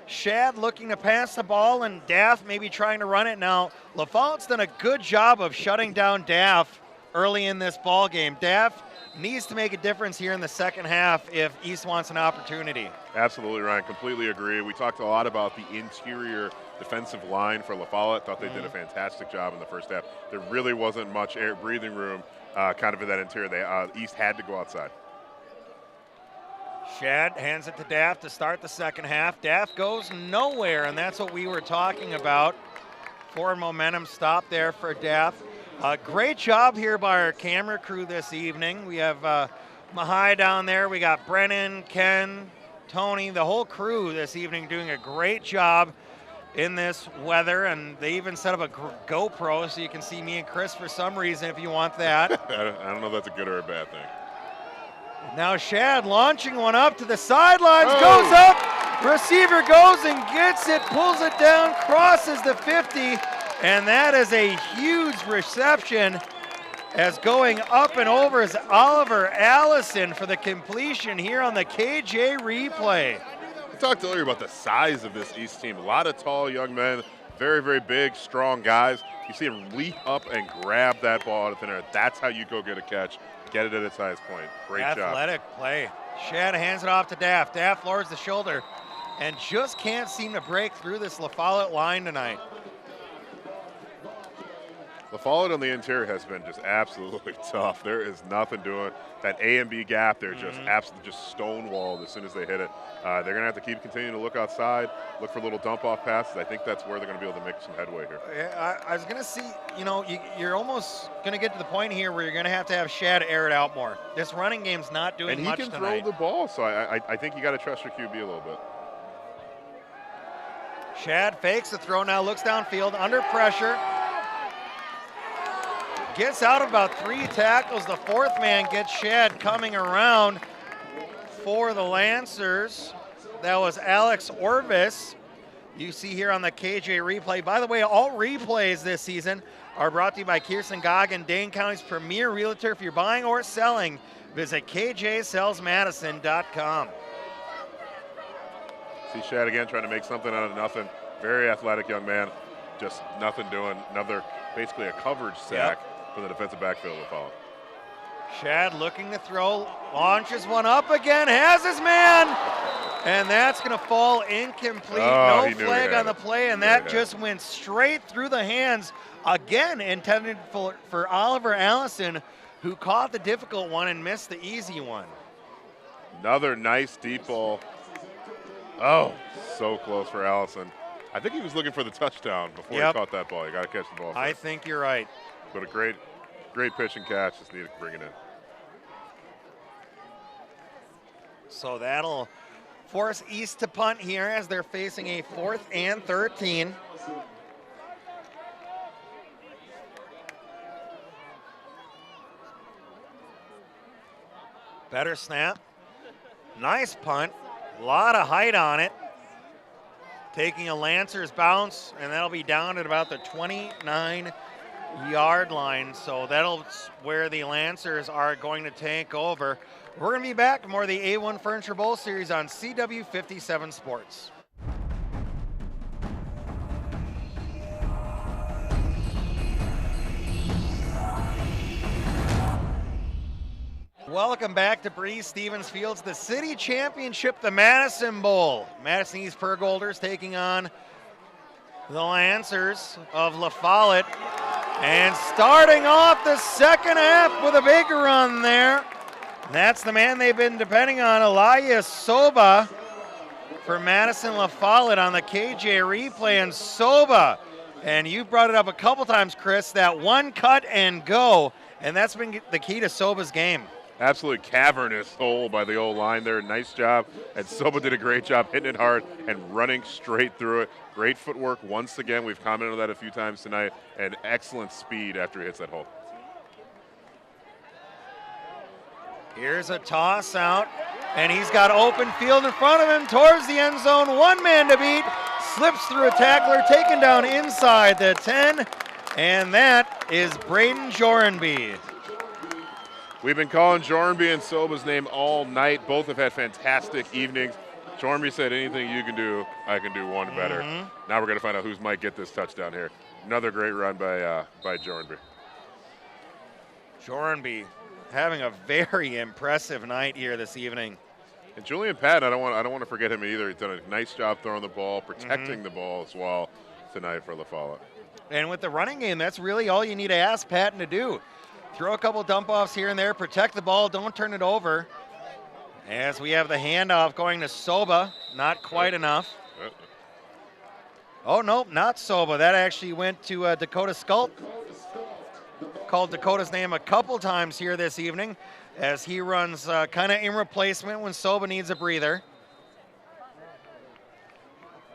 Shad looking to pass the ball and Daff maybe trying to run it. Now, La Follette's done a good job of shutting down Daff early in this ball game. Daff needs to make a difference here in the second half if East wants an opportunity.
Absolutely, Ryan. Completely agree. We talked a lot about the interior defensive line for La Follette. Thought they did a fantastic job in the first half. There really wasn't much breathing room kind of in that interior. East had to go outside.
Shad hands it to Daff to start the second half. Daff goes nowhere, and that's what we were talking about. Forward momentum stop there for Daff. Great job here by our camera crew this evening. We have Mahai down there. We got Brennan, Ken, Tony, the whole crew this evening doing a great job in this weather, and they even set up a GoPro so you can see me and Chris for some reason if you want that.
I don't know if that's a good or a bad thing.
Now Shad launching one up to the sidelines, goes up, receiver goes and gets it, pulls it down, crosses the 50, and that is a huge reception as going up and over is Oliver Allison for the completion here on the KJ replay.
We talked earlier about the size of this East team. A lot of tall young men, very, very big, strong guys. You see him leap up and grab that ball out of thin air. That's how you go get a catch. Get it at its highest point. Great job.
Athletic play. Shad hands it off to Daff. Daff lowers the shoulder and just can't seem to break through this La Follette line tonight.
La Follette on the interior has been just absolutely tough. There is nothing doing. That A and B gap, they're just absolutely just stonewalled as soon as they hit it. They're going to have to keep continuing to look outside, look for little dump-off passes. I think that's where they're going to be able to make some headway here.
Yeah, I was going to see, you're almost going to get to the point here where you're going to have Shad air it out more. This running game's not doing much tonight.
And he can throw the ball, so I think you got to trust your QB a little bit.
Shad fakes the throw now, looks downfield, under pressure. Gets out about 3 tackles. The fourth man gets Shad coming around for the Lancers. That was Alex Orvis. You see here on the KJ replay. By the way, all replays this season are brought to you by Kirsten Goggin, Dane County's premier realtor. If you're buying or selling, visit kjsellsmadison.com.
See Shad again trying to make something out of nothing. Very athletic young man. Just nothing doing. Basically a coverage sack. Yep. For the defensive backfield of Follette.
Shad looking to throw, launches one up again, has his man, and that's going to fall incomplete. No flag on the play, and that just went straight through the hands, again intended for Oliver Allison, who caught the difficult one and missed the easy one.
Another nice deep ball. Oh, so close for Allison. I think he was looking for the touchdown before he caught that ball. You got to catch the ball first.
I think you're right.
But a great pitch and catch. Just needed to bring it in.
So that'll force East to punt here as they're facing a 4th and 13. Better snap. Nice punt. A lot of height on it. Taking a Lancers bounce, and that'll be down at about the 29 yard line. So that'll where the Lancers are going to take over. We're going to be back with more of the A1 Furniture Bowl series on CW 57 Sports. Welcome back to Breeze Stevens Fields, the city championship, the Madison Bowl. Madison East Pergolders taking on the Lancers of La Follette. And starting off the second half with a big run there. That's the man they've been depending on, Elias Soba for Madison La Follette on the KJ replay. And Soba, and you brought it up a couple times, Chris, that one cut and go, and that's been the key to Soba's game.
Absolutely cavernous hole by the old line there. Nice job. And Soba did a great job hitting it hard and running straight through it. Great footwork once again. We've commented on that a few times tonight. And excellent speed after he hits that hole.
Here's a toss out. And he's got open field in front of him towards the end zone. One man to beat. Slips through a tackler. Taken down inside the 10. And that is Braden Jorenby.
We've been calling Jorenby and Soba's name all night. Both have had fantastic evenings. Jorenby said, anything you can do, I can do one better. Now we're going to find out who might get this touchdown here. Another great run by Jorenby.
Jorenby having a very impressive night here this evening.
And Julian Patton, I don't want to forget him either. He's done a nice job throwing the ball, protecting the ball as well tonight for La Follette.
And with the running game, that's really all you need to ask Patton to do. Throw a couple dump-offs here and there, protect the ball, don't turn it over. As we have the handoff going to Soba, not quite enough. Oh, nope, not Soba. That actually went to Dakota Sculp. Called Dakota's name a couple times here this evening as he runs kind of in replacement when Soba needs a breather.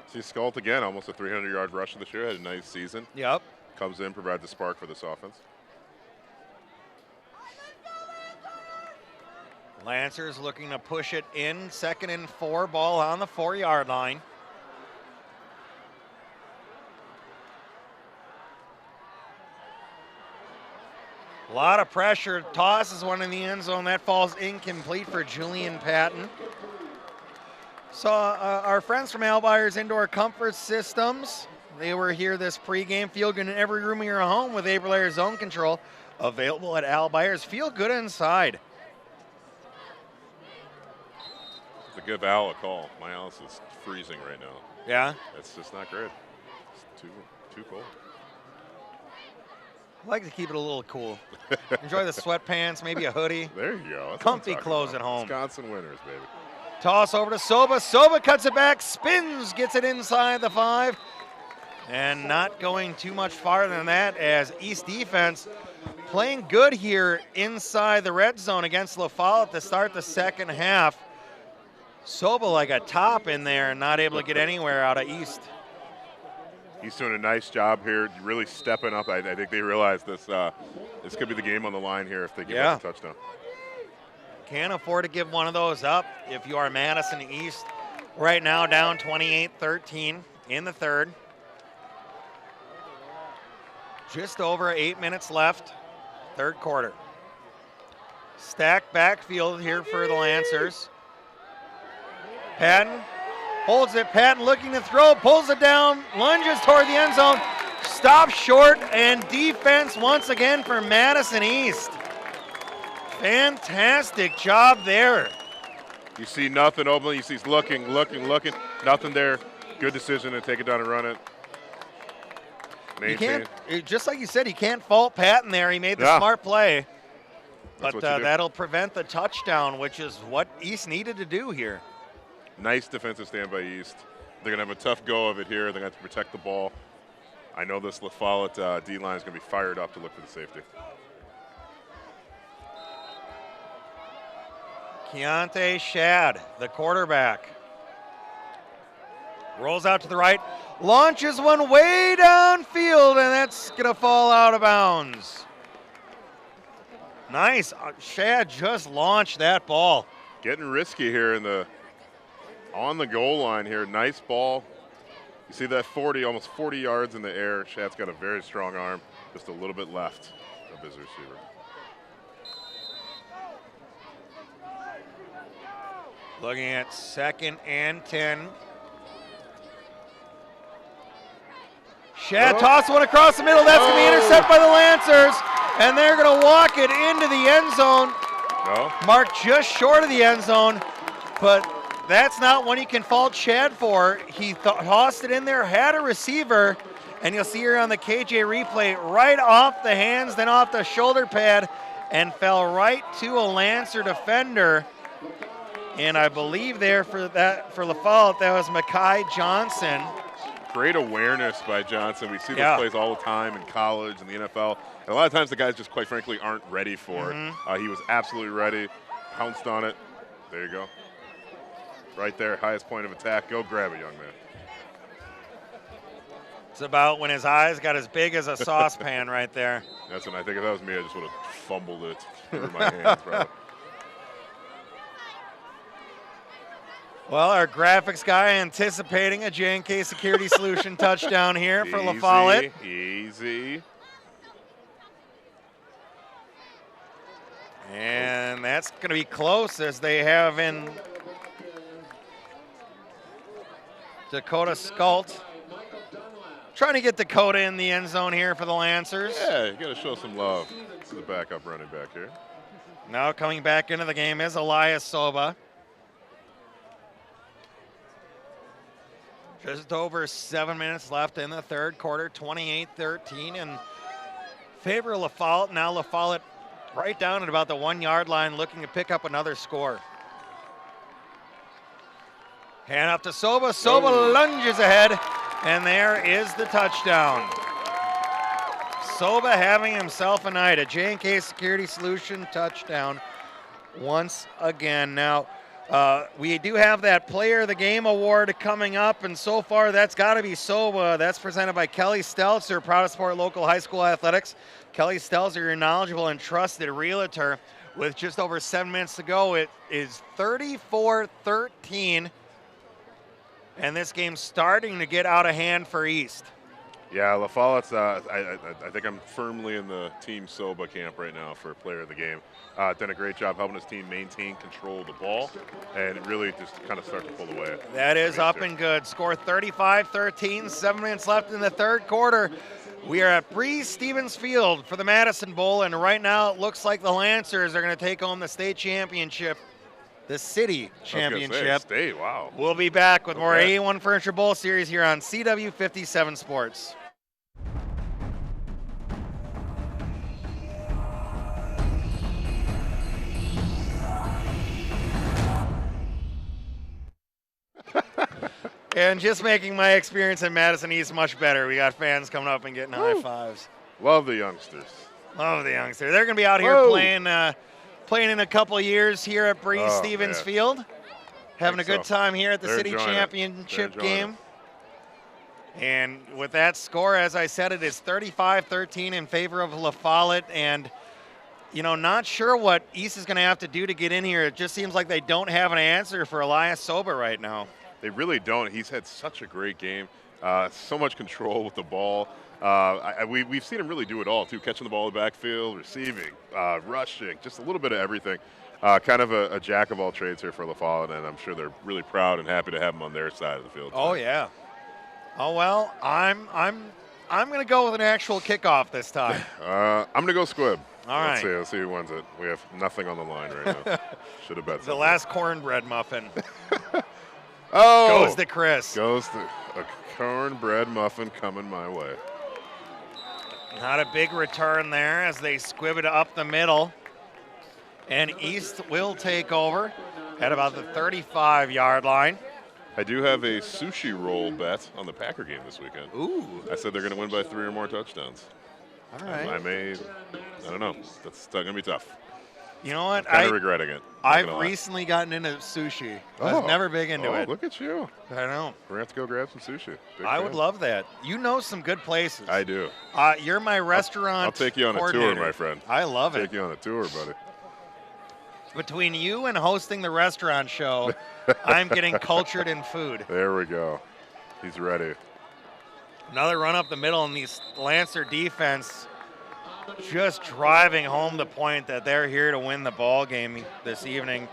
See Sculp again, almost a 300-yard rush of the show. Had a nice season.
Yep.
Comes in, provides a spark for this offense.
Lancers looking to push it in, 2nd and 4, ball on the 4-yard line. A lot of pressure, tosses one in the end zone, that falls incomplete for Julian Patton. So our friends from Al Byers Indoor Comfort Systems, they were here this pregame. Feel good in every room of your home with Aprilaire Zone Control, available at Al Byers. Feel good inside.
To give Al a call. My house is freezing right now.
Yeah?
It's just not great. It's too cold.
I like to keep it a little cool. Enjoy the sweatpants, maybe a hoodie.
There you go. That's
comfy clothes at home.
Wisconsin winters, baby.
Toss over to Soba. Soba cuts it back, spins, gets it inside the 5. And not going too much farther than that as East defense playing good here inside the red zone against La Follette to start the second half. Soba like a top in there and not able to get anywhere out of East.
He's doing a nice job here, really stepping up. I think they realize this could be the game on the line here if they give up a touchdown.
Can't afford to give one of those up if you are Madison East. Right now down 28-13 in the third. Just over 8 minutes left, third quarter. Stacked backfield here for the Lancers. Patton holds it. Patton looking to throw, pulls it down, lunges toward the end zone, stops short, and defense once again for Madison East. Fantastic job there.
You see nothing open. You see looking. Nothing there. Good decision to take it down and run it.
You can't, just like you said, you can't fault Patton there. He made the smart play. But that'll prevent the touchdown, which is what East needed to do here.
Nice defensive stand by East. They're going to have a tough go of it here. They're going to have to protect the ball. I know this La Follette D-line is going to be fired up to look for the safety.
Keontae Shad, the quarterback. Rolls out to the right, launches one way downfield, and that's going to fall out of bounds. Nice. Shad just launched that ball.
Getting risky here on the goal line here. Nice ball. You see that almost 40 yards in the air. Shad's got a very strong arm. Just a little bit left of his receiver.
Looking at 2nd and 10. Shad toss one across the middle. That's going to be intercepted by the Lancers, and they're going to walk it into the end zone.
No.
Marked just short of the end zone, but that's not one you can fault Shad for. He tossed it in there, had a receiver, and you'll see here on the KJ replay, right off the hands, then off the shoulder pad, and fell right to a Lancer defender. And I believe there for La Follette, that was Mekhi Johnson.
Great awareness by Johnson. We see those plays all the time in college and the NFL. And a lot of times the guys just, quite frankly, aren't ready for it. He was absolutely ready, pounced on it. There you go. Right there, highest point of attack. Go grab it, young man.
It's about when his eyes got as big as a saucepan right there.
That's when I think if that was me, I just would have fumbled it through my hands, probably.
Well, our graphics guy anticipating a J&K Security Solution touchdown here for La Follette.
Easy.
And that's going to be close as they have in Dakota Scult. Trying to get Dakota in the end zone here for the Lancers.
Yeah, you got to show some love to the backup running back here.
Now coming back into the game is Elias Soba. Just over 7 minutes left in the third quarter, 28-13 in favor of La Follette. Now La Follette right down at about the 1 yard line looking to pick up another score. Hand up to Soba. Soba lunges ahead, and there is the touchdown. Soba having himself a night. A J&K Security Solution touchdown once again. Now, we do have that Player of the Game award coming up, and so far that's got to be Soba. That's presented by Kelly Stelzer, proud to support local high school athletics. Kelly Stelzer, your knowledgeable and trusted realtor. With just over 7 minutes to go, it is 34-13, and this game's starting to get out of hand for East.
Yeah, La Follette's, I think I'm firmly in the Team Soba camp right now for Player of the Game. Done a great job helping his team maintain control of the ball and really just kind of start to pull away.
That is up and good. Score 35-13, 7 minutes left in the third quarter. We are at Breeze Stevens Field for the Madison Bowl, and right now it looks like the Lancers are going to take home the state championship, the city championship.
State, wow.
We'll be back with more A1 Furniture Bowl series here on CW 57 Sports. And just making my experience in Madison East much better. We got fans coming up and getting high fives.
Love the youngsters.
Love the youngsters. They're going to be out here playing in a couple of years here at Breeze Stevens Field. Having a good time here at the city championship game. And with that score, as I said, it is 35-13 in favor of La Follette. And, you know, not sure what East is going to have to do to get in here. It just seems like they don't have an answer for Elias Soba right now.
They really don't. He's had such a great game, so much control with the ball. We've seen him really do it all, too, catching the ball in the backfield, receiving, rushing, just a little bit of everything. Kind of a jack of all trades here for La Follette, and I'm sure they're really proud and happy to have him on their side of the field tonight.
Oh, yeah. Oh, well, I'm going to go with an actual kickoff this time.
I'm going to go Squib.
All right.
Let's see who wins it. We have nothing on the line right now. Should have bet
the last cornbread muffin.
Oh,
goes to Chris.
Goes to a cornbread muffin coming my way.
Not a big return there as they squib it up the middle. And East will take over at about the 35-yard line.
I do have a sushi roll bet on the Packer game this weekend.
Ooh.
I said they're going to win by 3 or more touchdowns.
All right.
I don't know. That's going to be tough.
You know what?
I'm kind of regretting it.
I've recently gotten into sushi. I was never big into it.
Look at you.
I know.
We're going to have to go grab some sushi.
I would love that. You know some good places.
I do.
You're my restaurant
I'll take you on a tour, my friend.
I love it.
Take you on a tour, buddy.
Between you and hosting the restaurant show, I'm getting cultured in food.
There we go. He's ready.
Another run up the middle, and these Lancer defense just driving home the point that they're here to win the ball game this evening.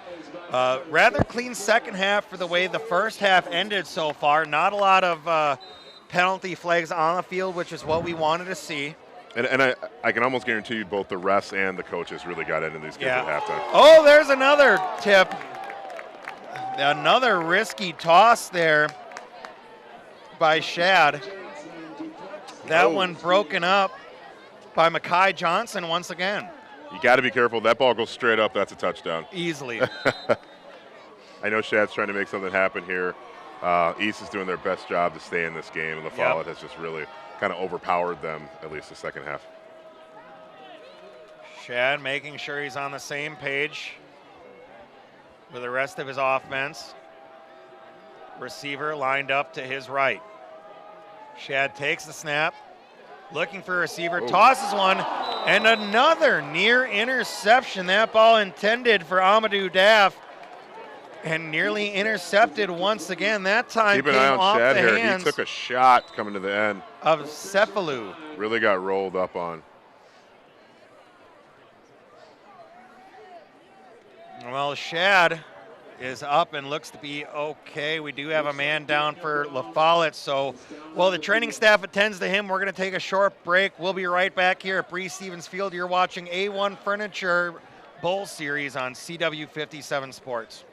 Rather clean second half for the way the first half ended so far. Not a lot of penalty flags on the field, which is what we wanted to see.
And I can almost guarantee you both the refs and the coaches really got into these games at halftime.
Oh, there's another tip. Another risky toss there by Shad. That one broken up by Makai Johnson once again.
You got to be careful. That ball goes straight up. That's a touchdown.
Easily.
I know Shad's trying to make something happen here. East is doing their best job to stay in this game, and La Follette has just really kind of overpowered them, at least the second half.
Shad making sure he's on the same page with the rest of his offense. Receiver lined up to his right. Shad takes the snap, looking for a receiver, tosses one, and another near interception. That ball intended for Amadou Daff and nearly intercepted once again. That time
Keep an
came
eye on
off
Shad
the
here.
hands
He took a shot coming to the end.
of Cephalou.
Really got rolled up on.
Well, Shad is up and looks to be okay. We do have a man down for La Follette, so while the training staff attends to him, we're going to take a short break. We'll be right back here at Breese Stevens Field. You're watching A1 Furniture Bowl Series on CW 57 Sports.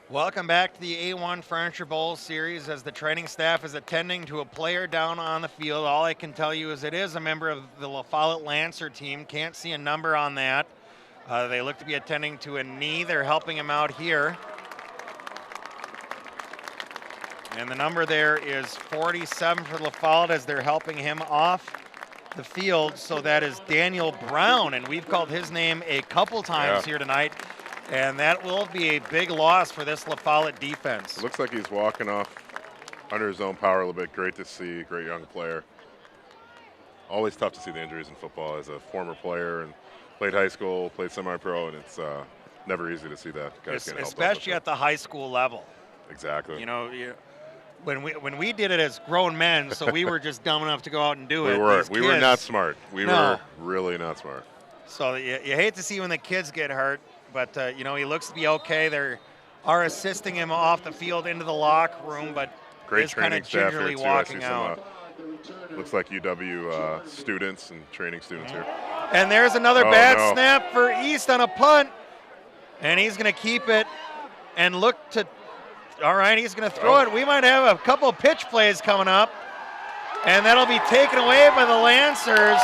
Welcome back to the A1 Furniture Bowl Series as the training staff is attending to a player down on the field. All I can tell you is it is a member of the La Follette Lancer team. Can't see a number on that. They look to be attending to a knee. They're helping him out here. And the number there is 47 for La Follette as they're helping him off the field. So that is Daniel Brown, and we've called his name a couple times here tonight. And that will be a big loss for this La Follette defense.
It looks like he's walking off under his own power a little bit. Great to see, great young player. Always tough to see the injuries in football as a former player and played high school, played semi-pro, and it's never easy to see that. Guys getting helped
Especially at the high school level.
Exactly.
You know, when we did it as grown men, so we were just dumb enough to go out and do it.
We were not smart. We were really not smart.
So you hate to see when the kids get hurt. But, you know, he looks to be okay. They are assisting him off the field into the locker room, but
great
is kind of gingerly walking out.
Looks like UW students and training students here.
And there's another bad snap for East on a punt. And he's going to keep it and look to – all right, he's going to throw it. We might have a couple of pitch plays coming up. And that'll be taken away by the Lancers.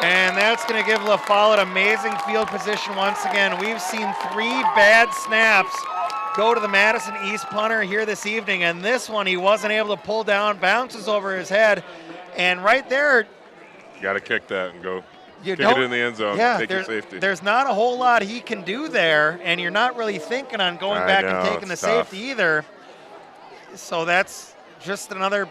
And that's going to give La Follette amazing field position once again. We've seen 3 bad snaps go to the Madison East punter here this evening, and this one he wasn't able to pull down, bounces over his head, and right there.
You got to kick that and go kick it in the end zone. Take your safety.
There's not a whole lot he can do there, and you're not really thinking on going back and taking the safety either. So that's just another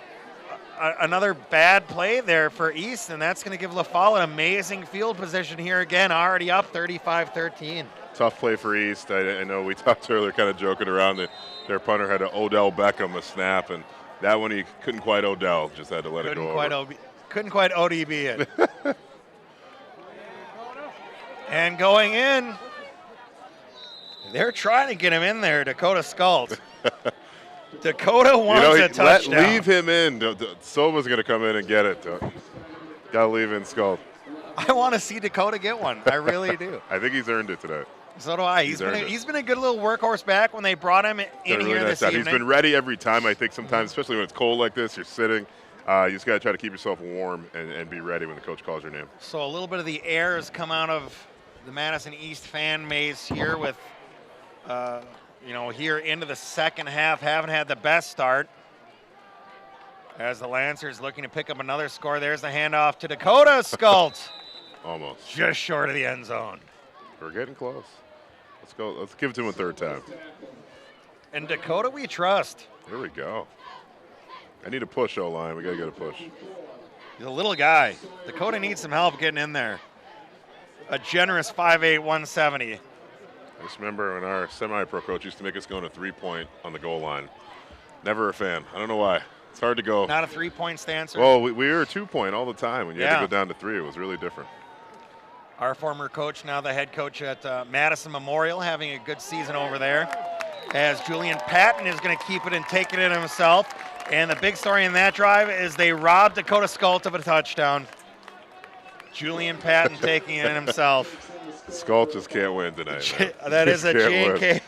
bad play there for East, and that's going to give La Follette amazing field position here again, already up 35-13.
Tough play for East. I know we talked earlier kind of joking around that their punter had to Odell Beckham a snap, and that one he couldn't quite Odell, just had to let it go over.
Couldn't quite ODB it. And going in, they're trying to get him in there, Dakota Scult. Dakota wants a touchdown.
Leave him in. Silva's going to come in and get it. Got to leave in Scult.
I want to see Dakota get one. I really do.
I think he's earned it today.
So do I. He's been a good little workhorse back when they brought him in
really
here
nice
this evening.
He's been ready every time, I think, sometimes, especially when it's cold like this, you're sitting. You just got to try to keep yourself warm and be ready when the coach calls your name.
So a little bit of the air has come out of the Madison East fan maze here with, here into the second half. Haven't had the best start. As the Lancers looking to pick up another score. There's the handoff to Dakota Scult.
Almost.
Just short of the end zone.
We're getting close. Let's go. Let's give it to him a third time.
And Dakota we trust.
Here we go. I need a push, O-line. We got to get a push.
He's a little guy. Dakota needs some help getting in there. A generous 5'8", 170.
I just remember when our semi-pro coach used to make us go on a 3-point on the goal line. Never a fan. I don't know why. It's hard to go.
Not a 3-point stancer?
Well, we were a 2-point all the time. When you had to go down to 3, it was really different.
Our former coach, now the head coach at Madison Memorial, having a good season over there. As Julian Patton is going to keep it and take it in himself. And the big story in that drive is they robbed Dakota Scult of a touchdown. Julian Patton taking it in himself.
Scult just can't win tonight.
That is a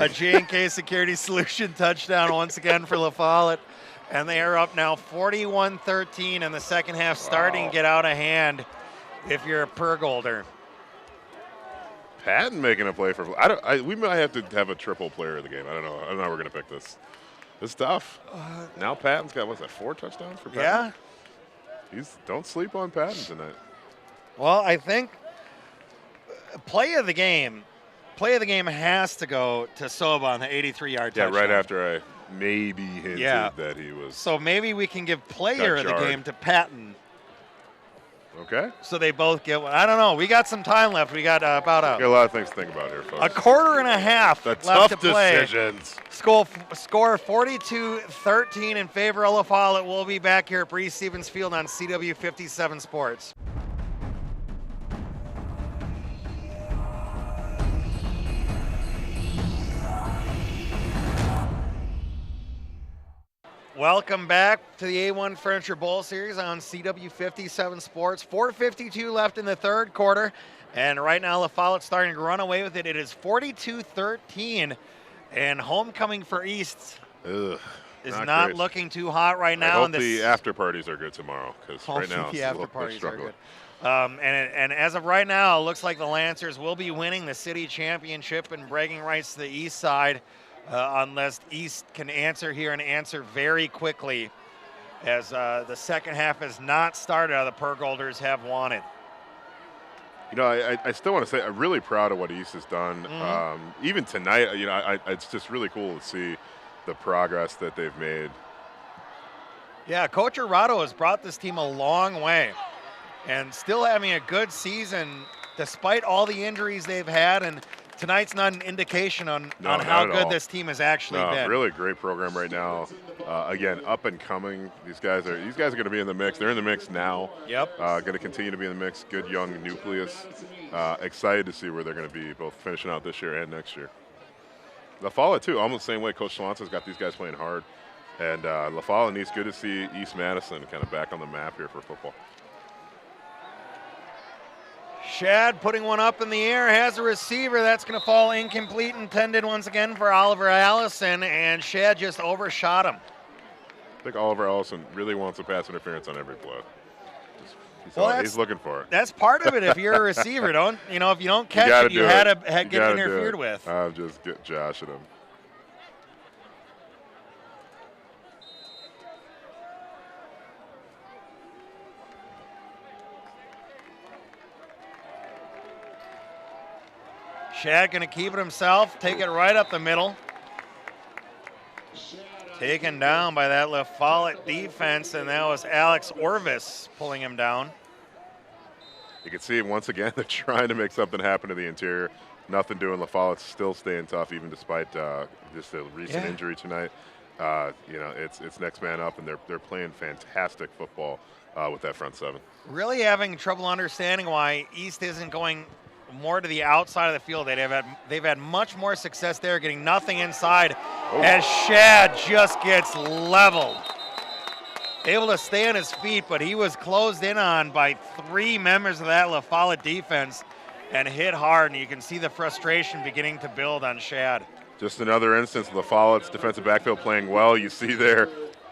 J&K Security Solution touchdown once again for La Follette. And they are up now 41-13 in the second half, starting to get out of hand if you're a Pergolder.
Patton making a play for. We might have to have a triple player of the game. I don't know how we're going to pick this. It's tough. Now Patton's got, what's that, 4 touchdowns for Patton? Yeah. Don't sleep on Patton tonight.
Well, I think play of the game has to go to Soba on the 83-yard touchdown.
Yeah, right after I maybe hinted that he was.
So maybe we can give player of the game to Patton.
Okay.
So they both get one. I don't know. We got some time left. We got about
a lot of things to think about here, folks.
A quarter and a half left to play.
Decisions.
Score 42-13 in favor of La Follette. We'll be back here at Breese Stevens Field on CW 57 Sports. Welcome back to the A1 Furniture Bowl Series on CW 57 Sports. 4:52 left in the third quarter, and right now La Follette's starting to run away with it. It is 42-13, and homecoming for East is not looking too hot right now.
I hope the after parties are good tomorrow, because right now
the after parties are good. And as of right now, it looks like the Lancers will be winning the city championship and bragging rights to the East side. Unless East can answer here and answer very quickly, as the second half has not started. The Pergolders have won it.
You know, I still want to say I'm really proud of what East has done. Mm-hmm. Even tonight, you know, it's just really cool to see the progress that they've made.
Yeah, Coach Arado has brought this team a long way, and still having a good season despite all the injuries they've had. And tonight's not an indication on how good this team has actually been.
Really great program right now. Again, up and coming. These guys are going to be in the mix. They're in the mix now.
Yep.
Going to continue to be in the mix. Good young nucleus. Excited to see where they're going to be, both finishing out this year and next year. La Follette too, almost the same way. Coach Swanson's got these guys playing hard, and La Follette needs. Good to see East Madison kind of back on the map here for football.
Shad putting one up in the air, has a receiver. That's going to fall incomplete, intended once again for Oliver Allison, and Shad just overshot him.
I think Oliver Allison really wants a pass interference on every play. He's looking for it.
That's part of it. If you're a receiver, if you don't catch it, you had to get interfered with.
I'm just joshing him.
Shad going to keep it himself, take it right up the middle. Taken down by that La Follette defense, and that was Alex Orvis pulling him down.
You can see once again they're trying to make something happen to the interior. Nothing doing. La Follette's still staying tough, even despite just a recent injury tonight. It's next man up, and they're playing fantastic football with that front seven.
Really having trouble understanding why East isn't going more to the outside of the field. They've had much more success there, getting nothing inside, as Shad just gets leveled. Able to stay on his feet, but he was closed in on by 3 members of that La Follette defense and hit hard, and you can see the frustration beginning to build on Shad.
Just another instance of La Follette's defensive backfield playing well. You see there,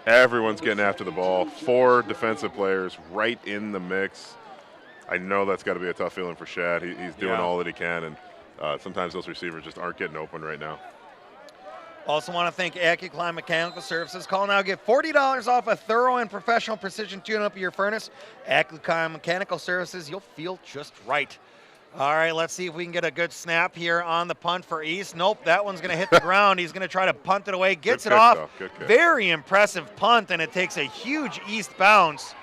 everyone's getting after the ball. 4 defensive players right in the mix. I know that's got to be a tough feeling for Shad. He's doing all that he can, and sometimes those receivers just aren't getting open right now.
Also want to thank AccuClimb Mechanical Services. Call now, get $40 off a thorough and professional precision tune-up of your furnace. AccuClimb Mechanical Services, you'll feel just right. All right, let's see if we can get a good snap here on the punt for East. Nope, that one's going to hit the ground. He's going to try to punt it away, gets it off. Very impressive punt, and it takes a huge East bounce.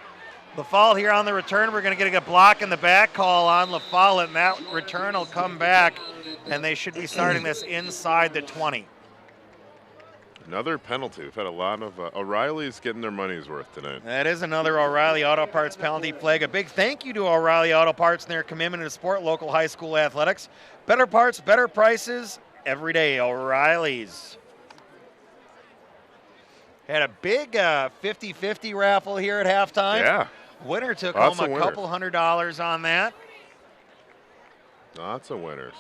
La Follette here on the return. We're going to get a block in the back call on La Follette, and that return will come back and they should be starting this inside the 20.
Another penalty. We've had a lot of O'Reilly's getting their money's worth tonight.
That is another O'Reilly Auto Parts penalty flag. A big thank you to O'Reilly Auto Parts and their commitment to support local high school athletics. Better parts, better prices every day. O'Reilly's. Had a big 50-50 raffle here at halftime.
Yeah.
Winner took
Lots
home
of
a
winners.
couple $100 on that.
Lots of winners.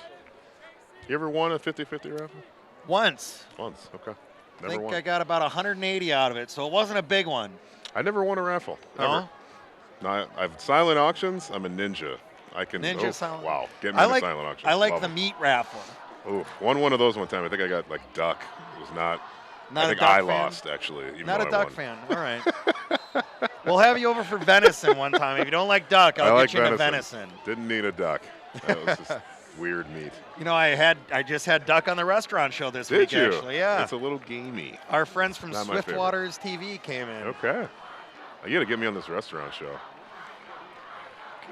You ever won a 50-50 raffle?
Once.
Once, okay.
I
Never
think
won.
I got about 180 out of it, so it wasn't a big one.
I never won a raffle.
No?
Ever. No, I've silent auctions. I'm a ninja. I can.
Ninja silent.
Wow, get me
I
into
like,
silent auctions.
I like
Love
the
'em.
meat raffle.
Ooh, won one of those one time. I think I got like duck. It was not.
Not
I
a
think
duck
I
fan?
lost actually. Even
Not
though
a
I
duck
won.
fan. All right. We'll have you over for venison one time. If you don't like duck,
I
I'll
like
get you into venison.
Didn't need a duck. That was just weird meat.
You know, I just had duck on the restaurant show this
Did
week,
you?
actually. Yeah.
It's a little gamey.
Our friends from
Not my favorite.
Swiftwater's TV came in.
Okay. You got to get me on this restaurant show.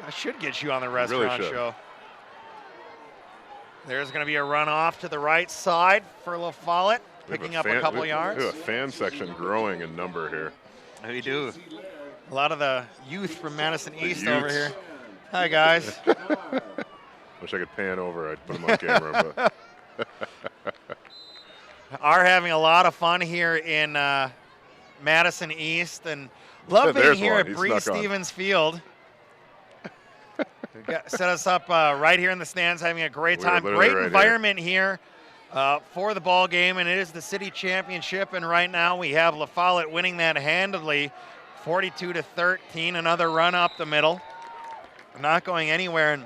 I should get you on the
really
restaurant
should.
show. There's going to be a run off to the right side for La Follette,
We have
picking up a
fan-
couple
we
yards.
have a fan section growing in number here.
We do. A lot of the youth from Madison East
youths.
over here. Hi, guys.
Wish I could pan over. I'd put them on camera. But
Are having a lot of fun here in Madison East, and love being
There's
here
one.
at
He
Bree
snuck on.
Stevens Field. Set us up right here in the stands, having a great
We're
time.
literally
Great
right
environment here for the ball game, and it is the city championship. And right now we have La Follette winning that handedly, 42-13. Another run up the middle, not going anywhere. And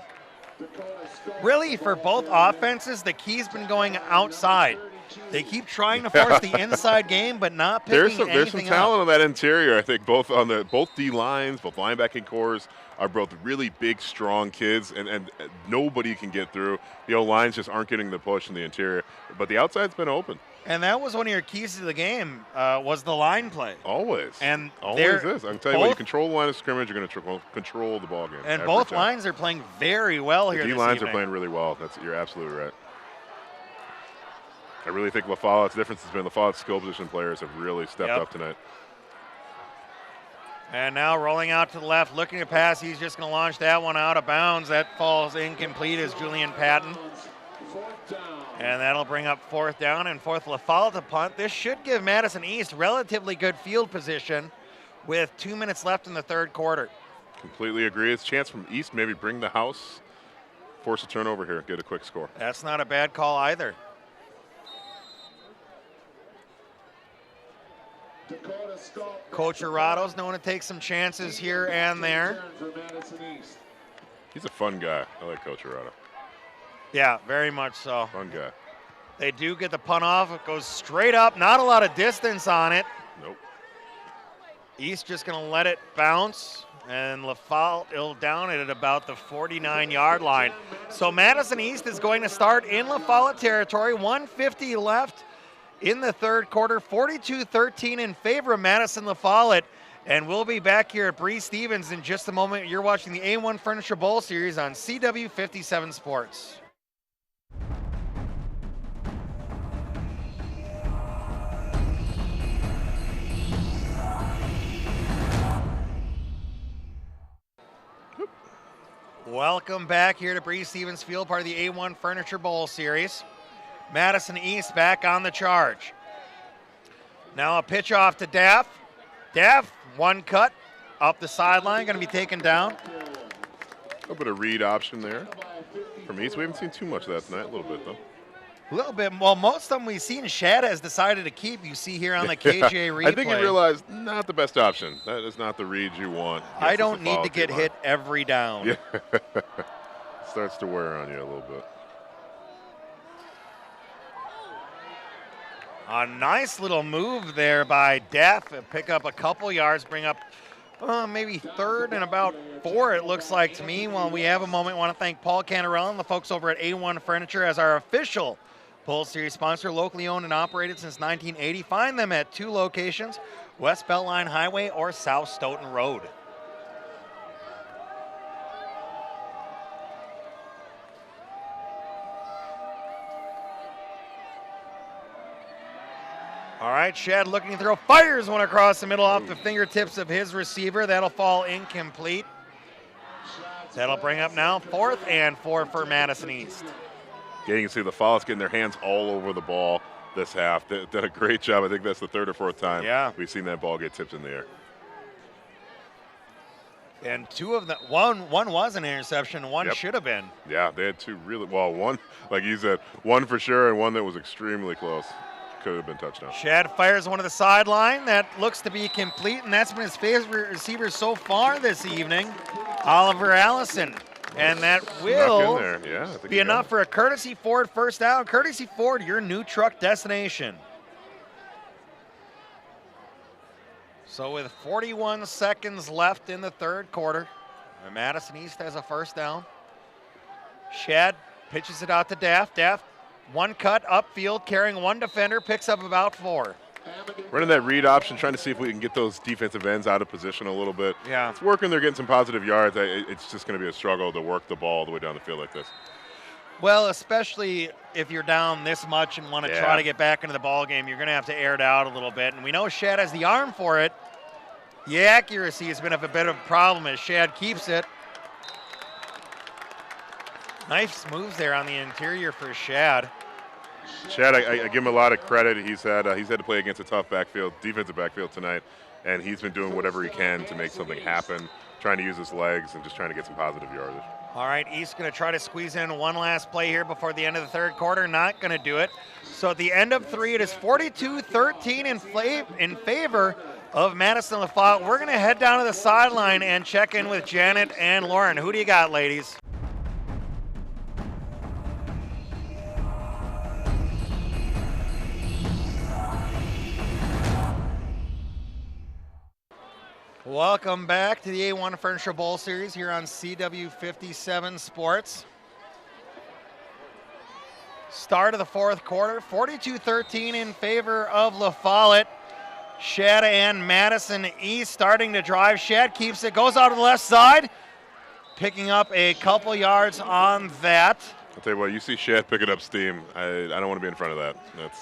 really, for both offenses, the key's been going outside. They keep trying to force the inside game, but not picking
there's some
anything
talent
up.
on that interior. I think both D lines, both linebacking cores are both really big, strong kids, and nobody can get through. The lines just aren't getting the push in the interior, but the outside's been open.
And that was one of your keys to the game, was the line play.
Always.
And
always is. I can tell you what, you control the line of scrimmage, you're going to control the ball game.
And
every
both
time.
lines are playing very well
The
here
D
this
lines are
evening.
playing really well. You're absolutely right. I really think La Follette's difference has been La Follette's skill position players have really stepped up tonight.
And now rolling out to the left, looking to pass. He's just going to launch that one out of bounds. That falls incomplete as Julian Patton. And that'll bring up fourth down and fourth La Follette to punt. This should give Madison East relatively good field position with 2 minutes left in the third quarter.
Completely agree. It's a chance from East, maybe bring the house, force a turnover here, get a quick score.
That's not a bad call either. Coach Arado's known to take some chances here and there.
He's a fun guy. I like Coach Arado.
Yeah, very much so.
Fun guy.
They do get the punt off. It goes straight up. Not a lot of distance on it.
Nope.
East just going to let it bounce. And La Follette down it at about the 49-yard line. So Madison East is going to start in La Follette territory. 1:50 left in the third quarter. 42-13 in favor of Madison La Follette. And we'll be back here at Bree Stevens in just a moment. You're watching the A1 Furniture Bowl Series on CW 57 Sports. Welcome back here to Bree Stevens Field, part of the A1 Furniture Bowl Series. Madison East back on the charge. Now a pitch off to Daff. Daff, one cut up the sideline, going to be taken down.
A little bit of read option there from East. We haven't seen too much of that tonight. A little bit, though.
A little bit. Well, most of them we've seen Shad has decided to keep. You see here on the KJ replay.
I think he realized not the best option. That is not the read you want.
I don't need to get hit every down.
Yeah. Starts to wear on you a little bit.
A nice little move there by Deff. Pick up a couple yards, bring up maybe third and about 4, it looks like to me. While we have a moment, I want to thank Paul Cantarella and the folks over at A1 Furniture as our official Bowl Series sponsor, locally owned and operated since 1980. Find them at 2 locations, West Beltline Highway or South Stoughton Road. right, Shad looking to throw, fires one across the middle off the fingertips of his receiver. That'll fall incomplete. That'll bring up now 4th and 4 for Madison East.
Yeah, you can see the Followers getting their hands all over the ball this half. They did a great job. I think that's the 3rd or 4th time we've seen that ball get tipped in the air.
And 2 of them, one was an interception, one should have been.
Yeah, they had 2 really, well, one, like you said, one for sure and one that was extremely close. Could have been touchdown.
Shad fires one to the sideline. That looks to be complete, and that's been his favorite receiver so far this evening, Oliver Allison. And that will be enough for a Courtesy Ford first down. Courtesy Ford, your new truck destination. So with 41 seconds left in the 3rd quarter, Madison East has a first down. Shad pitches it out to Daff. Daff, one cut upfield, carrying one defender, picks up about 4.
Running that read option, trying to see if we can get those defensive ends out of position a little bit.
Yeah.
It's working. They're getting some positive yards. It's just going to be a struggle to work the ball all the way down the field like this.
Well, especially if you're down this much and want to try to get back into the ball game, you're going to have to air it out a little bit. And we know Shad has the arm for it. The accuracy has been a bit of a problem as Shad keeps it. Nice moves there on the interior for Shad.
Shad, I give him a lot of credit. He's had to play against a tough defensive backfield tonight, and he's been doing whatever he can to make something happen, trying to use his legs and just trying to get some positive yardage.
All right, East going to try to squeeze in one last play here before the end of the 3rd quarter. Not going to do it. So at the end of 3, it is 42-13 in favor of Madison LaFollette. We're going to head down to the sideline and check in with Janet and Lauren. Who do you got, ladies? Welcome back to the A1 Furniture Bowl Series here on CW57 Sports. Start of the 4th quarter, 42-13 in favor of LaFollette. Shad and Madison East starting to drive. Shad keeps it, goes out to the left side, picking up a couple yards on that.
I'll tell you what, you see Shad picking up steam. I don't want to be in front of that.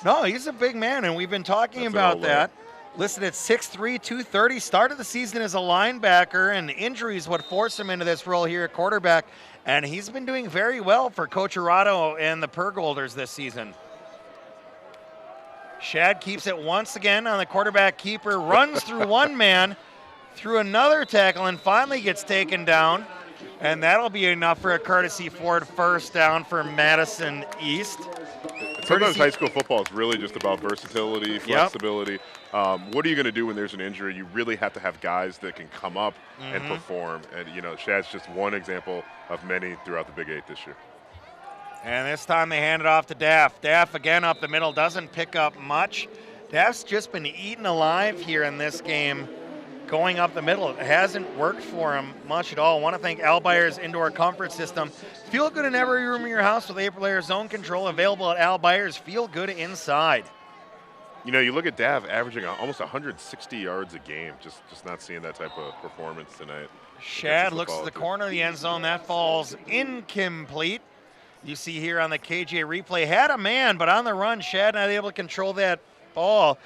No, he's a big man, and we've been talking about that. Listed at 6'3", 230, started the season as a linebacker, and injuries would force him into this role here at quarterback, and he's been doing very well for Coach Arado and the Pergolders this season. Shad keeps it once again on the quarterback keeper, runs through one man, through another tackle, and finally gets taken down, and that'll be enough for a Courtesy Ford first down for Madison East.
Sometimes high school football is really just about versatility, flexibility. What are you going to do when there's an injury? You really have to have guys that can come up and perform. And, Shad's just one example of many throughout the Big 8 this year.
And this time they hand it off to Daff. Daff again up the middle, doesn't pick up much. Daff's just been eaten alive here in this game, going up the middle. It hasn't worked for him much at all. I want to thank Albyer's Indoor Comfort System. Feel good in every room in your house with Aprilaire Zone Control, available at Albyer's. Feel good inside.
You look at Dav averaging almost 160 yards a game. Just not seeing that type of performance tonight.
Shad looks to the corner of the end zone. That falls incomplete. You see here on the KJ replay, had a man, but on the run, Shad not able to control that ball.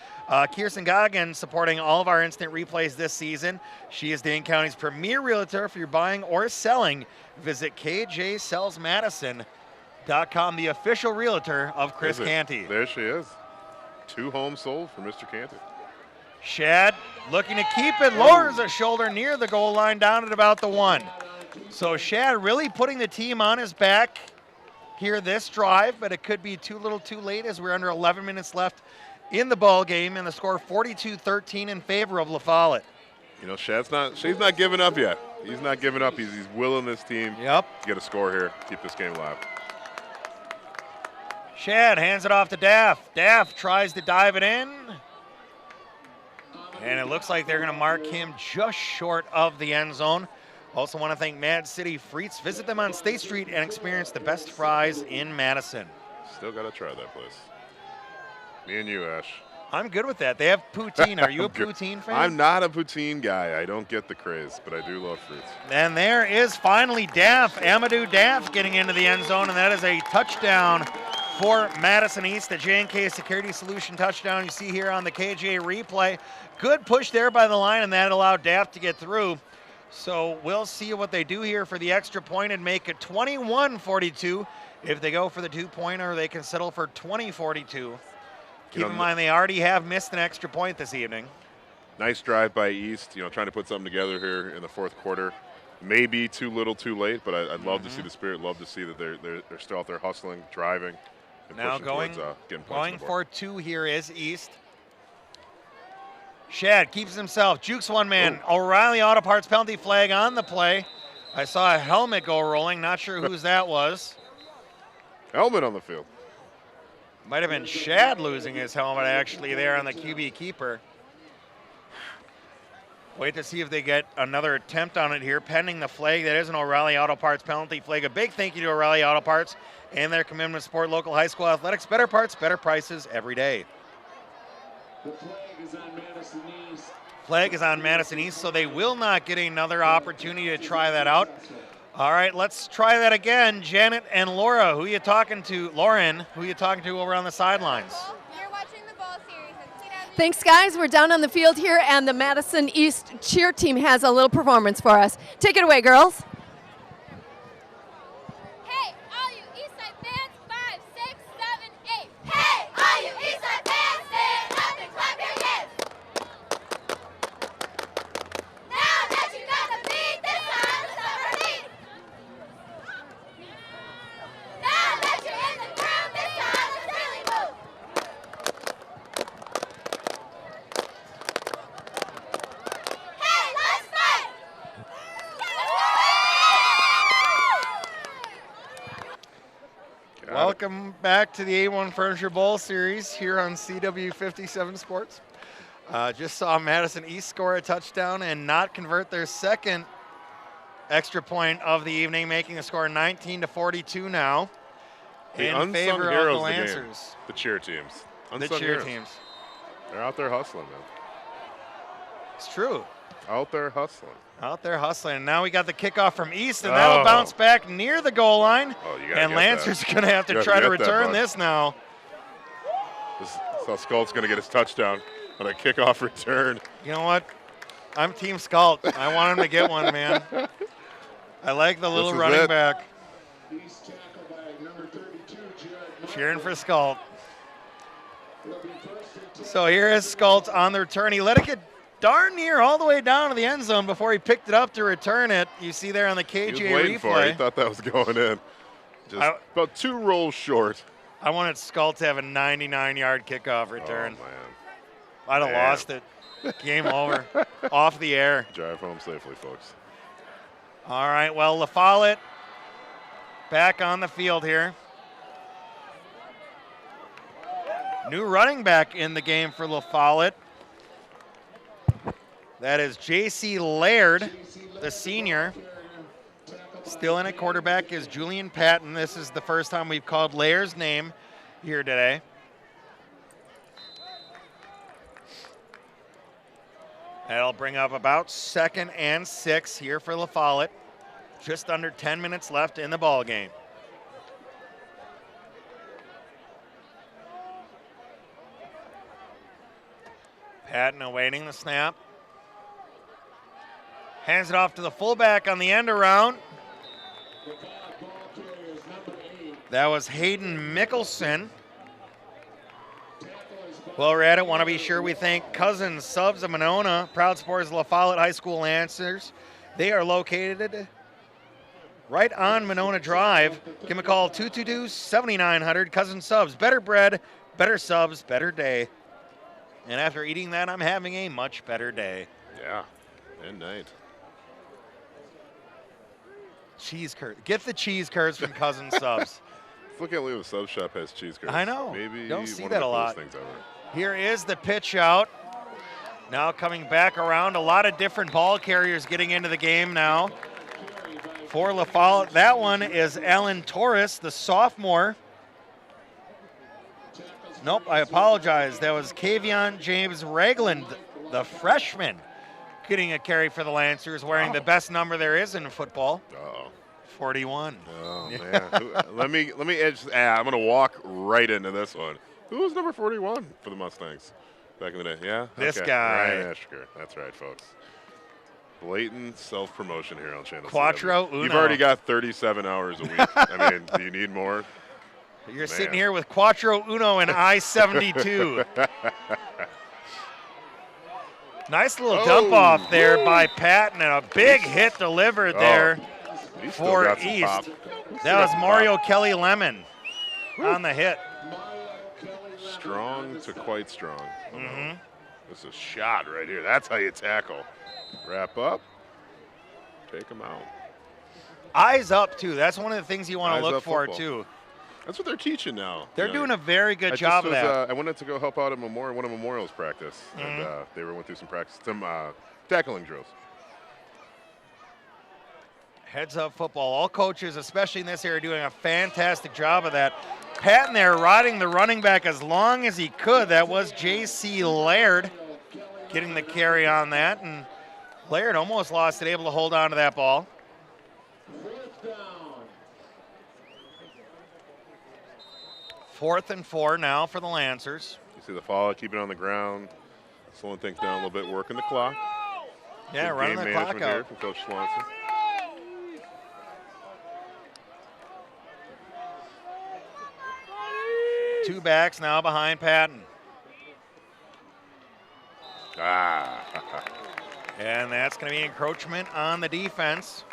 Kirsten Goggin supporting all of our instant replays this season. She is Dane County's premier realtor. If you're buying or selling, visit kjsellsmadison.com, the official realtor of Chris Canty.
There she is. 2 homes sold for Mr. Canty.
Shad looking to keep it, lowers a shoulder near the goal line, down at about the 1. So Shad really putting the team on his back here this drive, but it could be too little too late as we're under 11 minutes left in the ball game, and the score 42-13 in favor of LaFollette.
She's not giving up yet. He's not giving up. He's willing this team to get a score here, keep this game alive.
Shad hands it off to Daff. Daff tries to dive it in, and it looks like they're going to mark him just short of the end zone. Also want to thank Mad City Frites. Visit them on State Street and experience the best fries in Madison.
Still got to try that place. Me and you, Ash.
I'm good with that. They have poutine. Are you a poutine fan?
I'm not a poutine guy. I don't get the craze, but I do love fruits.
And there is finally Daff, Amadou Daff, getting into the end zone, and that is a touchdown for Madison East. The J&K Security Solution touchdown you see here on the KJ replay. Good push there by the line, and that allowed Daft to get through. So we'll see what they do here for the extra point and make it 21-42. If they go for the 2-pointer, they can settle for 20-42. Keep in mind they already have missed an extra point this evening.
Nice drive by East, trying to put something together here in the fourth quarter. Maybe too little, too late, but I'd love to see the spirit. Love to see that they're still out there hustling, driving, and
now
pushing
going
towards getting points
going
on the
for
board.
2 here is East. Shad keeps himself, jukes one man. O'Reilly Auto Parts penalty flag on the play. I saw a helmet go rolling. Not sure whose that was.
Helmet on the field.
Might have been Shad losing his helmet actually there on the QB keeper. Wait to see if they get another attempt on it here, pending the flag. That is an O'Reilly Auto Parts penalty flag. A big thank you to O'Reilly Auto Parts and their commitment to support local high school athletics. Better parts, better prices every day.
The flag is on Madison East.
Flag is on Madison East, so they will not get another opportunity to try that out. All right, let's try that again. Janet and Laura, who are you talking to? Lauren, who are you talking to over on the sidelines?
You're watching the Bowl series.
Thanks, guys. We're down on the field here, and the Madison East cheer team has a little performance for us. Take it away, girls.
Hey, all you Eastside fans, 5, 6, 7, 8. Hey, all you Eastside fans, stand up and clap your hands. Now that you got the beat, this time let's overbeat. Now that you're in the groove, this time let's really move. Hey, let's fight.
Welcome back to the A1 Furniture Bowl series here on CW57 Sports. Just saw Madison East score a touchdown and not convert their second extra point of the evening, making the score 19-42 now
The
in
unsung
favor
heroes
of the
of the game.
Lancers.
The cheer teams.
The
Unsung
cheer
heroes.
teams.
They're out there hustling, man.
It's true.
Out there hustling.
Out there hustling. And now we got the kickoff from East, and that'll bounce back near the goal line.
Oh, you gotta
and
get
Lancers
that.
are going to have to
You
try to
gotta get that,
return
bud.
this now.
This is how Skult's going to get his touchdown on a kickoff return.
You know what? I'm Team Scalt. I want him to get one, man. I like the little
This is
running
it.
back.
East tackled by number 32, Jared
Cheering for Scalt.
It'll be first and 10.
So here is Scalt on the return. He let it get darn near all the way down to the end zone before he picked it up to return it. You see there on the
He was
KJ
waiting for it. He
replay.
thought that was going in. Just about 2 rolls short.
I wanted Scalt to have a 99-yard kickoff return.
Oh, man.
I'd have
Man.
lost it. Game over. Off the air.
Drive home safely, folks.
All right, well, La Follette back on the field here. New running back in the game for La Follette. That is J.C. Laird, the senior. Still in at quarterback is Julian Patton. This is the first time we've called Laird's name here today. That'll bring up about 2nd and 6 here for La Follette. Just under 10 minutes left in the ball game. Patton awaiting the snap. Hands it off to the fullback on the end around. That was Hayden Mickelson. While we're at it, want to be sure we thank Cousins Subs of Monona, proud supporters of La Follette High School Lancers. They are located right on Monona Drive. Give them a call, 222-7900. Cousins Subs, better bread, better subs, better day. And after eating that, I'm having a much better day.
Yeah, and night.
Cheese curds. Get the cheese curds from Cousins Subs.
Look at the sub shop has cheese curds.
I know.
Maybe
Don't see
one
that
of
a
the
lot.
coolest things ever.
Here is the pitch out. Now coming back around. A lot of different ball carriers getting into the game now. For La Follette, that one is Alan Torres, the sophomore. Nope, I apologize. That was Kavion James Ragland, the freshman, getting a carry for the Lancers, wearing the best number there is in football.
Uh-oh.
41.
Oh man, let me edge. I'm gonna walk right into this one. Who was number 41 for the Mustangs back in the day? Yeah,
This
okay.
guy.
Ryan Eschker. That's right, folks. Blatant self-promotion here on Channel
Quattro
7.
Uno.
You've already got 37 hours a week. I mean, do you need more?
You're sitting here with Quattro Uno and I-72. Nice little dump off there by Patton, and a big hit delivered there for East. That was Mario Kelly Lemon on the hit.
Strong to quite strong. This is a shot right here. That's how you tackle. Wrap up. Take them out.
Eyes up, too. That's one of the things you want
Eyes
to look
up
for,
football.
too.
That's what they're teaching now.
They're
You know,
doing a very good
I
job
just
of
was,
that.
I wanted to go help out at one of Memorial's practice, and they went through some tackling drills.
Heads up football. All coaches, especially in this area, are doing a fantastic job of that. Patton there riding the running back as long as he could. That was J.C. Laird getting the carry on that, and Laird almost lost it, able to hold on to that ball. Fourth and 4 now for the Lancers.
You see the follow, keep it on the ground, slowing things down a little bit, working the clock.
Yeah,
Good
running
game
the clock
management here
out.
from Coach Swanson.
Two backs now behind Patton. And that's going to be encroachment on the defense.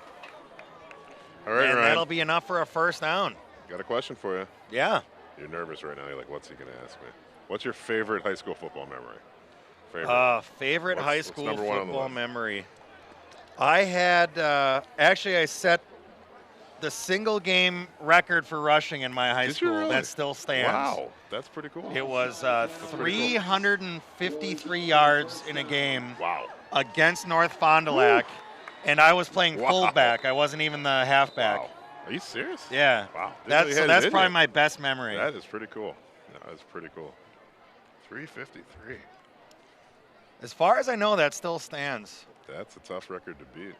All right,
and
Ryan.
that'll be enough for a first down.
Got a question for you.
Yeah.
You're nervous right now. You're like, what's he going to ask me? What's your favorite high school football memory?
Favorite
What's-
high
what's
school
number one on the
football
list?
memory. I had, actually, I set the single game record for rushing in my high
Did you
school.
really?
That still stands.
Wow, that's pretty cool.
It was
That's pretty cool.
353 yards in a game.
Wow.
Against North Fond du Lac, and I was playing
Wow.
fullback. I wasn't even the halfback.
Wow. Are you serious?
Yeah.
Wow.
That's probably my best memory.
That is pretty cool. That's pretty cool. 353.
As far as I know, that still stands.
That's a tough record to beat.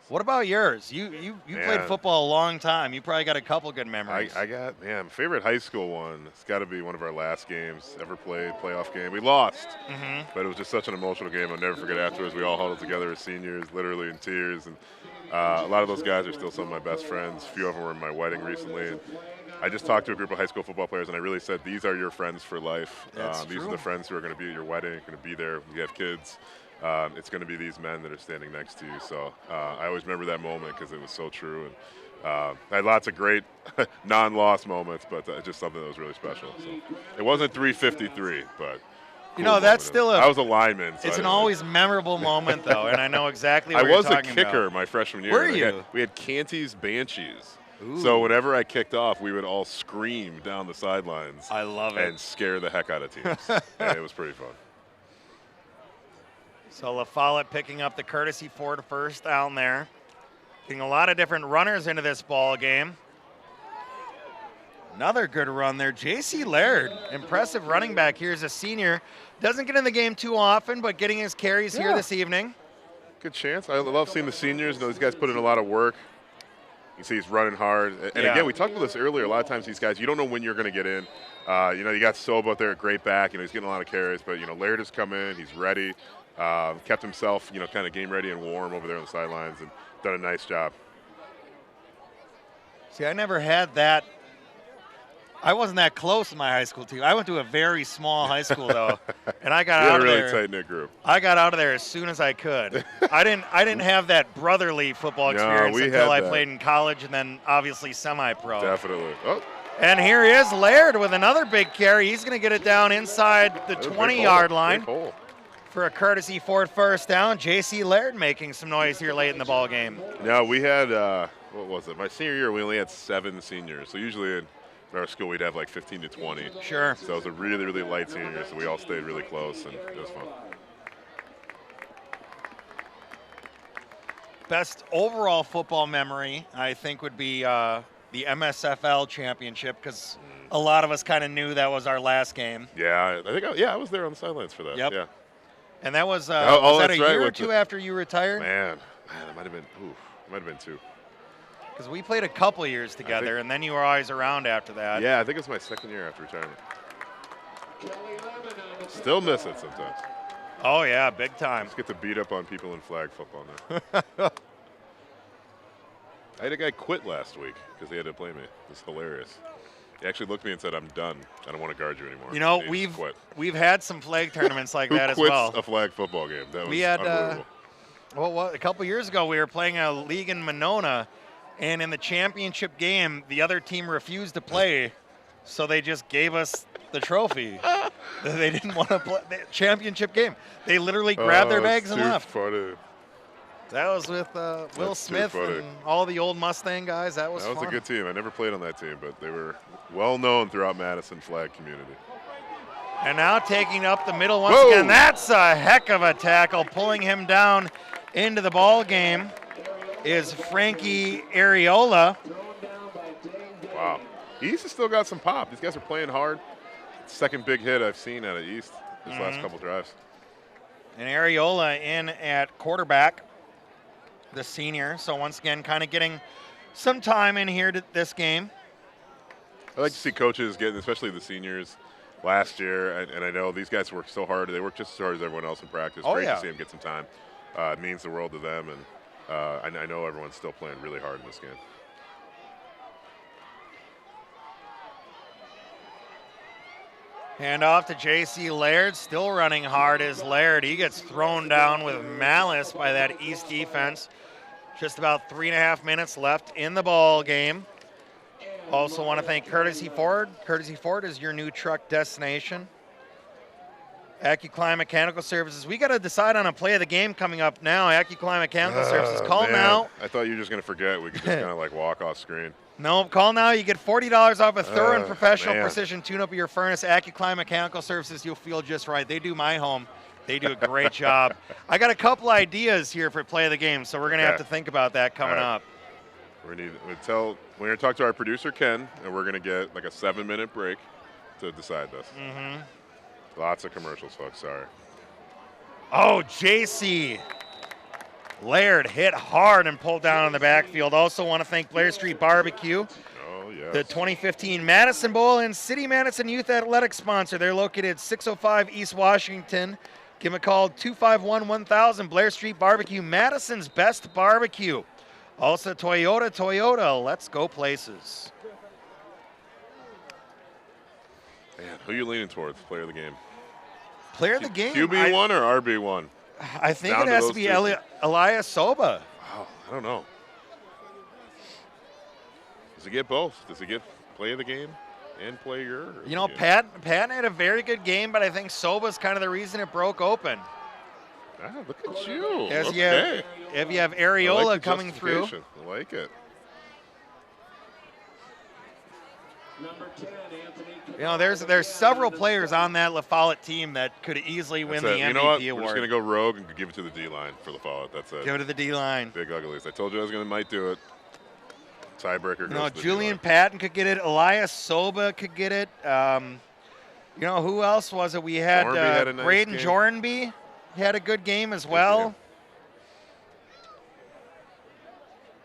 What about yours? You played
Man.
football a long time. You probably got a couple good memories.
I got, my favorite high school one. It's got to be one of our last games ever played, playoff game. We lost, but it was just such an emotional game. I'll never forget afterwards. We all huddled together as seniors, literally in tears. And a lot of those guys are still some of my best friends. A few of them were in my wedding recently. And I just talked to a group of high school football players, and I really said, these are your friends for life. These are the friends who are going to be at your wedding, going to be there when you have kids. It's going to be these men that are standing next to you. So I always remember that moment because it was so true. And I had lots of great non-loss moments, but just something that was really special. So it wasn't 353, but
you know, that's still
I was a lineman. So
it's
I
an
didn't-
always memorable moment, though, and I know exactly what
I
you're
was a
talking
kicker
about.
my freshman year.
Were
and
you?
we had Canty's Banshees.
Ooh.
So whenever I kicked off, we would all scream down the sidelines.
I love it.
And scare the heck out of teams. And it was pretty fun.
So La Follette picking up the courtesy for the first down there. Getting a lot of different runners into this ball game. Another good run there. J.C. Laird, impressive running back here as a senior. Doesn't get in the game too often, but getting his carries here this evening.
Good chance. I love seeing the seniors. You know, these guys put in a lot of work. You see he's running hard. And
Yeah.
again, we talked about this earlier. A lot of times these guys, you don't know when you're going to get in. You know, you got Soba out there at great back. You know, he's getting a lot of carries. But, you know, Laird has come in. He's ready. Kept himself, you know, kind of game ready and warm over there on the sidelines and done a nice job.
See, I never had that. I wasn't that close in my high school team. I went to a very small high school, though, and I got
We had
out
a
of
really
there.
tight-knit group.
I got out of there as soon as I could. I didn't have that brotherly football
No,
experience
we
until
had
I
that.
played in college and then obviously semi-pro.
Definitely. Oh,
And here he is, Laird, with another big carry. He's going to get it down inside the 20-yard line
big hole.
for a courtesy Ford first down. J.C. Laird making some noise here late in the ball game.
Now, we had, what was it? My senior year, we only had 7 seniors. So usually in our school, we'd have like 15 to 20.
Sure.
So it was a really, really light senior year, so we all stayed really close, and it was fun.
Best overall football memory, I think, would be the MSFL championship because a lot of us kind of knew that was our last game.
Yeah, I think, I was there on the sidelines for that.
Yep.
Yeah.
And that was,
Oh,
was that
that's
a
right,
year or
with
two
the-
after you retired?
Man, that might have been, Might have been 2.
Because we played a couple years together, and then you were always around after that.
Yeah, I think it's my 2nd year after retirement. Still miss it sometimes.
Oh, yeah, big time.
Just get to beat up on people in flag football now. I had a guy quit last week because he had to play me. It's hilarious. He actually looked at me and said, "I'm done. I don't want to guard you anymore."
You know,
And he just quit.
we've had some flag tournaments like
Who
that as
quits
well.
a flag football game? That was
We had
unbelievable.
a couple years ago we were playing a league in Monona, and in the championship game, the other team refused to play, so they just gave us the trophy. They didn't want to play the championship game. They literally grabbed their bags and left.
Funny.
That was with Will
That's
Smith
too funny.
and all the old Mustang guys. That was
That was
fun.
a good team. I never played on that team, but they were well known throughout Madison flag community.
And now taking up the middle once
Whoa.
again. That's a heck of a tackle. Pulling him down into the ball game is Frankie Areola.
Wow. East has still got some pop. These guys are playing hard. Second big hit I've seen out of East this last couple drives.
And Areola in at quarterback, the senior. So once again, kind of getting some time in here to this game.
I like to see coaches getting, especially the seniors, last year, and I know these guys work so hard. They work just as hard as everyone else in practice.
Oh,
Great
yeah.
to see them get some time. It means the world to them, and I know everyone's still playing really hard in this game.
Hand off to J.C. Laird, still running hard as Laird. He gets thrown down with malice by that East defense. Just about 3.5 minutes left in the ball game. Also want to thank Courtesy Ford. Courtesy Ford is your new truck destination. AccuClimb Mechanical Services. We got to decide on a play of the game coming up now. AccuClimb Mechanical Services. Call
Man,
now.
I thought you were just going to forget. We could just kind of like walk off screen.
No, call now. You get $40 off a thorough and professional
man.
precision tune-up of your furnace. AccuClimb Mechanical Services. You'll feel just right. They do my home. They do a great job. I got a couple ideas here for play of the game, so we're going to have to think about that coming up.
We're going to talk to our producer, Ken, and we're going to get like a 7-minute break to decide this.
Mm-hmm.
Lots of commercials, folks. Sorry.
Oh, J.C. Laird hit hard and pulled down in the backfield. Also want to thank Blair Street Barbecue.
Oh, yes.
The 2015 Madison Bowl and City Madison Youth Athletics sponsor. They're located at 605 East Washington. Give them a call, 251-1000. Blair Street Barbecue, Madison's best barbecue. Also, Toyota. Let's go places.
Man, who are you leaning towards, player of the game?
Player of the game?
QB1 or RB1?
I think
Down
it has to
those
be
two.
Elias Soba.
Wow, I don't know. Does he get both? Does he get play of the game and player?
You know, Patton had a very good game, but I think Soba's kind of the reason it broke open.
Ah, look at you.
As
Okay.
if you have
I
Areola
like the
coming through.
justification. I like it.
You know, there's several players on that La Follette team that could easily win the
That's it.
MVP
You know what?
award.
We're just going to go rogue and give it to the D-line for La Follette. That's it.
Give it to the D-line.
Big uglies. I told you I was going to might do it. Tiebreaker goes
No,
to the
Julian Patton could get it. Elias Soba could get it. You know, who else was it? We had,
Jornby had a nice
Braden
game.
Jornby had a good game as well.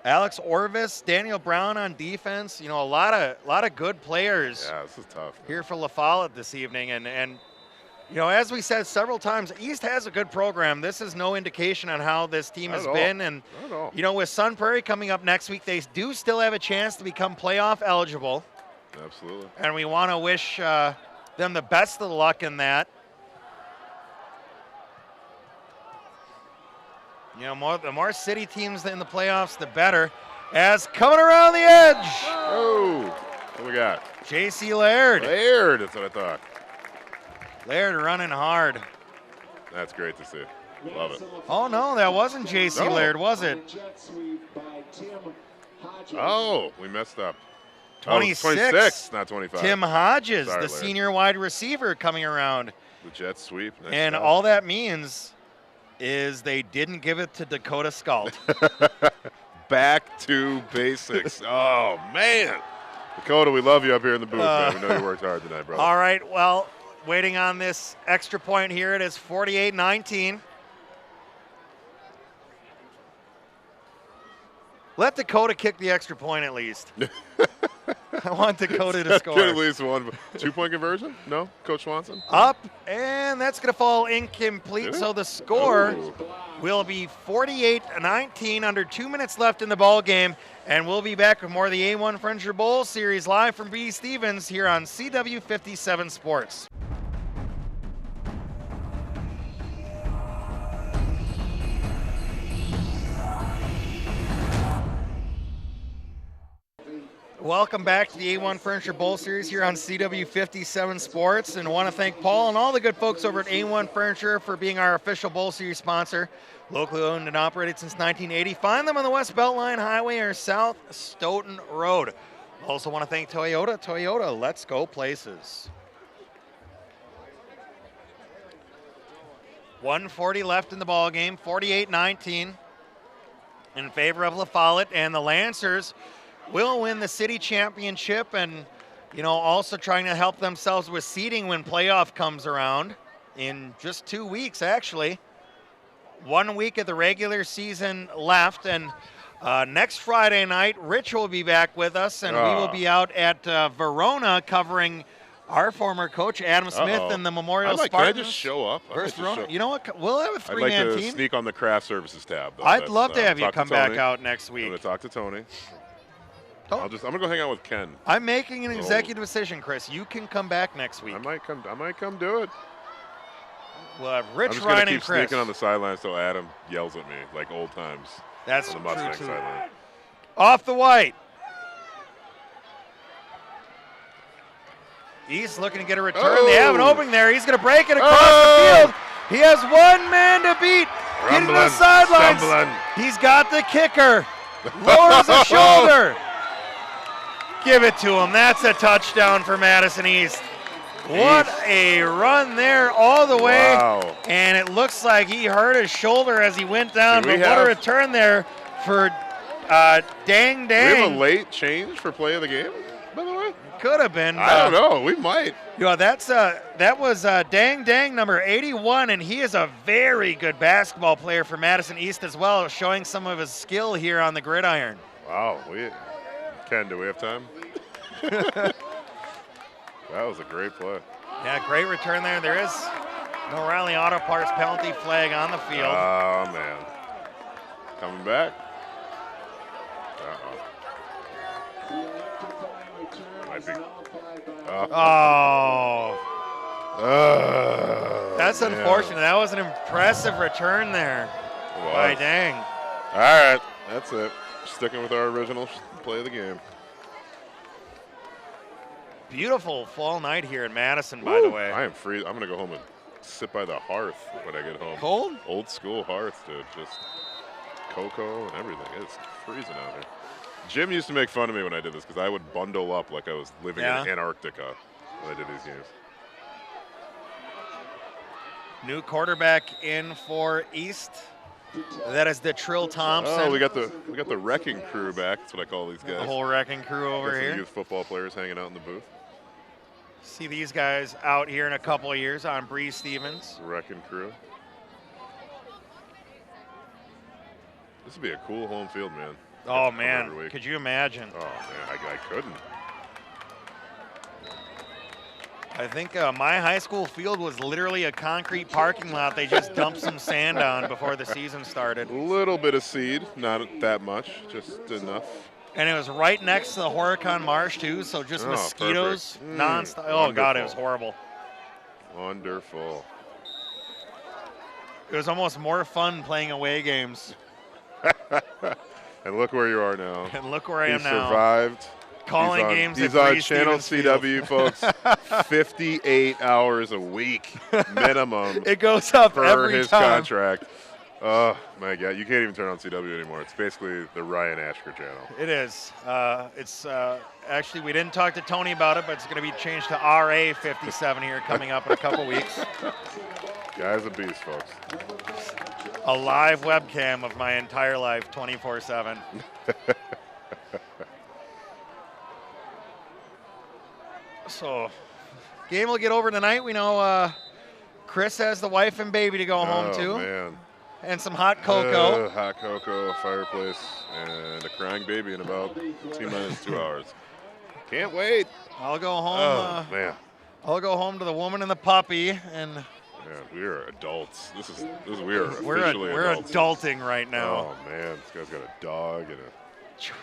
Alex Orvis, Daniel Brown on defense. You know, a lot of good players.
Yeah, this is tough.
Here for La Follette this evening, and you know, as we said several times, East has a good program. This is no indication on how this team
Not
has
at all.
been, and
Not at all.
you know, with Sun Prairie coming up next week, they do still have a chance to become playoff eligible.
Absolutely.
And we want to wish them the best of luck in that. You know, the more city teams in the playoffs, the better. As coming around the edge.
Oh, what we got?
J.C. Laird.
Laird, that's what I thought.
Laird running hard.
That's great to see. Love it.
Oh, no, that wasn't J.C.
No.
Laird, was it?
Oh, we messed up.
26.
Oh, 26, not 25.
Tim Hodges,
Sorry,
the
Laird.
senior wide receiver, coming around.
The jet sweep. Nice
And
job.
all that means is they didn't give it to Dakota Scalt.
Back to basics. Oh, man. Dakota, we love you up here in the booth, man. We know you worked hard tonight, brother.
All right, well, waiting on this extra point here. It is 48-19. Let Dakota kick the extra point at least. I want Dakota to score.
Get at least one. 2-point conversion? No? Coach Swanson?
Up, and that's going to fall incomplete. So the score will be 48-19, under 2 minutes left in the ball game. And we'll be back with more of the A1 Furniture Bowl series live from B. Stevens here on CW 57 Sports. Welcome back to the A1 Furniture Bowl Series here on CW 57 Sports, and I want to thank Paul and all the good folks over at A1 Furniture for being our official Bowl Series sponsor. Locally owned and operated since 1980. Find them on the West Beltline Highway or South Stoughton Road. Also want to thank Toyota. Toyota, let's go places. 1:40 left in the ball game, 48-19 in favor of La Follette, and the Lancers will win the city championship, and also trying to help themselves with seeding when playoff comes around in just 2 weeks, actually. 1 week of the regular season left, and next Friday night, Rich will be back with us, and we will be out at Verona covering our former coach, Adam Smith, and the Memorial Spartans.
Can I just show up?
Verona. You know what? We'll have a three-man
I'd like to
team.
sneak on the craft services tab, though.
I'd love to have you come back out next week.
I'm going to talk to Tony. I'm going to go hang out with Ken.
I'm making an executive decision, Chris. You can come back next week.
I might come do it.
We'll have Rich,
I'm just
Ryan,
keep
and Chris.
sneaking on the sidelines till Adam yells at me like old times.
That's
on the Mustang
true, too.
sideline.
Off the white. He's looking to get a return. They have an opening there. He's going to break it across the field. He has one man to beat. Getting to the sidelines.
Stumbling.
He's got the kicker. Lowers the shoulder. Give it to him. That's a touchdown for Madison East. What a run there all the way.
Wow.
And it looks like he hurt his shoulder as he went down. But what a return there for Dang Dang.
Do we have a late change for play of the game, by the way?
Could have been.
I don't know. We might.
That was Dang Dang number 81, and he is a very good basketball player for Madison East as well, showing some of his skill here on the gridiron.
Wow. Ken, do we have time? That was a great play.
Yeah, great return there. There is no O'Reilly Auto Parts penalty flag on the field.
Oh, man. Coming back. Might be.
That's unfortunate. That was an impressive return there by Dang.
All right, that's it. Sticking with our original play of the game.
Beautiful fall night here in Madison, by the way.
I am free. I'm going to go home and sit by the hearth when I get home.
Cold?
Old school hearth, dude. Just cocoa and everything. It's freezing out here. Jim used to make fun of me when I did this because I would bundle up like I was living in Antarctica when I did these games.
New quarterback in for East. That is the Trill Thompson.
Oh, we got the wrecking crew back. That's what I call these guys.
The whole wrecking crew over here.
Youth football players hanging out in the booth.
See these guys out here in a couple of years on Bree Stevens.
Wrecking crew. This would be a cool home field, man.
Oh, man. Could you imagine?
Oh, man. I couldn't.
I think my high school field was literally a concrete parking lot. They just dumped some sand on before the season started.
A little bit of seed, not that much, just enough.
And it was right next to the Horicon Marsh, too, so just mosquitoes nonstop. Oh, God, it was horrible.
Wonderful.
It was almost more fun playing away games.
And look where you are now.
And look where I am now.
Survived.
Calling games
He's
at
on
Bree
Channel
Stevens
CW, folks. 58 hours a week minimum.
It goes up
for
every
his
time.
contract. Oh, my God. You can't even turn on CW anymore. It's basically the Ryan Ashker channel.
It is. It's actually, we didn't talk to Tony about it, but it's going to be changed to RA 57 here coming up in a couple weeks.
Guy's a beast, folks.
A live webcam of my entire life, 24/7. So, game will get over tonight. We know Chris has the wife and baby to go home to.
Oh, man.
and some hot cocoa.
Hot cocoa, fireplace, and a crying baby in about T-minus 2 hours. Can't wait.
I'll go home.
Oh, man.
I'll go home to the woman and the puppy, and
Yeah, we are adults. We are
we're
officially adults.
adulting right now.
Oh man, this guy's got a dog and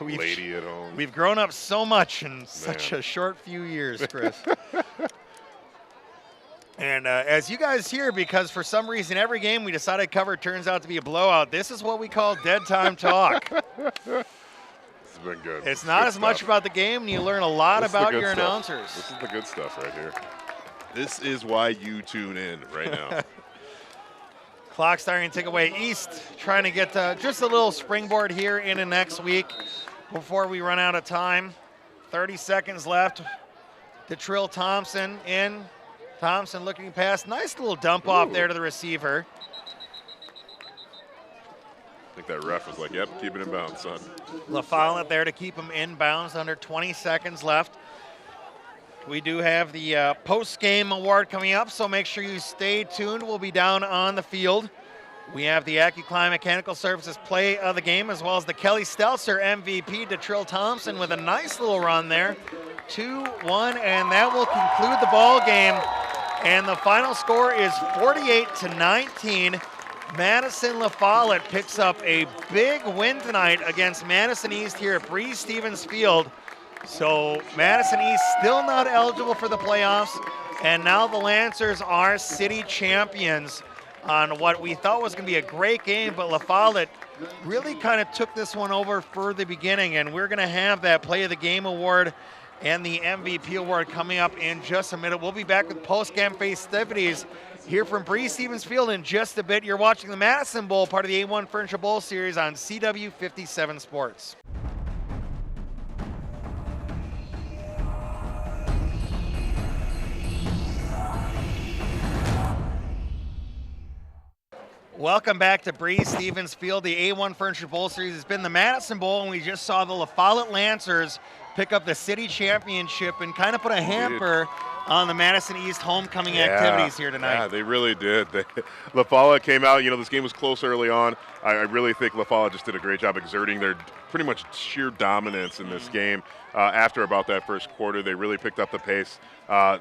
a lady at home.
We've grown up so much in such a short few years, Chris. And as you guys hear, because for some reason every game we decided to cover turns out to be a blowout, this is what we call dead time talk.
It's been good.
It's not as much about the game, and you learn a lot about your
stuff.
announcers.
This is the good stuff right here. This is why you tune in right now.
Clock starting to tick away. East trying to get just a little springboard here into next week before we run out of time. 30 seconds left. Detrill Thompson in. Thompson looking past. Nice little dump off there to the receiver.
I think that ref was like, yep, keep it in bounds, son.
LaFollette there to keep him in bounds. Under 20 seconds left. We do have the post-game award coming up, so make sure you stay tuned. We'll be down on the field. We have the AccuClimb Mechanical Services play of the game, as well as the Kelly Stelzer MVP, Detrill Thompson, with a nice little run there. 2-1, and that will conclude the ball game. And the final score is 48-19. Madison LaFollette picks up a big win tonight against Madison East here at Breese Stevens Field. So Madison East still not eligible for the playoffs, and now the Lancers are city champions on what we thought was going to be a great game, but LaFollette really kind of took this one over for the beginning, and we're going to have that Play of the Game award and the MVP award coming up in just a minute. We'll be back with post-game festivities here from Breese Stevens Field in just a bit. You're watching the Madison Bowl, part of the A1 Furniture Bowl series on CW 57 Sports. Welcome back to Breese Stevens Field. The A1 Furniture Bowl Series has been the Madison Bowl, and we just saw the LaFollette Lancers pick up the city championship and kind of put a hamper on the Madison East homecoming activities here tonight.
Yeah, they really did. LaFollette came out. You know, this game was close early on. I really think LaFollette just did a great job exerting their pretty much sheer dominance in this game. After about that first quarter, they really picked up the pace.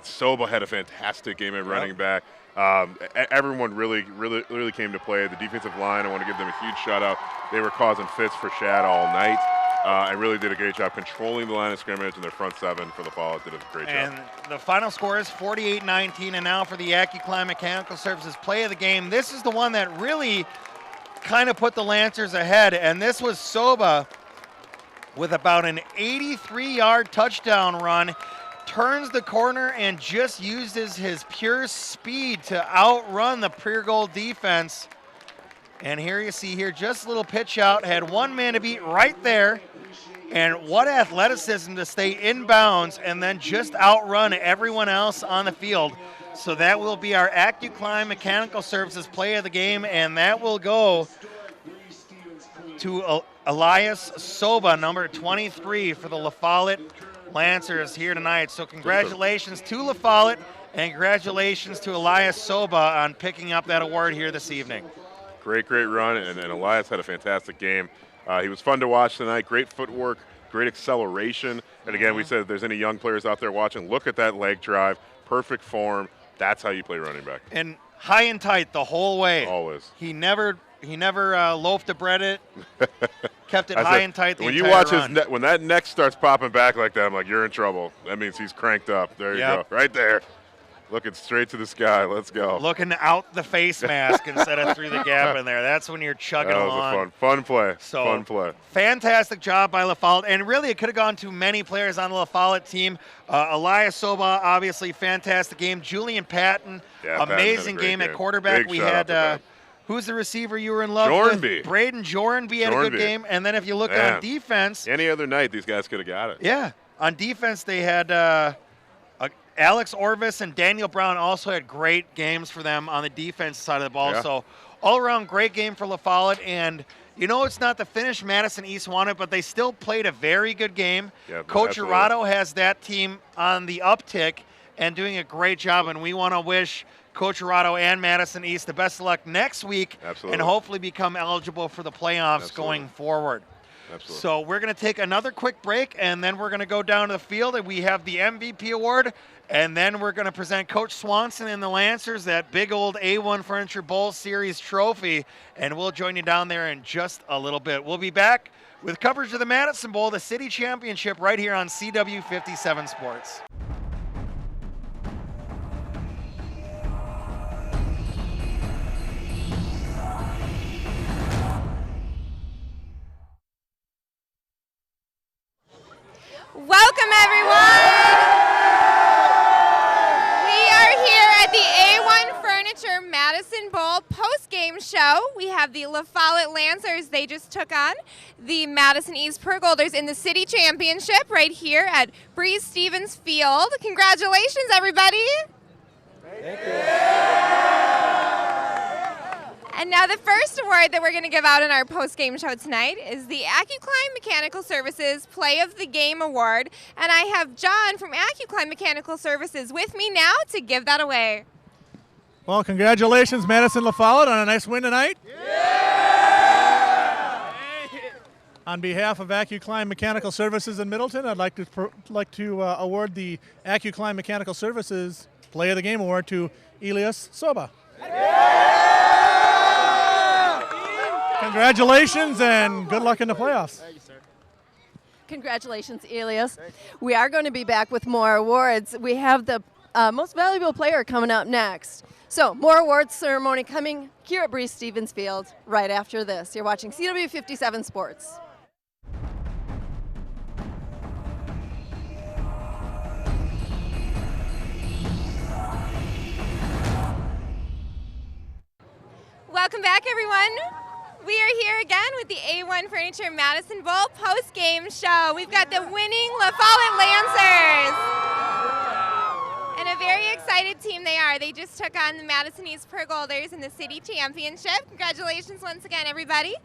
Soba had a fantastic game at running back. Everyone really came to play. The defensive line, I want to give them a huge shout out. They were causing fits for Shad all night. And really did a great job controlling the line of scrimmage, and their front seven for LaFollette did a great job.
And the final score is 48-19, and now for the AccuClimb Mechanical Services play of the game. This is the one that really kind of put the Lancers ahead, and this was Soba with about an 83-yard touchdown run. Turns the corner and just uses his pure speed to outrun the Pure Gold defense. And here you see here, just a little pitch out, had one man to beat right there. And what athleticism to stay in bounds and then just outrun everyone else on the field. So that will be our AccuClimb Mechanical Services play of the game, and that will go to Elias Soba, number 23 for the LaFollette Lancers here tonight. So congratulations to LaFollette and congratulations to Elias Soba on picking up that award here this evening.
Great run, and Elias had a fantastic game. He was fun to watch tonight. Great footwork, great acceleration. And again, we said if there's any young players out there watching, look at that leg drive, perfect form. That's how you play running back.
And high and tight the whole way.
Always.
He never loafed to bread it. Kept it high and tight the
when
entire
you watch
run.
when that neck starts popping back like that, I'm like, you're in trouble. That means he's cranked up. There you go, right there. Looking straight to the sky. Let's go.
Looking out the face mask instead of through the gap in there. That's when you're chugging along.
That was a fun play.
So,
fun play.
Fantastic job by LaFollette. And really, it could have gone to many players on the LaFollette team. Elias Soba, obviously, fantastic game. Julian Patton, amazing game at quarterback.
Big
we
shout
had, who's the receiver you were in love
Jornby.
with? Braden Jornby had a good game. And then if you look on defense.
Any other night, these guys could have got it.
Yeah. On defense, they had Alex Orvis and Daniel Brown also had great games for them on the defense side of the ball.
Yeah.
So all around great game for LaFollette. And you know it's not the finish Madison East wanted, but they still played a very good game.
Yeah,
Coach
absolutely.
Arado has that team on the uptick and doing a great job. And we want to wish Coach Arado and Madison East the best of luck next week, and hopefully become eligible for the playoffs going forward.
Absolutely.
So we're going to take another quick break, and then we're going to go down to the field, and we have the MVP award, and then we're going to present Coach Swanson and the Lancers that big old A1 Furniture Bowl Series trophy, and we'll join you down there in just a little bit. We'll be back with coverage of the Madison Bowl, the city championship, right here on CW 57 Sports.
Welcome, everyone. We are here at the A1 Furniture Madison Bowl post-game show. We have the La Follette Lancers. They just took on the Madison East Pergolders in the city championship right here at Breeze Stevens Field. Congratulations, everybody.
Thank you.
And now the first award that we're going to give out in our post-game show tonight is the AccuClimb Mechanical Services Play of the Game Award. And I have John from AccuClimb Mechanical Services with me now to give that away.
Well, congratulations, Madison La Follette, on a nice win tonight. Yeah! On behalf of AccuClimb Mechanical Services in Middleton, I'd like to award the AccuClimb Mechanical Services Play of the Game Award to Elias Soba. Congratulations and good luck in the playoffs.
Thank you, sir. Congratulations, Elias. We are going to be back with more awards. We have the most valuable player coming up next. So more awards ceremony coming here at Breeze Stevens Field right after this. You're watching CW 57 Sports.
Welcome back, everyone. We are here again with the A1 Furniture Madison Bowl post-game show. We've got the winning La Follette Lancers. And a very excited team they are. They just took on the Madison East Pergolders in the city championship. Congratulations once again, everybody.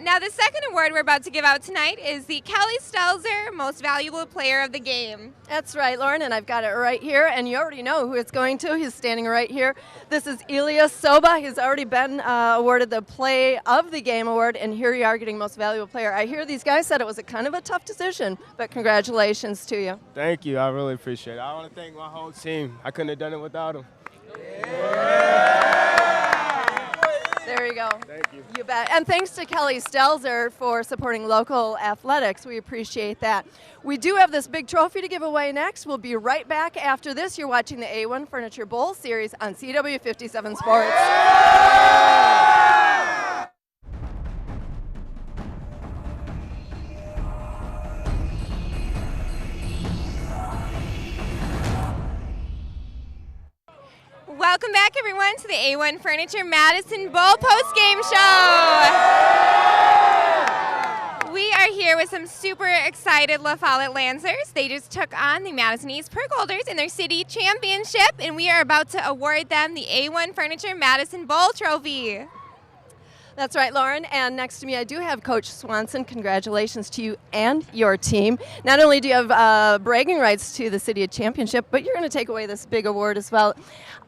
Now the second award we're about to give out tonight is the Kelly Stelzer Most Valuable Player of the Game.
That's right, Lauren, and I've got it right here, and you already know who it's going to. He's standing right here. This is Elias Soba. He's already been awarded the Play of the Game award, and here you are getting Most Valuable Player. I hear these guys said it was a kind of a tough decision, but congratulations to you.
Thank you. I really appreciate it. I want to thank my whole team. I couldn't have done it without them.
There you go.
Thank you.
You bet. And thanks to Kelly Stelzer for supporting local athletics. We appreciate that. We do have this big trophy to give away next. We'll be right back after this. You're watching the A1 Furniture Bowl Series on CW 57 Sports.
Welcome back, everyone, to the A1 Furniture Madison Bowl post-game show. We are here with some super excited La Follette Lancers. They just took on the Madison East Pergolders in their city championship, and we are about to award them the A1 Furniture Madison Bowl trophy.
That's right, Lauren. And next to me, I do have Coach Swanson. Congratulations to you and your team. Not only do you have bragging rights to the city championship, but you're going to take away this big award as well.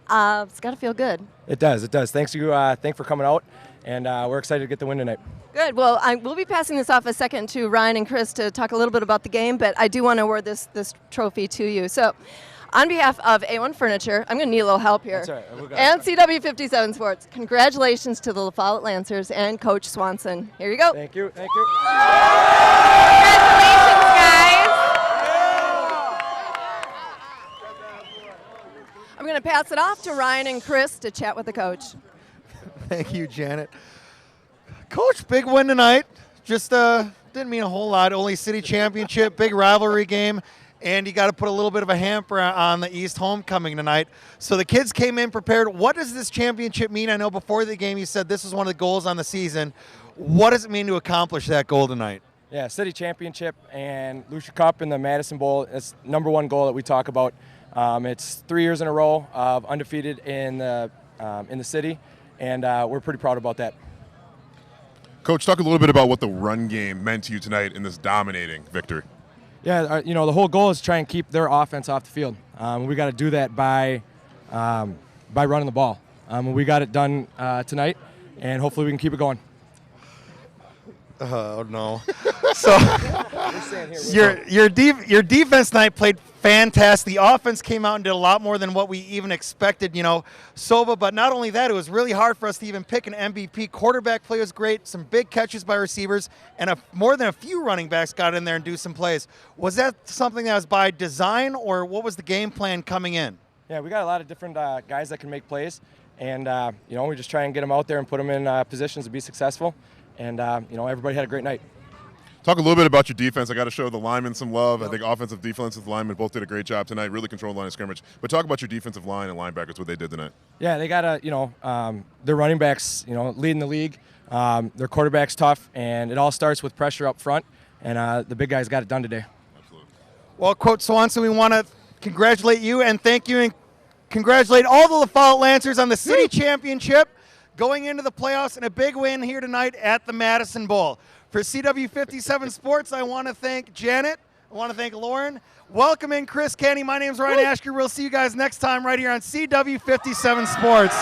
It's got to feel good.
It does. It does. Thanks for coming out, and we're excited to get the win tonight.
Good. Well, we'll be passing this off a second to Ryan and Chris to talk a little bit about the game, but I do want to award this trophy to you. So, on behalf of A1 Furniture, I'm going to need a little help here.
That's all right.
And CW 57 Sports, congratulations to the La Follette Lancers and Coach Swanson. Here you go.
Thank you. Thank you.
Congratulations, guys.
I'm going to pass it off to Ryan and Chris to chat with the coach.
Thank you, Janet. Coach, big win tonight. Just didn't mean a whole lot. Only city championship, big rivalry game, and you got to put a little bit of a hamper on the East homecoming tonight. So the kids came in prepared. What does this championship mean? I know before the game you said this is one of the goals on the season. What does it mean to accomplish that goal tonight?
Yeah, city championship and Lucia Cup and the Madison Bowl. It's #1 goal that we talk about. It's 3 years in a row of undefeated in the city, and we're pretty proud about that.
Coach, talk a little bit about what the run game meant to you tonight in this dominating victory.
Yeah, the whole goal is to try and keep their offense off the field. We got to do that by by running the ball. We got it done tonight, and hopefully we can keep it going.
Oh no! So your defense tonight played fantastic. The offense came out and did a lot more than what we even expected. Soba. But not only that, it was really hard for us to even pick an MVP. Quarterback play was great. Some big catches by receivers, and more than a few running backs got in there and do some plays. Was that something that was by design, or what was the game plan coming in?
Yeah, we got a lot of different guys that can make plays, and we just try and get them out there and put them in positions to be successful. And, everybody had a great night.
Talk a little bit about your defense. I got to show the linemen some love. I think offensive, defensive linemen both did a great job tonight, really controlled the line of scrimmage. But talk about your defensive line and linebackers, what they did tonight.
Yeah, they got their running backs, leading the league. Their quarterback's tough, and it all starts with pressure up front. And the big guys got it done today.
Absolutely.
Well, Coach Swanson, we want to congratulate you and thank you and congratulate all the LaFollette Lancers on the city championship, going into the playoffs, and a big win here tonight at the Madison Bowl. For CW57 Sports, I want to thank Janet. I want to thank Lauren. Welcome in Chris Kenny. My name's Ryan Ashker. We'll see you guys next time right here on CW57 Sports.